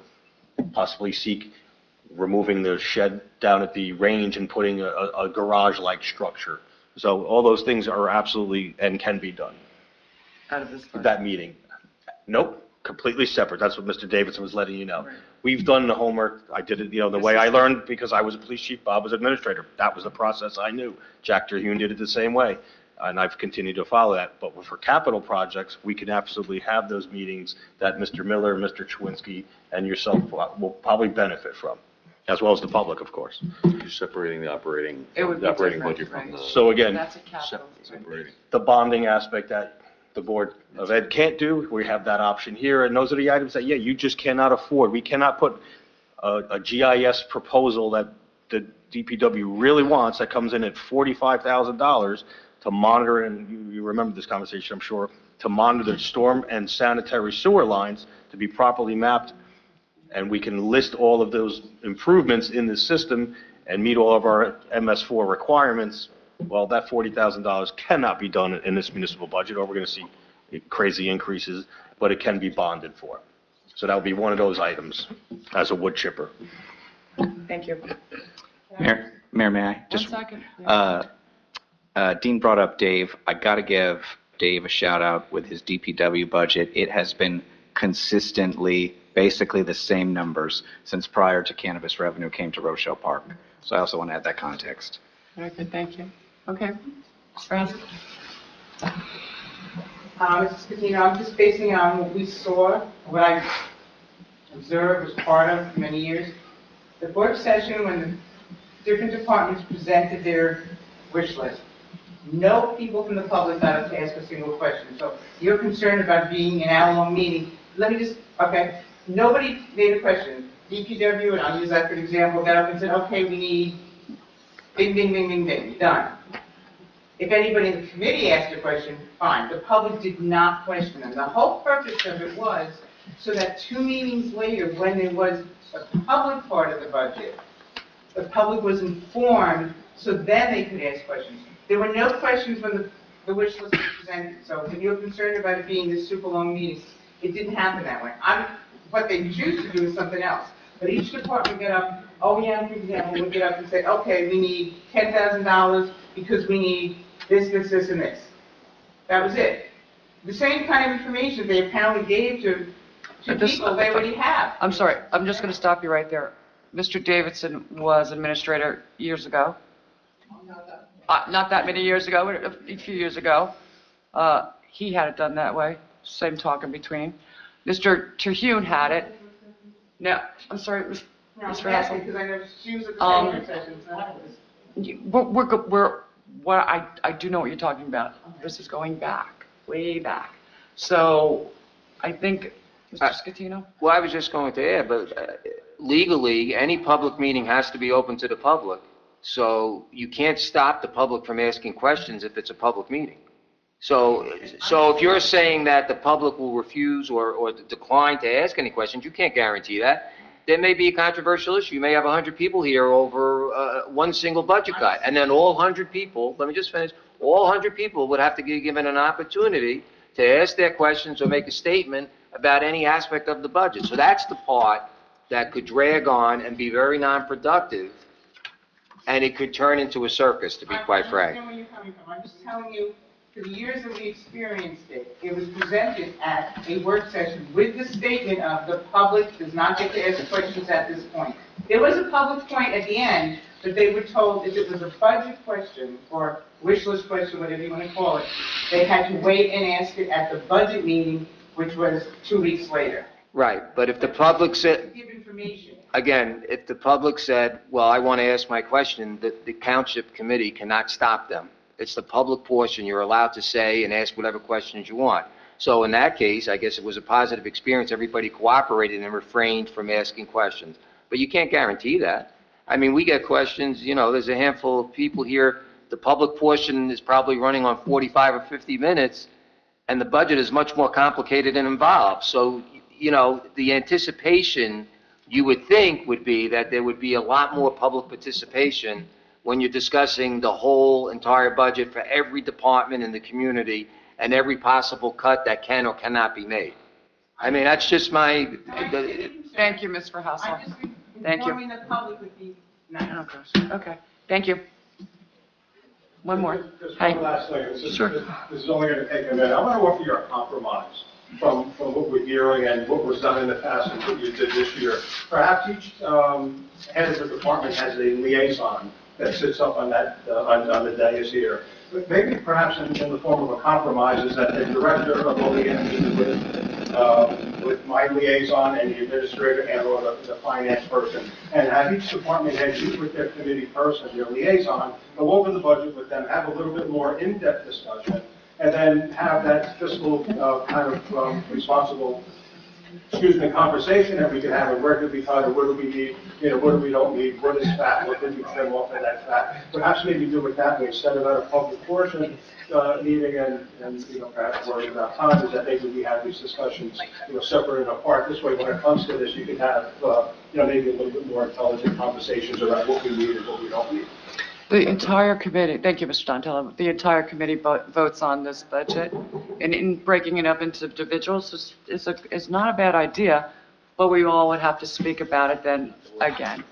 to possibly seek removing the shed down at the range and putting a garage-like structure. So all those things are absolutely and can be done. Out of this budget. That meeting. Nope, completely separate. That's what Mr. Davidson was letting you know. We've done the homework. I did it, the way I learned because I was a police chief, Bob was administrator. That was the process I knew. Jack Terhune did it the same way, and I've continued to follow that. But for capital projects, we can absolutely have those meetings that Mr. Miller, Mr. Chewinski, and yourself will probably benefit from, as well as the public, of course. You're separating the operating budget from the. So again, That's a capital. Separating. the bonding aspect that the Board of Ed can't do, we have that option here, and those are the items that, you just cannot afford. We cannot put a GIS proposal that the DPW really wants that comes in at $45,000 to monitor, and you remember this conversation, I'm sure, to monitor the storm and sanitary sewer lines to be properly mapped, and we can list all of those improvements in the system and meet all of our MS4 requirements. Well, that $40,000 cannot be done in this municipal budget, or we're going to see crazy increases, but it can be bonded for. So that would be one of those items as a wood chipper. Thank you. Mayor, may I? One second. Dean brought up Dave. I got to give Dave a shout out with his DPW budget. It has been consistently basically the same numbers since prior to cannabis revenue came to Rochelle Park. So I also want to add that context. Very good, thank you. Okay. Ms. Francis? Mrs. Catino, I'm just basing it on what we saw, what I observed, was part of for many years. The work session, when the different departments presented their wish list, no people from the public got up to ask a single question. So you're concerned about being an hour-long meeting. Nobody made a question. DPW, and I'll use that for an example, got up and said, okay, we need bing, bing, bing, bing, bing, done. If anybody in the committee asked a question, fine. The public did not question them. The whole purpose of it was so that 2 meetings later, when there was a public part of the budget, the public was informed, so then they could ask questions. There were no questions when the wish list was presented. So if you're concerned about it being this super long meeting, it didn't happen that way. What they choose to do is something else. But each department get up, for example, would get up and say, okay, we need $10,000 because we need this, this, this, and this. That was it. The same kind of information they apparently gave to people they already have. I'm sorry, I'm just going to stop you right there. Mr. Davidson was administrator years ago. Not that many years ago, a few years ago. He had it done that way. Same talk in between. Mr. Terhune had it. No, I'm sorry, Ms. Hassel. Because I know she was at the same session, so I was. I do know what you're talking about. This is going back, way back. So I think, Mr. Scatino? Well, I was just going to add, but legally, any public meeting has to be open to the public. So you can't stop the public from asking questions if it's a public meeting. So if you're saying that the public will refuse or decline to ask any questions, you can't guarantee that. There may be a controversial issue. You may have 100 people here over one single budget cut, and then all 100 people, let me just finish, all 100 people would have to be given an opportunity to ask their questions or make a statement about any aspect of the budget. So that's the part that could drag on and be very non-productive, and it could turn into a circus, to be quite frank. I understand where you're coming from. I'm just telling you, for the years that we experienced it, it was presented at a work session with the statement of the public does not get to ask questions at this point. There was a public point at the end, but they were told if it was a budget question or wish list question, whatever you want to call it, they had to wait and ask it at the budget meeting, which was 2 weeks later. Right, but if the public said, Give information. again, if the public said, well, I want to ask my question, the township committee cannot stop them. It's the public portion. You're allowed to say and ask whatever questions you want. So in that case, I guess it was a positive experience. Everybody cooperated and refrained from asking questions. But you can't guarantee that. I mean, we get questions, there's a handful of people here. The public portion is probably running on 45 or 50 minutes, and the budget is much more complicated and involved. So, the anticipation you would think would be that there would be a lot more public participation when you're discussing the whole entire budget for every department in the community and every possible cut that can or cannot be made. I mean, that's just my, Thank you, Ms. Verhassel. Thank you. Informing the public would be nice. Oh, gosh. Okay, thank you. One more. Just Hi. one last thing. This Sure. is only going to take a minute. I want to offer you a compromise from what we're hearing and what was done in the past and what you did this year. Perhaps each head of the department has a liaison that sits up on that, on the dais here. But maybe perhaps in the form of a compromise is that the director of OEM meets with my liaison and the administrator and or the finance person, and have each department head meet with their committee person, their liaison, go over the budget with them, have a little bit more in-depth discussion, and then have that fiscal kind of responsible, conversation that we can have, and where do we cut, or what do we need, what do we don't need, what is fat, what did we trim off of that fat. Perhaps maybe do it that way, instead of at a public portion meeting and perhaps worry about time, is that maybe we have these discussions, separate and apart. This way, when it comes to this, you can have, maybe a little bit more intelligent conversations about what we need and what we don't need. The entire committee, thank you, Mr. Donatello, the entire committee votes on this budget, and in breaking it up into individuals is not a bad idea, but we all would have to speak about it then again.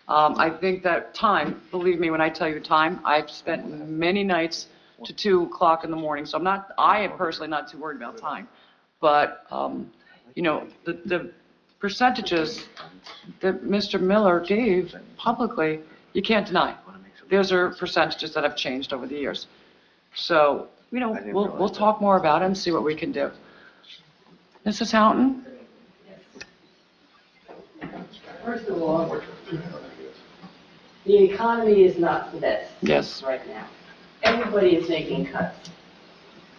I think that time, believe me when I tell you time, I've spent many nights to 2 o'clock in the morning, so I am personally not too worried about time. But, the percentages that Mr. Miller gave publicly, you can't deny. Those are percentages that have changed over the years. So, we'll talk more about it and see what we can do. Mrs. Houghton? First of all, the economy is not the best. Yes. Right now. Everybody is making cuts.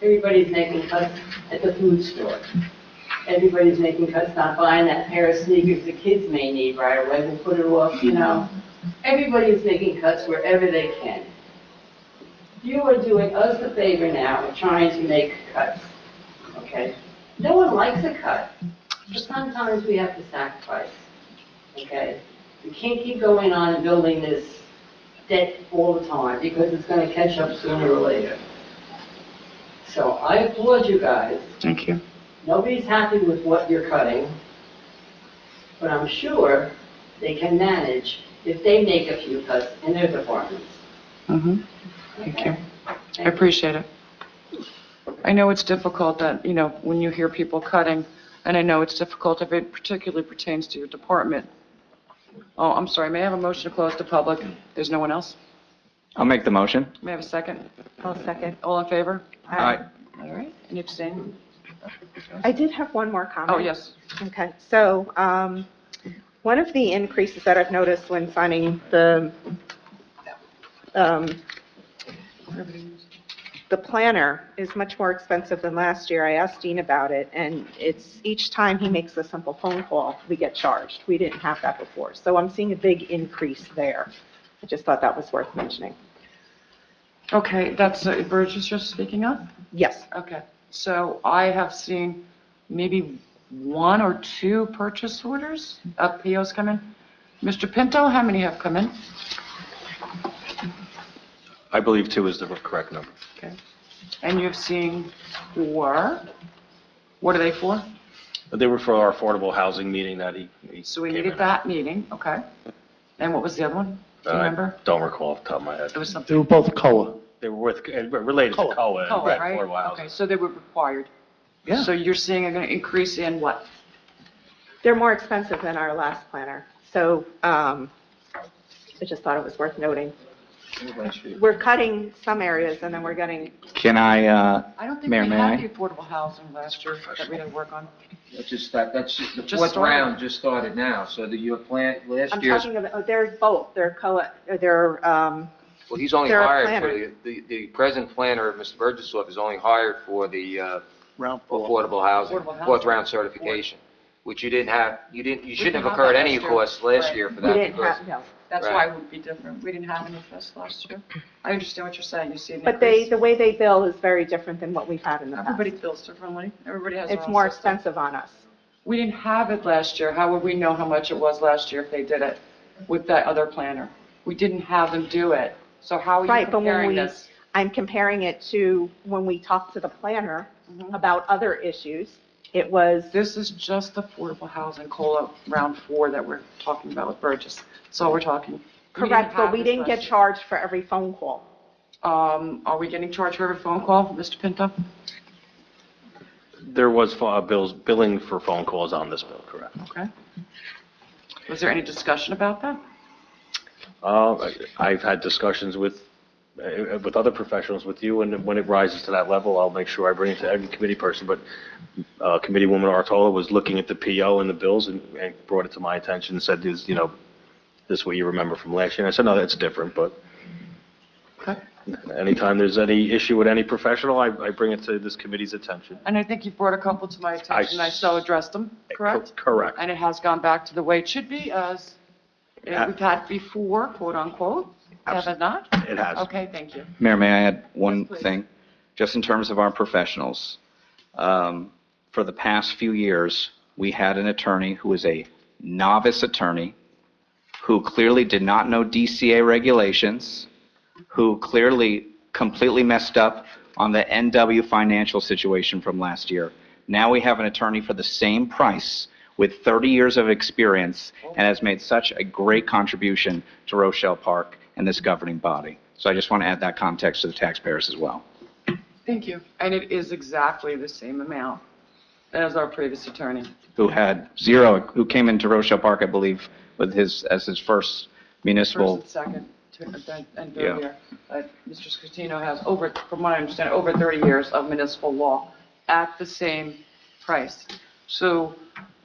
Everybody's making cuts at the food store. Everybody's making cuts, not buying that pair of sneakers the kids may need right away. We'll put it off, Everybody's making cuts wherever they can. You are doing us the favor now of trying to make cuts, okay? No one likes a cut, but sometimes we have to sacrifice, okay? We can't keep going on and building this debt all the time because it's going to catch up sooner or later. So I applaud you guys. Thank you. Nobody's happy with what you're cutting, but I'm sure they can manage if they make a few cuts in their departments. Thank you. I appreciate it. I know it's difficult that, when you hear people cutting, and I know it's difficult if it particularly pertains to your department. Oh, I'm sorry, may I have a motion to close to public? There's no one else? I'll make the motion. May I have a second? I'll second. All in favor? Aye. All right, any abstain? I did have one more comment. Oh, yes. Okay, so one of the increases that I've noticed when signing the planner is much more expensive than last year. I asked Dean about it, and it's each time he makes a simple phone call, we get charged. We didn't have that before, so I'm seeing a big increase there. I just thought that was worth mentioning. Okay, that's Burgess you're speaking of? Yes. Okay, so I have seen maybe 1 or 2 purchase orders, POs come in. Mr. Pinto, how many have come in? I believe 2 is the correct number. Okay. And you've seen 4? What are they for? They were for our affordable housing meeting that he So we came needed in. that meeting, okay. And what was the other one? Do you remember? I don't recall off the top of my head. There was something. They were both COA. They were related to COA and COLA, right? affordable housing. Okay, so they were required. Yeah. So you're seeing an increase in what? They're more expensive than our last planner, so I just thought it was worth noting. We're cutting some areas, and then we're getting... Can I, I don't think Mayor, we may had I? the affordable housing last year that we had to work on. that's just the Just fourth started. round just started now, so that your plan, last I'm year's, talking about, they're both, they're well, he's only they're a hired planner. for the present planner, Mr. Burgess, is only hired for the Round affordable housing, Affordable housing. fourth round certification, which you shouldn't have didn't have have incurred that any last year. costs last Right. year for we that didn't because. have, no. That's Right. why it would be different. We didn't have any of this last year. I understand what you're saying. You see an But increase. the way they bill is very different than what we've had in the past. Everybody bills differently. Everybody has their It's own more system. expensive on us. We didn't have it last year. How would we know how much it was last year if they did it with that other planner? We didn't have them do it. So how are you Right, but when comparing this? I'm comparing it to when we talked to the planner about other issues, it was, This is just affordable housing COLA round 4 that we're talking about with Burgess. That's all we're talking. correct, but we have didn't this get charged for every phone call. Are we getting charged for every phone call, Mr. Pinto? There was billing for phone calls on this bill, correct? Okay. Was there any discussion about that? I've had discussions with other professionals, with you, and when it rises to that level, I'll make sure I bring it to every committee person. But Committeewoman Artola was looking at the PO and the bills and brought it to my attention and said, "Is this what you remember from last year?" And I said, "No, that's different." But anytime there's any issue with any professional, I bring it to this committee's attention. And I think you brought a couple to my attention. I so addressed them, correct? Correct. And it has gone back to the way it should be, as we've had before, quote unquote. Have it not? It has. Okay, thank you. Mayor, may I add one Yes, please. thing? Just in terms of our professionals, for the past few years, we had an attorney who was a novice attorney who clearly did not know DCA regulations, who clearly completely messed up on the NW financial situation from last year. Now we have an attorney for the same price with 30 years of experience and has made such a great contribution to Rochelle Park and this governing body. So I just want to add that context to the taxpayers as well. Thank you. And it is exactly the same amount as our previous attorney. Who had zero, who came into Rochelle Park, I believe, with as his first municipal. First and second, and Yeah. third year. Mr. Scatino has from what I understand, over 30 years of municipal law at the same price. So,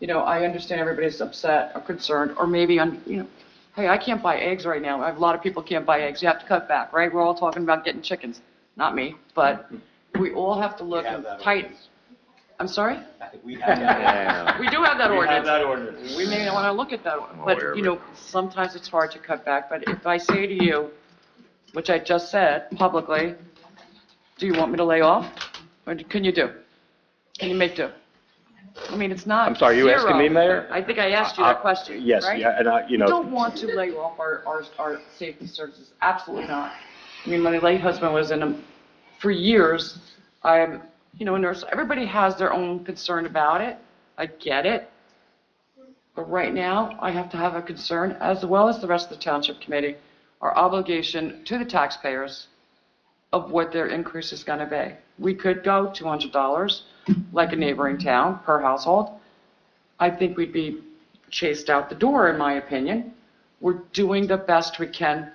I understand everybody's upset or concerned, or maybe, hey, I can't buy eggs right now. A lot of people can't buy eggs. You have to cut back, right? We're all talking about getting chickens. Not me, but we all have to look tight. I'm sorry? I think we have that. We do have that ordinance. We have that ordinance. We may want to look at that one, but, sometimes it's hard to cut back. But if I say to you, which I just said publicly, do you want me to lay off? Or can you do? Can you make do? I mean, it's not I'm sorry, you asking me, zero. Mayor? I think I asked you that question, Yes, right? yeah, and We don't want to lay off our safety services, absolutely not. I mean, my late husband was in them for years. I'm, a nurse. Everybody has their own concern about it. I get it. But right now, I have to have a concern, as well as the rest of the Township Committee, our obligation to the taxpayers of what their increase is going to be. We could go $200, like a neighboring town, per household. I think we'd be chased out the door, in my opinion. We're doing the best we can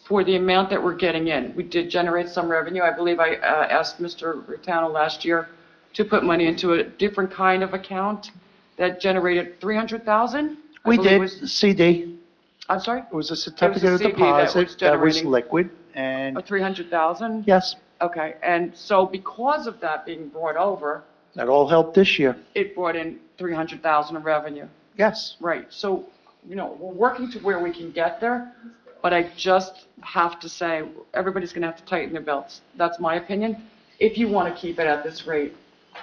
for the amount that we're getting in. We did generate some revenue. I believe I asked Mr. Ritano last year to put money into a different kind of account that generated $300,000. We did, CD. I'm sorry? It was a certificate of CD that deposit was that was generating liquid, and a $300,000? yes, Okay, and so because of that being brought over, that all helped this year. it brought in $300,000 in revenue. Yes. Right, so, we're working to where we can get there, but I just have to say, everybody's going to have to tighten their belts. That's my opinion, if you want to keep it at this rate.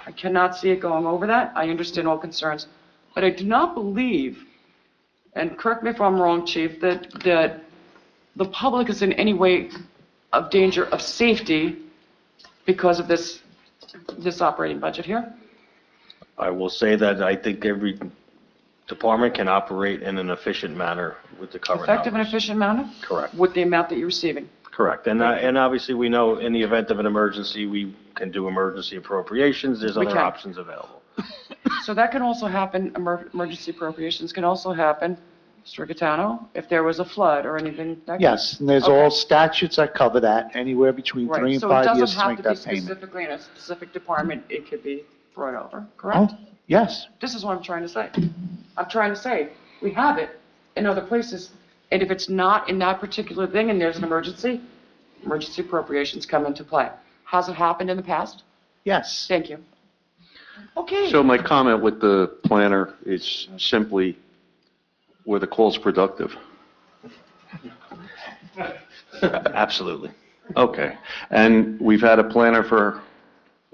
I cannot see it going over that. I understand all concerns, but I do not believe, and correct me if I'm wrong, Chief, that the public is in any way of danger of safety because of this operating budget here. I will say that I think every department can operate in an efficient manner with the current Effective and numbers. efficient manner Correct. with the amount that you're receiving. Correct. And obviously, we know in the event of an emergency, we can do emergency appropriations. There's We other can. options available. So that can also happen, emergency appropriations can also happen, Mr. Gaetano, if there was a flood or anything. That can- Yes, and there's Okay. all statutes that cover that, anywhere between 3 Right, and so 5 it years doesn't to have make to be that payment. specifically in a specific department, it could be brought over, correct? Oh, yes. This is what I'm trying to say. I'm trying to say, we have it in other places, and if it's not in that particular thing and there's an emergency appropriations come into play. Has it happened in the past? Yes. Thank you. Okay. So my comment with the planner is simply, were the calls productive? Absolutely. Okay. And we've had the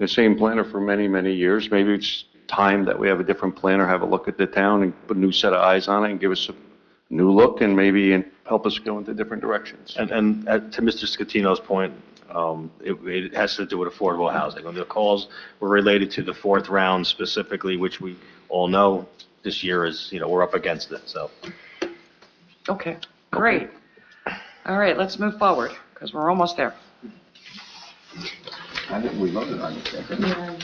same planner for many, many years. Maybe it's time that we have a different planner have a look at the town and put a new set of eyes on it and give us a new look and maybe help us go into different directions. And to Mr. Scatino's point, it has to do with affordable housing. When the calls were related to the fourth round specifically, which we all know this year is, we're up against it, so. Okay, great. All right, let's move forward, because we're almost there. I think we voted on it.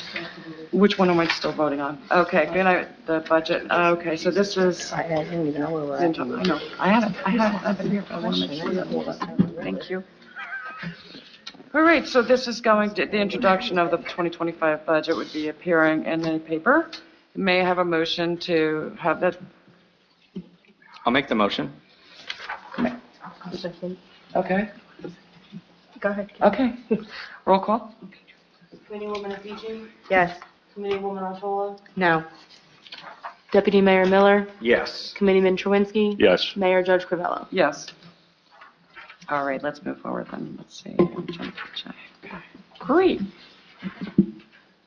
Which one am I still voting on? Okay, good night, the budget. Okay, so this is, I didn't even know where we're at. I know, I had it, I've been here, I want to make sure that all that, thank you. All right, so this is going to, the introduction of the 2025 budget would be appearing in the paper. May I have a motion to have that? I'll make the motion. Okay, Go ahead. okay. Roll call? Committeewoman Apici? Yes. Committeewoman Otola? No. Deputy Mayor Miller? Yes. Committeeman Truinsky? Yes. Mayor Judge Crivello? Yes. All right, let's move forward then. Let's see. Okay, great.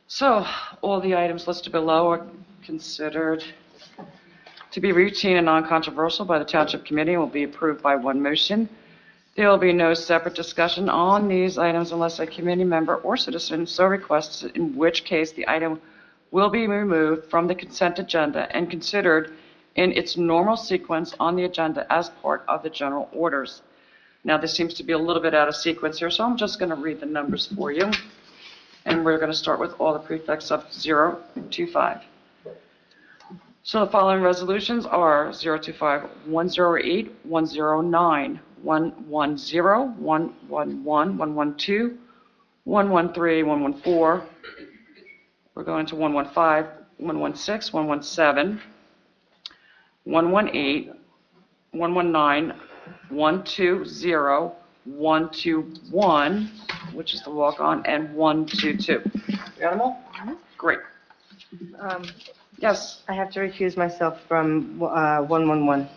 So all the items listed below are considered to be routine and non-controversial by the Township Committee and will be approved by one motion. There will be no separate discussion on these items unless a committee member or citizen so requests, in which case the item will be removed from the consent agenda and considered in its normal sequence on the agenda as part of the general orders. Now, this seems to be a little bit out of sequence here, so I'm just going to read the numbers for you. And we're going to start with all the prefix of 0 to 5. So the following resolutions are 025, 108, 109, 110, 111, 112, 113, 114. We're going to 115, 116, 117, 118, 119, 120, 121, which is the walk-on, and 122. Got them all? Great. Yes. I have to recuse myself from 111.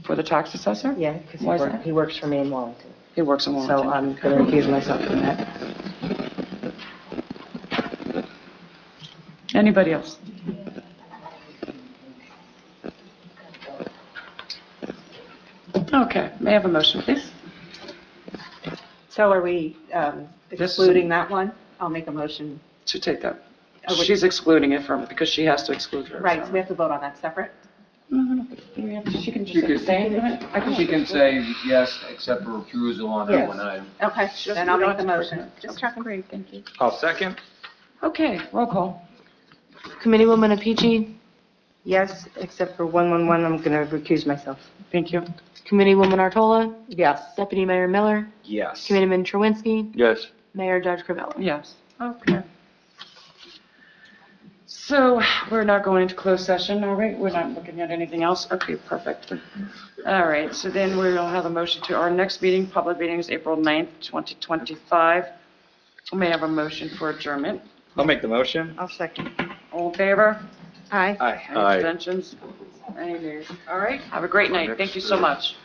For the tax assessor? Yeah, because Why is that? he works for me in Wallington. He works in Wallington. So I'm going to recuse myself from that. Anybody else? Okay, may I have a motion, please? So are we This is- excluding that one? I'll make a motion. To take that. Oh, we- She's excluding it from, because she has to exclude her. Right, so we have to vote on that separate? She can She just could- abstain from it? I can- She can say yes, except for refusal on that Yes. one item. Okay, then I'll we make don't the have to motion. Just Okay. checking. Great, thank you. I'll second. Okay, roll call. Committeewoman Apici? Yes, except for 111, I'm going to recuse myself. Thank you. Committeewoman Otola? Yes. Deputy Mayor Miller? Yes. Committeeman Truinsky? Yes. Mayor Judge Crivello? Yes. Okay. So we're not going into closed session, all right? We're not looking at anything else? Okay, perfect. All right, so then we'll have a motion to our next meeting. Public meeting is April 9th, 2025. May I have a motion for adjournment? I'll make the motion. I'll second. All in favor? Aye. Aye. Any Aye. abstentions? Any nays? All right, have a great night. Thank you so much.